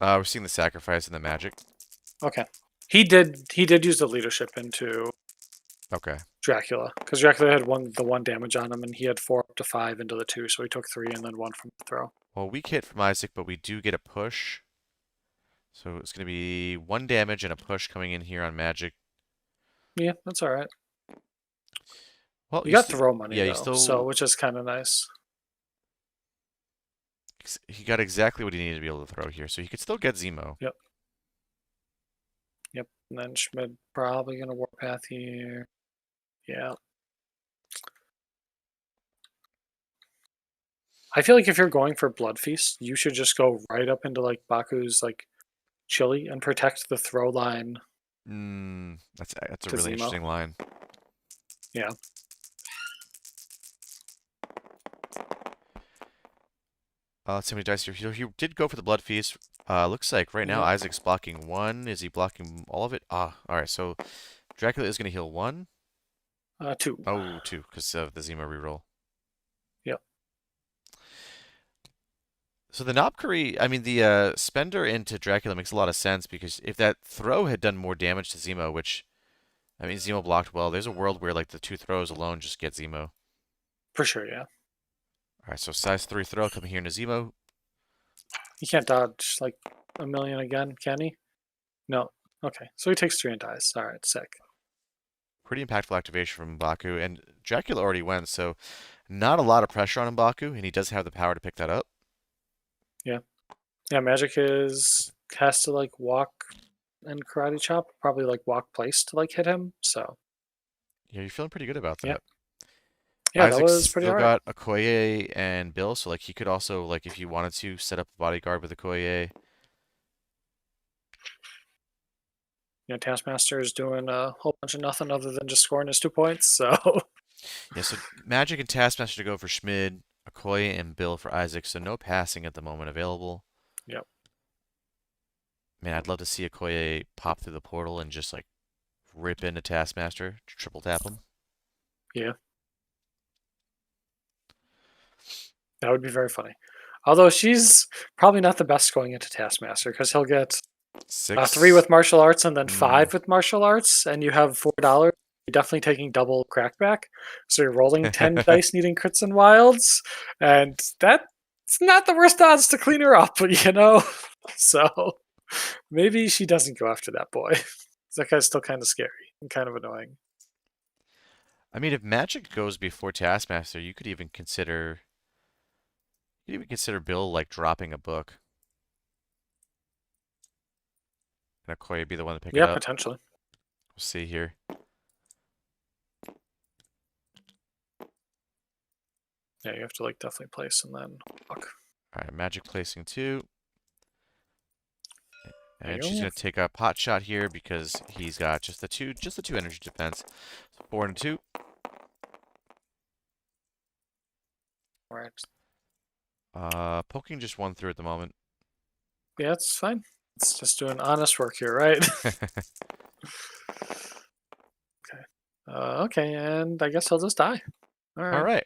We're seeing the sacrifice and the magic. Okay. He did use the leadership into Okay. Dracula because Dracula had the one damage on him and he had 4 up to 5 into the 2, so he took 3 and then 1 from the throw. Well, weak hit from Isaac, but we do get a push. So it's going to be 1 damage and a push coming in here on magic. Yeah, that's all right. Well, You got throw money yeah, you though, so still which is kind of nice. he got exactly what he needed to be able to throw here, so he could still get Zemo. Yep, yep. And then Schmid probably gonna warpath here. Yeah. I feel like if you're going for Blood Feast, you should just go right up into like Baku's like chili and protect the throw line That's a to really Zemo. interesting line. Yeah. Let's see how many dice here. He did go for the blood feast. Looks like right now Yep. Isaac's blocking 1. Is he blocking all of it? All right. So Dracula is going to heal 1. 2. Oh, 2 because of the Zemo reroll. Yep. So the Nopkari, I mean the Spender into Dracula makes a lot of sense because if that throw had done more damage to Zemo, which I mean Zemo blocked well, there's a world where like the two throws alone just get Zemo. For sure, yeah. All right, so size 3 throw coming here into Zemo. He can't dodge like a million again, can he? No. Okay, so he takes 3 and dies. All right, sick. Pretty impactful activation from M'Baku, and Dracula already went, so not a lot of pressure on M'Baku, and he does have the power to pick that up. Yeah. Yeah, magic is has to like walk and karate chop, probably like walk place to like hit him. So Yeah, you're feeling pretty good about yeah, that. yeah, that Isaac's was pretty still alright. got Okoye and Bill, so like he could also like if you wanted to set up a bodyguard with Okoye. You know, Taskmaster is doing a whole bunch of nothing other than just scoring his 2 points. So Yeah, so Magic and Taskmaster to go for Schmid, Okoye and Bill for Isaac, so no passing at the moment available. yep, Man, I'd love to see Okoye pop through the portal and just like rip into Taskmaster, triple tap him. yeah, that would be very funny. Although she's probably not the best going into Taskmaster because he'll get 3 6. with martial arts and then Mm, 5 with martial arts, and you have $4. You're definitely taking double crackback. So you're rolling 10 dice needing crits and wilds, and that's not the worst odds to clean her up, you know? So maybe she doesn't go after that boy. That guy's still kind of scary and kind of annoying. I mean, if Magic goes before Taskmaster, you could even consider Bill like dropping a book and Okoye be the one to pick it Yeah, up. potentially. We'll see here. Yeah, you have to like definitely place and then walk. All right, Magic placing 2. There And you she's go. gonna take a pot shot here because he's got just the two energy defense. So 4 and 2. All right. Poking just 1 through at the moment. Yeah, it's fine. It's just doing honest work here, right? Okay. Okay, and I guess he'll just die. All All right. right.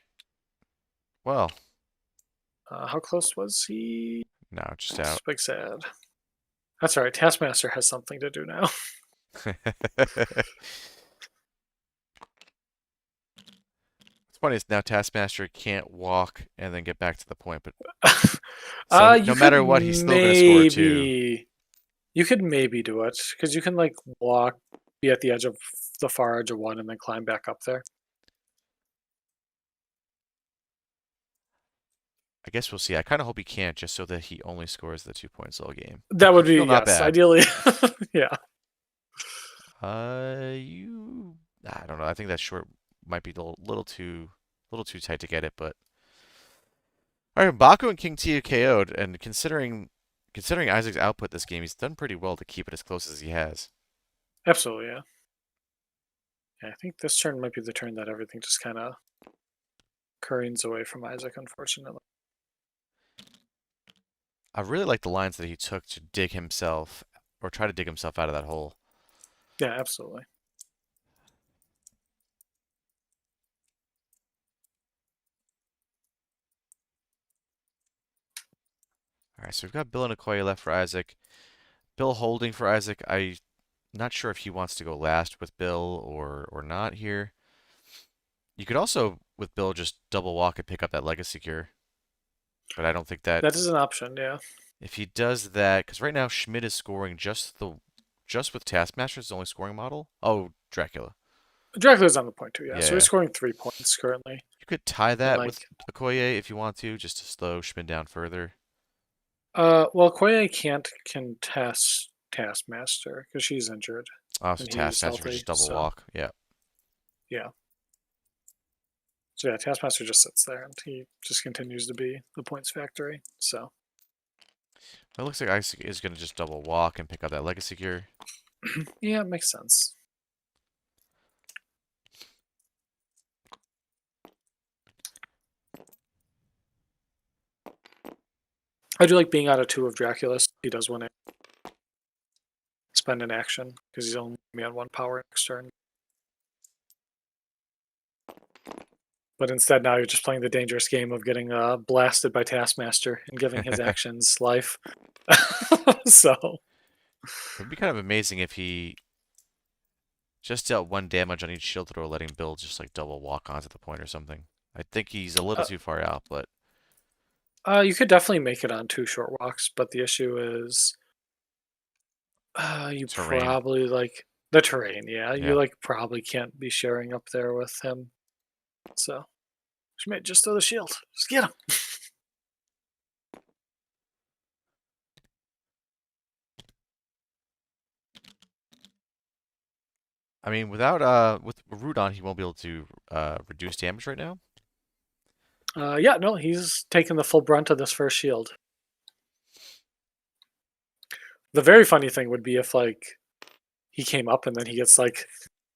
Well, How close was he? now just It's out. big sad. That's all right. Taskmaster has something to do now. It's funny. It's now Taskmaster can't walk and then get back to the point, but so You no could matter what, he's still gonna score 2. maybe you could maybe do it because you can like walk, be at the edge of the far edge of one, and then climb back up there. I guess we'll see. I kind of hope he can't, just so that he only scores the 2 points all game. That would be Still not yes, bad. ideally. Yeah, I don't know. I think that short might be a little too tight to get it, but all right. Baku and King T KO'd, and considering Isaac's output this game, he's done pretty well to keep it as close as he has. absolutely. Yeah. Yeah, I think this turn might be the turn that everything just kind of careens away from Isaac, unfortunately. I really like the lines that he took to dig himself or try to dig himself out of that hole. Yeah, absolutely. All right, so we've got Bill and Okoye left for Isaac. Bill holding for Isaac. I'm not sure if he wants to go last with Bill or not here. You could also, with Bill, just double walk and pick up that legacy cure. But I don't think that That is an option. Yeah, if he does that, because right now Schmid is scoring just with Taskmaster's the only scoring model. Oh, Dracula. Dracula's on the point too. Yeah, Yeah, so he's yeah. scoring 3 points currently, You could tie and that like, with Okoye if you want to, just to slow Schmid down further. well, Koye can't contest Taskmaster because she's injured Oh, so and he's Taskmaster could healthy. just double So walk. Yeah. yeah, so yeah, Taskmaster just sits there and he just continues to be the points factory. So It looks like Isaac is going to just double walk and pick up that legacy cure. yeah, it makes sense. I do like being out of 2 of Dracula. He does want to spend an action because he's only on 1 power next turn. But instead, now you're just playing the dangerous game of getting blasted by Taskmaster and giving his It actions life. So, would be kind of amazing if he just dealt 1 damage on each shield throw, letting Bill just like double walk onto the point or something. I think he's a little uh, too far out, but you could definitely make it on 2 short walks, but the issue is you terrain. probably like the terrain. Yeah, you Yeah. like probably can't be sharing up there with him. So, Schmid, just throw the shield. Just get him. I mean, with Root on, he won't be able to reduce damage right now. Yeah, no, he's taking the full brunt of this first shield. The very funny thing would be if like he came up and then he gets like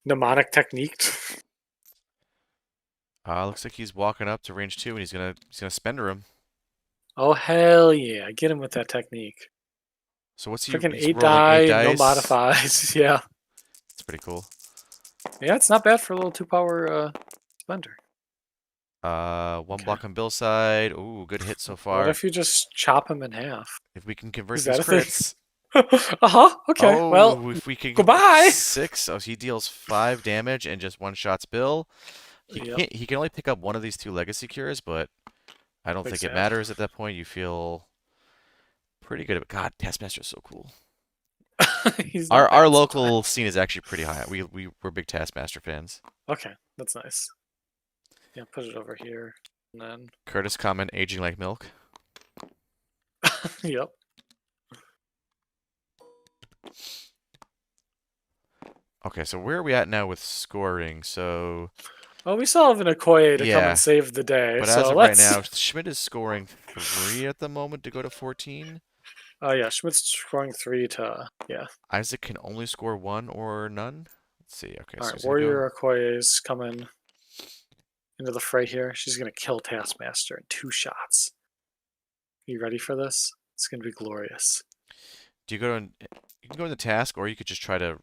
mnemonic techniqued. Looks like he's walking up to range 2, and he's gonna spender him. Oh hell yeah! Get him with that technique. So what's he? Freaking He's eight rolling eight die, no dice. modifies. Yeah, It's pretty cool. yeah, it's not bad for a little 2 power spender. One Okay, block on Bill's side. Ooh, good hit so what far. if you just chop him in half? If we can convert Is these that a thing? crits. Uh-huh. Okay. Well, Oh, if we can get goodbye. 6. Oh, he deals 5 damage and just one shots Bill. He Yep. can't. He can only pick up one of these 2 legacy cures, but I don't think it Exactly. matters at that point. You feel pretty good. God, Taskmaster is so cool. He's Our not our bad sometimes. local scene is actually pretty high. We're big Taskmaster fans. Okay, that's nice. Yeah, put it over here, and then Curtis comment aging like milk. yep. Okay, so where are we at now with scoring? So Well, we still have an Okoye to come and yeah, save the day, but as so of right let's. now, Schmidt is scoring 3 at the moment to go to 14. Oh yeah, Schmidt's scoring 3 to yeah. Isaac can only score 1 or none. Let's see. Okay, All so right, he's gonna go. Warrior Okoye's coming into the fray here. She's gonna kill Taskmaster in 2 shots. You ready for this? It's gonna be glorious. Do you go to? You can go in the task, or you could just try to.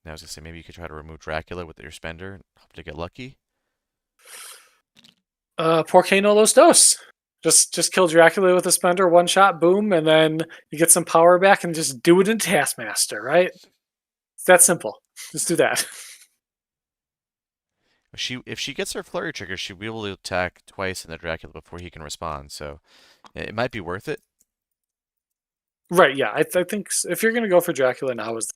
I was gonna say maybe you could try to remove Dracula with your spender and hope to get lucky. Por que no los dos? Just kill Dracula with a spender, 1 shot, boom, and then you get some power back and just do it in Taskmaster, right? It's that simple. Just do that. If she gets her flurry trigger, she'll be able to attack twice in the Dracula before he can respond. So it might be worth it. Right, yeah. I think if you're gonna go for Dracula now is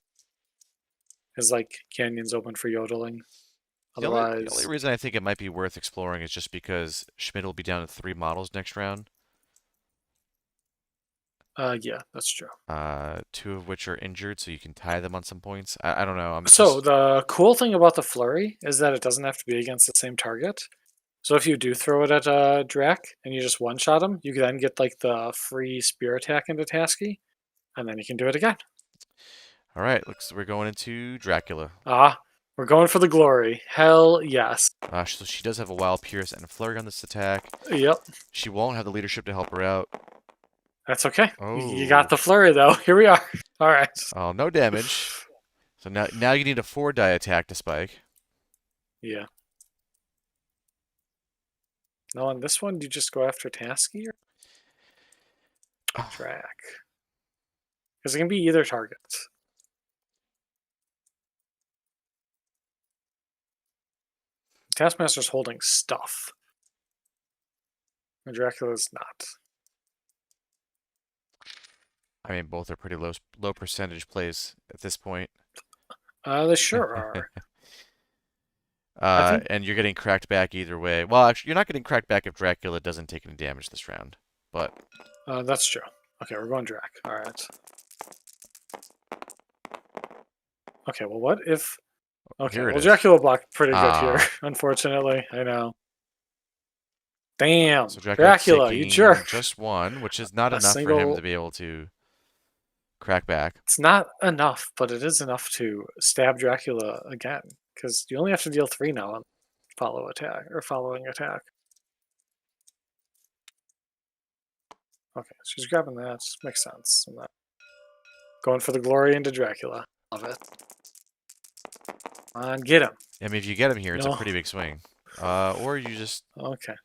like canyons open for yodeling. The only Otherwise, reason I think it might be worth exploring is just because Schmidt will be down to 3 models next round. yeah, that's true. 2 of which are injured, so you can tie them on some points. I don't know. I'm So just the cool thing about the flurry is that it doesn't have to be against the same target. So if you do throw it at a Drac and you just one-shot him, you can then get like the free spear attack into Tasky, and then you can do it again. all right. Looks we're going into Dracula. Ah, we're going for the glory. Hell yes. So she does have a Wild Pierce and a Flurry on this attack. Yep, She won't have the leadership to help her out. that's okay. You got Oh, the flurry though. Here we are. All right. oh, no damage. So now you need a 4-die attack to spike. Yeah. No, on this one, you just go after Tasky or Oh, Drac? Because it can be either target. Taskmaster's holding stuff. And Dracula's not. I mean, both are pretty low percentage plays at this point. They sure are. I think And you're getting cracked back either way. Well, actually, you're not getting cracked back if Dracula doesn't take any damage this round. But that's true. Okay, we're going Drac. All right. Okay, well, what if... Okay, here it well, is. Dracula blocked pretty good here, Ah, unfortunately. I know. Damn. so Dracula's Dracula, you taking jerk. just 1, which is not A enough for him to single... be able to crack back. It's not enough, but it is enough to stab Dracula again. Because you only have to deal 3 now on follow attack, or following attack. Okay, she's grabbing that. Makes sense. And that. Going for the glory into Dracula. Love it. Come on, get him. I mean, if you get him here, it's a No. pretty big swing. Or you just, Okay.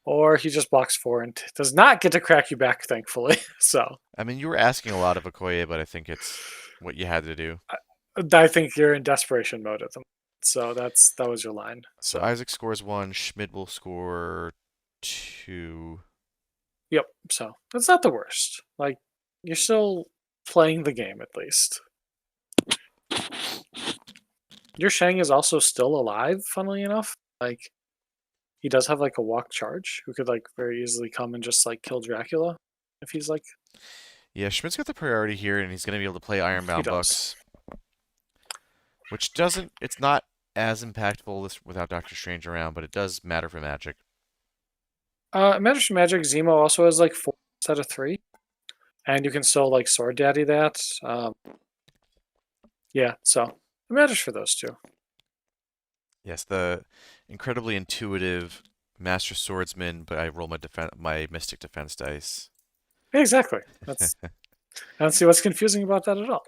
Or he just blocks 4 and does not get to crack you back, thankfully. So I mean, you were asking a lot of Okoye, but I think it's what you had to do. I think you're in desperation mode at the moment. So that was your line. So So Isaac scores 1, Schmid will score 2. yep. So that's not the worst. Like you're still playing the game at least. Your Shang is also still alive, funnily enough. Like he does have like a walk charge who could like very easily come and just like kill Dracula if he's like Yeah, Schmidt's got the priority here, and he's going to be able to play he Ironbound does. Bucks, which doesn't, it's not as impactful without Doctor Strange around, but it does matter for Magic. Magic Zemo also has like 4 instead of 3. And you can still like sword daddy that. Yeah, so it matters for those two. Yes, the incredibly intuitive Master Swordsman, but I roll my Mystic Defense dice. Yeah, exactly. That's I don't see what's confusing about that at all.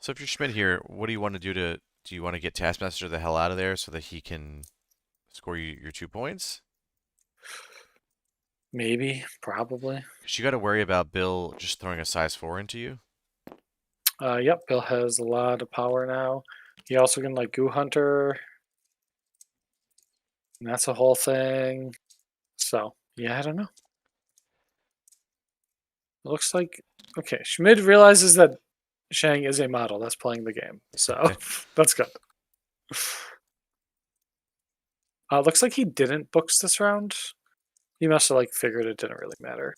So if you're Schmidt here, what do you want to do you want to get Taskmaster the hell out of there so that he can score you your 2 points? Maybe, probably. Because you got to worry about Bill just throwing a size 4 into you. Yep, Bill has a lot of power now. He also can like Goo Hunter, and that's a whole thing. So yeah, I don't know. It looks like okay. Schmid realizes that Shang is a model that's playing the game, so that's good. Looks like he didn't books this round. He must have like figured it didn't really matter.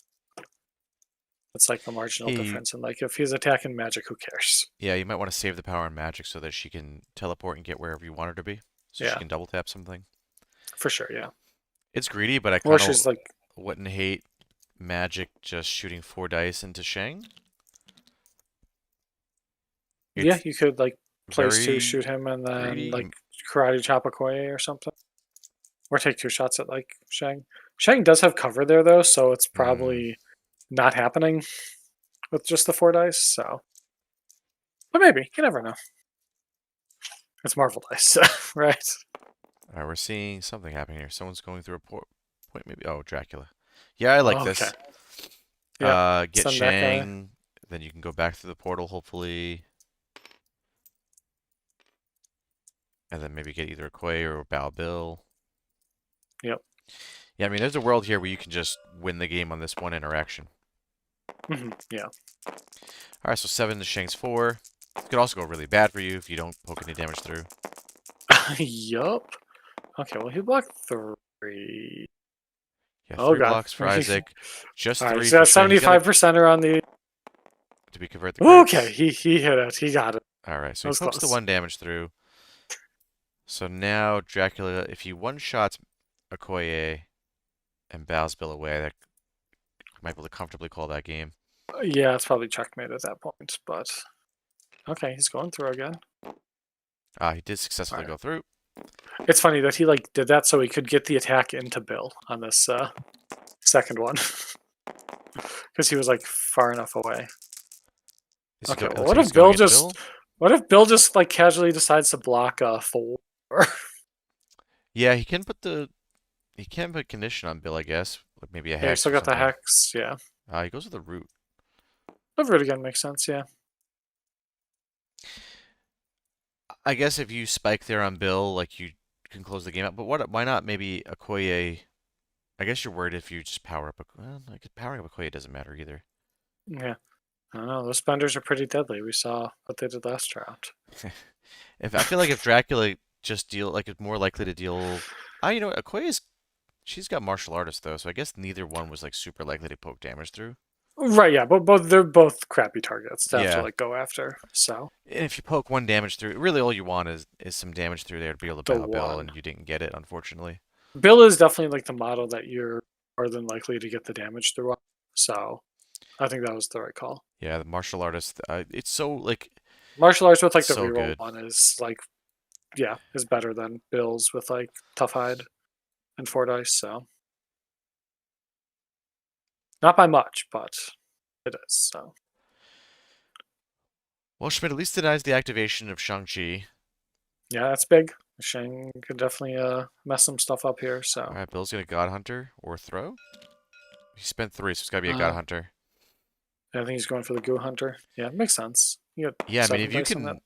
It's like a marginal Hey, difference, and like if he's attacking magic, who cares? yeah, you might want to save the power on Magic so that she can teleport and get wherever you want her to be. So she Yeah, can double tap something. for sure. Yeah, It's greedy, but I or kind of she's like, wouldn't hate Magic just shooting 4 dice into Shang. yeah, It's you could like place 2, very shoot him, and then greedy. like karate chop Okoye or something, or take 2 shots at like Shang. Shang does have cover there though, so it's Mm. probably not happening with just the 4 dice. So, but maybe you never know. It's Marvel dice, right? All right, we're seeing something happening here. Someone's going through a point, maybe. Oh, Dracula. Yeah, I like Okay. this. Yep. Get Send that guy. Shang, then you can go back through the portal, hopefully, and then maybe get either a Quay or a Bow Bill. Yep. Yeah, I mean, there's a world here where you can just win the game on this one interaction. Yeah. All right, so 7 to Shang's 4. It could also go really bad for you if you don't poke any damage through. Yup. Okay. Well, he blocked 3. Yeah, Oh 3 god. blocks for Isaac, just All right, 3 he's for got Shang. He's got to 75% on the. to be convert the Okay, crits. he hit it. He got it. All right, so That he was pokes the close. 1 damage through. So now Dracula, if he one-shots Okoye and bows Bill away, that might be able to comfortably call that game. Yeah, it's probably checkmate at that point, but okay, he's going through again. He did All successfully right. go through. It's funny that he like did that so he could get the attack into Bill on this second one because he was like far enough away. Okay, It well, looks like he's going into Bill. what if Bill just like casually decides to block a 4? Yeah, he can put condition on Bill, I guess, like maybe a Yeah, you hex still or got the something. hex. Yeah, He goes with the root. over it again makes sense. Yeah. I guess if you spike there on Bill, like you can close the game out. But why not maybe Okoye? I guess you're worried if you just power up. Well, I guess powering up Okoye doesn't matter either. Yeah. I don't know. Those spenders are pretty deadly. We saw what they did last round. If I feel like if Dracula just deal like is more likely to deal. You know what? Okoye's she's got martial artist though, so I guess neither one was like super likely to poke damage through. Right, yeah, but both they're both crappy targets to have to Yeah, like go after. So and if you poke 1 damage through, really all you want is some damage through there to be able to the bow Bill, one and you didn't get it, unfortunately. Bill is definitely like the model that you're more than likely to get the damage through. On. So I think that was the right call. Yeah, the martial artist, it's so like Martial arts with like the so reroll good. one is like yeah is better than Bill's with like tough hide and 4 dice. So not by much, but it is. So Well, Schmidt at least denies the activation of Shang-Chi. yeah, that's big. Shang could definitely mess some stuff up here. All So right, Bill's gonna God Hunter or throw. He spent 3, so it's gotta be a God uh, Hunter. I think he's going for the Goo Hunter. Yeah, it makes sense. You got Yeah, I mean, 7 if you dice on that.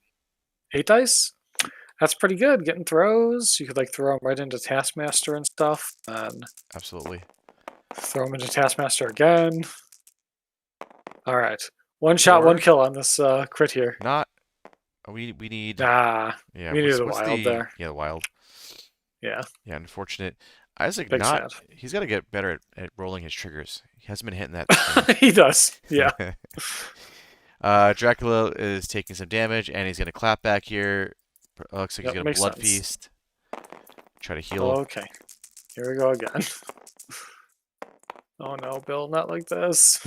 can, 8 dice. That's pretty good. Getting throws. You could like throw him right into Taskmaster and stuff, and absolutely. throw him into Taskmaster again. All right, one shot, one Or kill on this crit here. not. We need. Ah, Yeah, we needed a what's wild the there. yeah the wild? Yeah, Yeah, unfortunate. Isaac big not. sad. He's got to get better at rolling his triggers. He hasn't been hitting that this game. He does. Yeah. Dracula is taking some damage, and he's gonna clap back here. Looks like he's Yep, gonna makes blood sense. feast. Try to heal. Okay, here we go again. Oh no, Bill, not like this.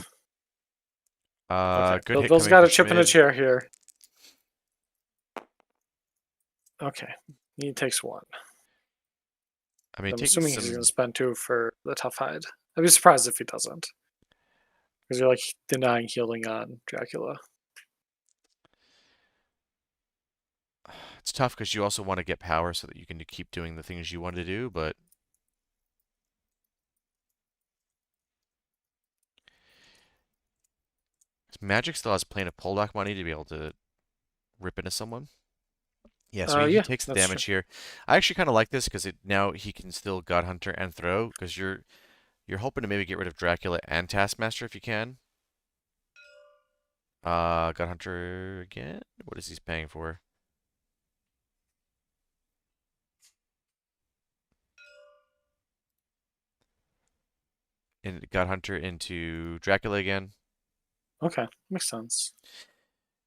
Okay, Good hit Bill's coming got for a chip in a Schmid. chair here. Okay, he takes 1. I mean, I'm taking assuming he's going to some. spend 2 for the tough hide. I'd be surprised if he doesn't, because you're like denying healing on Dracula. It's tough because you also want to get power so that you can keep doing the things you want to do, but Magic still has plenty of pullback money to be able to rip into someone. Yeah, so he Yeah, takes the that's true. damage here. I actually kind of like this because now he can still God Hunter and throw because you're hoping to maybe get rid of Dracula and Taskmaster if you can. God Hunter again. What is he paying for? And God Hunter into Dracula again. Okay, makes sense.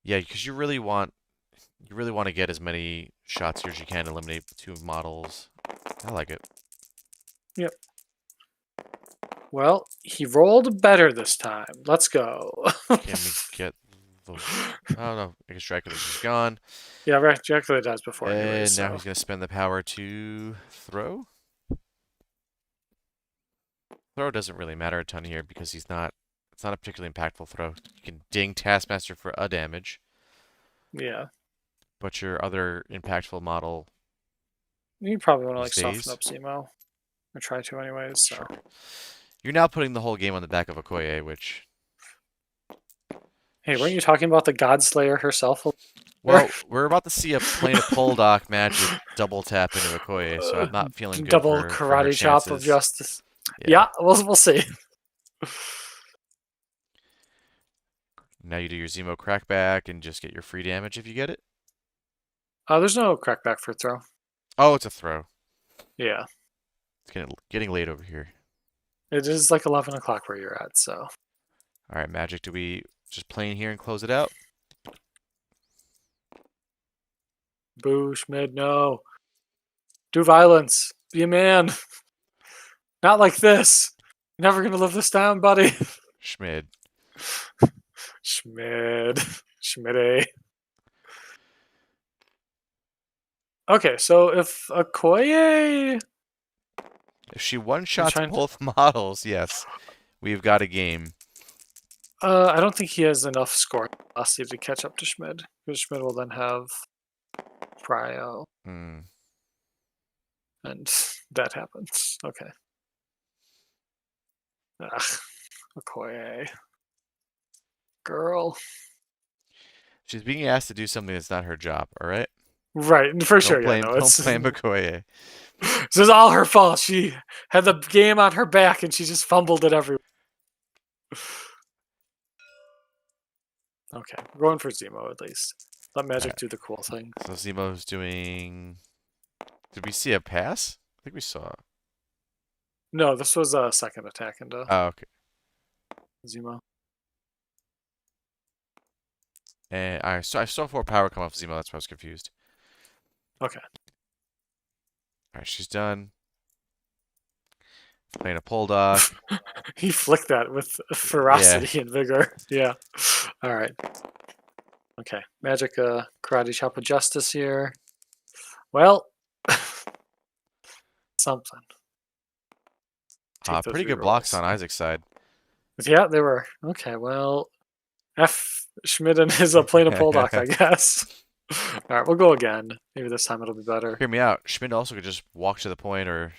Yeah, because you really want to get as many shots here as you can, eliminate 2 models. I like it. Yep. Well, he rolled better this time. Let's go. Can we get the... Oh no, I guess Dracula's just gone. Yeah, Dracula dies before anyways, And now so he's going to spend the power to throw. Throw doesn't really matter a ton here because it's not a particularly impactful throw. You can ding Taskmaster for a damage, yeah. but your other impactful model You probably want to like soften stays. up Zemo. Or try to anyways, so. Sure. You're now putting the whole game on the back of Okoye, which... Hey, weren't you talking about the God Slayer herself? Well, we're about to see a plane of Poldark magic double tap into Okoye, so I'm not feeling good Double for her karate chop of chances. justice. Yeah. Yeah, we'll see. Now you do your Zemo crackback and just get your free damage if you get it. There's no crackback for throw. Oh, it's a throw. Yeah, It's getting late over here. it is like 11 o'clock where you're at, so. All right, Magic, do we just play in here and close it out? Boo, Schmid, no. Do violence. Be a man. Not like this. You're never gonna live this down, buddy. Schmid. Schmid. Schmidty. Okay, so if Okoye If she is one-shots trying to... both models, yes, we've got a game. I don't think he has enough scoring velocity to catch up to Schmid, because Schmid will then have Prio, Hmm. and that happens. Okay. Ugh, Okoye. Girl. She's being asked to do something that's not her job, all right? Right, for sure, yeah, no, Don't it's... blame Okoye. This is all her fault. She had the game on her back, and she just fumbled it everywhere. Okay, we're going for Zemo at least. Let Magic do the cool thing. So Zemo's doing... Did we see a pass? I think we saw... No, this was a second attack into Oh, okay. Zemo. And I saw 4 power come off Zemo, that's why I was confused. Okay. Alright, she's done. Playing a Poldark. He flicked that with Yeah. ferocity and vigor. Yeah. All right. Okay. Magic karate chop of justice here. Well, something. Take the Pretty 3 good blocks rolls. on Isaac's side. Yeah, they were. Okay, well, F. Schmid and his plane of Poldock, I guess. All right, we'll go again. Maybe this time it'll be better. Hear me out. Schmid also could just walk to the point or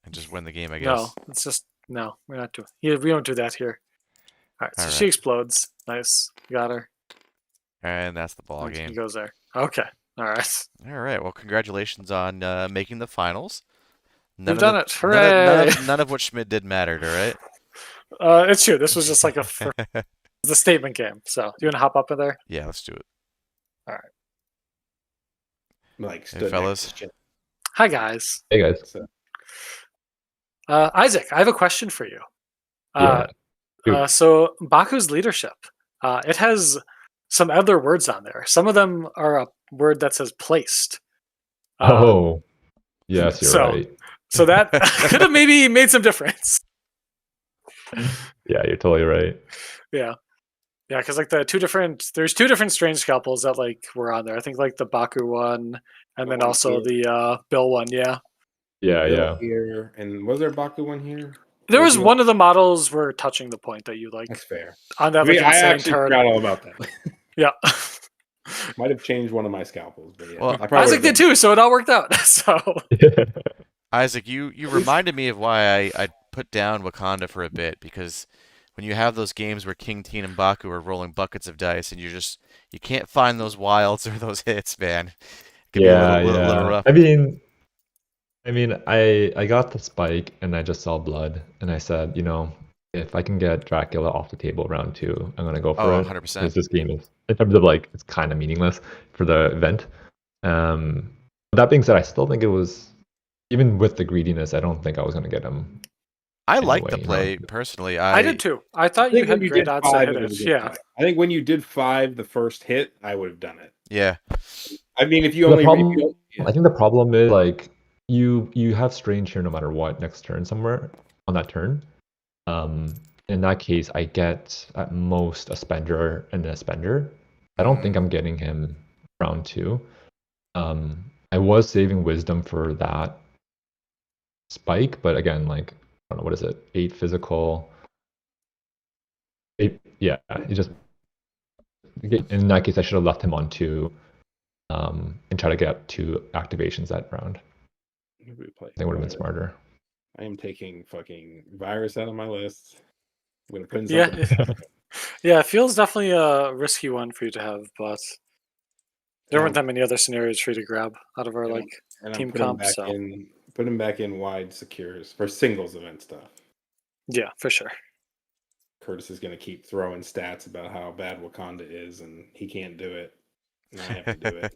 and just win the game, I No, guess. it's just no. We're not doing. Yeah, we don't do that here. All right, All so she right. explodes. Nice, got her, And that's the ball and he game. goes there. Okay, all right, All right. Well, congratulations on making the finals. we've done it. Hooray! None of what Schmid did mattered. All right. It's true. This was just like the statement game. So, do you want to hop up in there? Yeah, let's do it. All right. Like Hey, stood next to fellas. shit. Hi guys. Hey guys. So, Isaac, I have a question for you. Yeah. Shoot. So Baku's leadership, it has some other words on there. Some of them are a word that says placed. Oh, yes, you're so- right. So that could have maybe made some difference. Yeah, you're totally right. Yeah. Yeah, because like there's two different strange scalpels that like were on there. I think like the Baku one and The then one also here. the Bill one, yeah. Yeah, Bill yeah. here, and was there a Baku one here? There was you- one of the models were touching the point that you like That's fair. on that I mean, like I insane actually turn. forgot all about that. Yeah. Might have changed one of my scalpels, but yeah. Well, I probably Isaac would've did too, so it all worked out. So Isaac, you reminded me of why I put down Wakanda for a bit because when you have those games where King Teen and Baku are rolling buckets of dice and you can't find those wilds or those hits, man. It can be a little rough. I mean, I got the spike and I just saw blood and I said, if I can get Dracula off the table round 2, I'm gonna go for Oh, it. 100%. Because this game is, in terms of like, it's kind of meaningless for the event. That being said, I still think it was, even with the greediness, I don't think I was gonna get him. I like the Anyway, play personally. I did too. I thought you think when had you great did odds to 5, hit it was it. a good Yeah. play. I think when you did 5 the first hit, I would have done it. Yeah. I mean, if you The only problem, yeah. I think the problem is like you have strange here no matter what next turn somewhere on that turn. In that case, I get at most a spender and a spender. I don't think I'm getting him round 2. I was saving wisdom for that spike, but again, like I don't know, what is it? 8 physical. 8, yeah. He just in that case, I should have left him on 2. And try to get 2 activations that round. Who would we play? I think would have been Virus. smarter. I am taking fucking virus out of my list. I'm gonna put in Yeah. something. Yeah, it feels definitely a risky one for you to have, but there weren't that many other scenarios for you to grab out of our And like I'm- and team I'm putting comp, back so in put him back in wide secures for singles event stuff. yeah, for sure. Curtis is gonna keep throwing stats about how bad Wakanda is, and he can't do it, and I have to do it.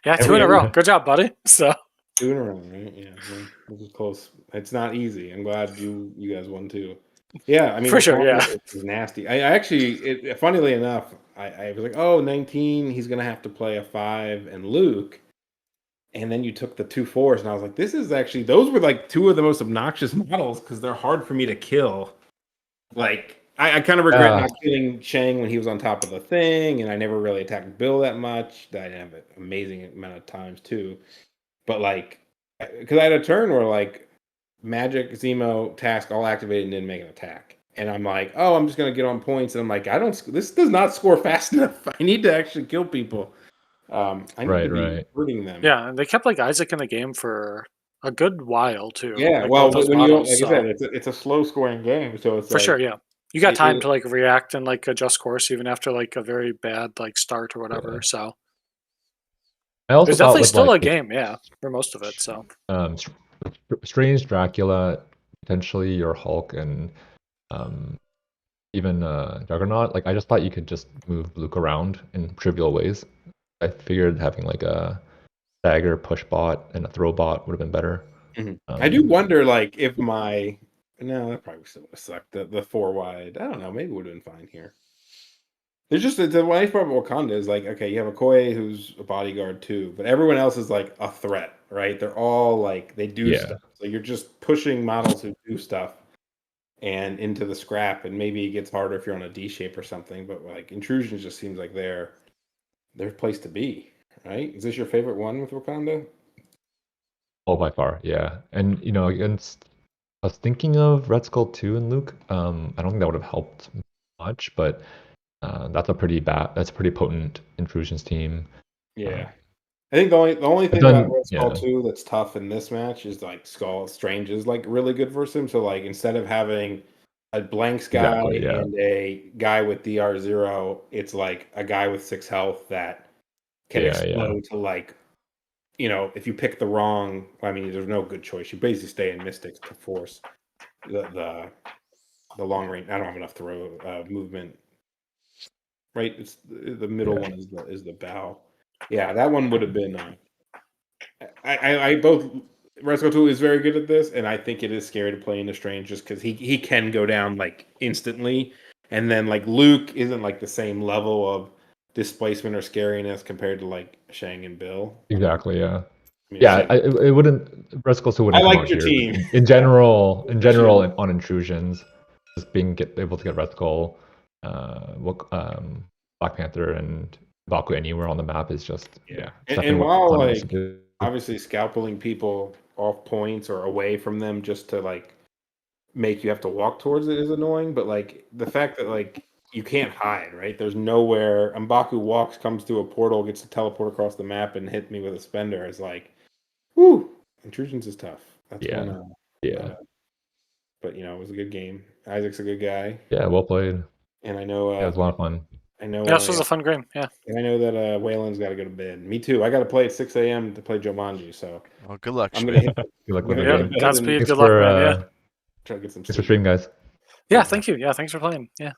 Yeah, 2 in a Every- row. Good job, buddy. So Doing it wrong, right? Yeah, well, this is close. It's not easy. I'm glad you guys won too. Yeah, I mean, For sure, yeah. Wakanda is nasty. I actually, funnily enough, I was like, oh, 19, he's gonna have to play a 5 and Luke. And then you took the 2 4s, and I was like, this is actually, those were like 2 of the most obnoxious models because they're hard for me to kill. Like, I kind of regret not killing Shang when he was on top of the thing, and I never really attacked Bill that much. I didn't have an amazing amount of times too. But like, because I had a turn where like Magic, Zemo, Task all activated and didn't make an attack. And I'm like, oh, I'm just gonna get on points. And I'm like, this does not score fast enough. I need to actually kill people. I need to be hurting them. Yeah, and they kept like Isaac in the game for a good while too. Yeah, like, well, those when models, you, like I said, it's a slow scoring game, so it's for like, sure, yeah. You got time it- to like react and like adjust course even after like a very bad like start or whatever. Yeah. So I also there's thought definitely with, still like, a game, yeah, for most of it. So Strange Dracula, potentially your Hulk, and even Juggernaut. Like I just thought you could just move Luke around in trivial ways. I figured having like a stagger push bot and a throw bot would have been better. I do wonder, like, if my that probably still would have sucked. The 4 wide, I don't know, maybe would have been fine here. There's just the nice part about Wakanda is like, okay, you have a Okoye who's a bodyguard too, but everyone else is like a threat, right? They're all like they do stuff. So you're just pushing models who do stuff and into the scrap, and maybe it gets harder if you're on a D shape or something. But like intrusions just seems like their place to be, right? Is this your favorite one with Wakanda? Oh, by far, yeah. And against, I was thinking of Red Skull 2 and Luke. I don't think that would have helped much, but that's a pretty potent intrusions team. Yeah. I think the only thing then, about Red Skull yeah. 2 that's tough in this match is like Skull Strange is like really good versus him. So like instead of having a blanks guy Exactly, yeah. and a guy with DR0, it's like a guy with 6 health that can Yeah, explode to like, if you pick the wrong, I mean, there's no good choice. You basically stay in Mystics to force the long range. I don't have enough throw movement. Right, it's the middle one is the bow. Yeah, that one would have been. I both Resco 2 is very good at this, and I think it is scary to play into Strange just because he can go down like instantly, and then like Luke isn't like the same level of displacement or scariness compared to like Shang and Bill. Exactly, yeah. I mean, Yeah, Shang, it wouldn't. Red Skull still I wouldn't come liked out your here. team. In general, Sure. on intrusions, just able to get Red Skull, Black Panther, and Baku anywhere on the map is just Yeah, it's definitely and what while Clan wants to like do. obviously scalpeling people off points or away from them just to like make you have to walk towards it is annoying, but like the fact that like you can't hide, right? There's nowhere. M'Baku walks, comes through a portal, gets to teleport across the map, and hit me with a spender. Is like, whoo! Intrusions is tough. That's Yeah, one. yeah, But it was a good game. Isaac's a good guy, yeah. Well played. and I know. Yeah, it was a lot of fun. I know. Yeah, this was a fun game. Yeah. And I know that Waylon's got to go to bed. Me too. I got to play at 6 a.m. to play Jumanji, so Well, good luck, I'm gonna Schmid. hit. Good luck I'm with gonna the go to game. bed and Godspeed. Thanks Good luck, for man. Yeah. try to get some thanks for sleep. streaming, guys. Yeah. Thank you. Yeah. Thanks for playing. Yeah.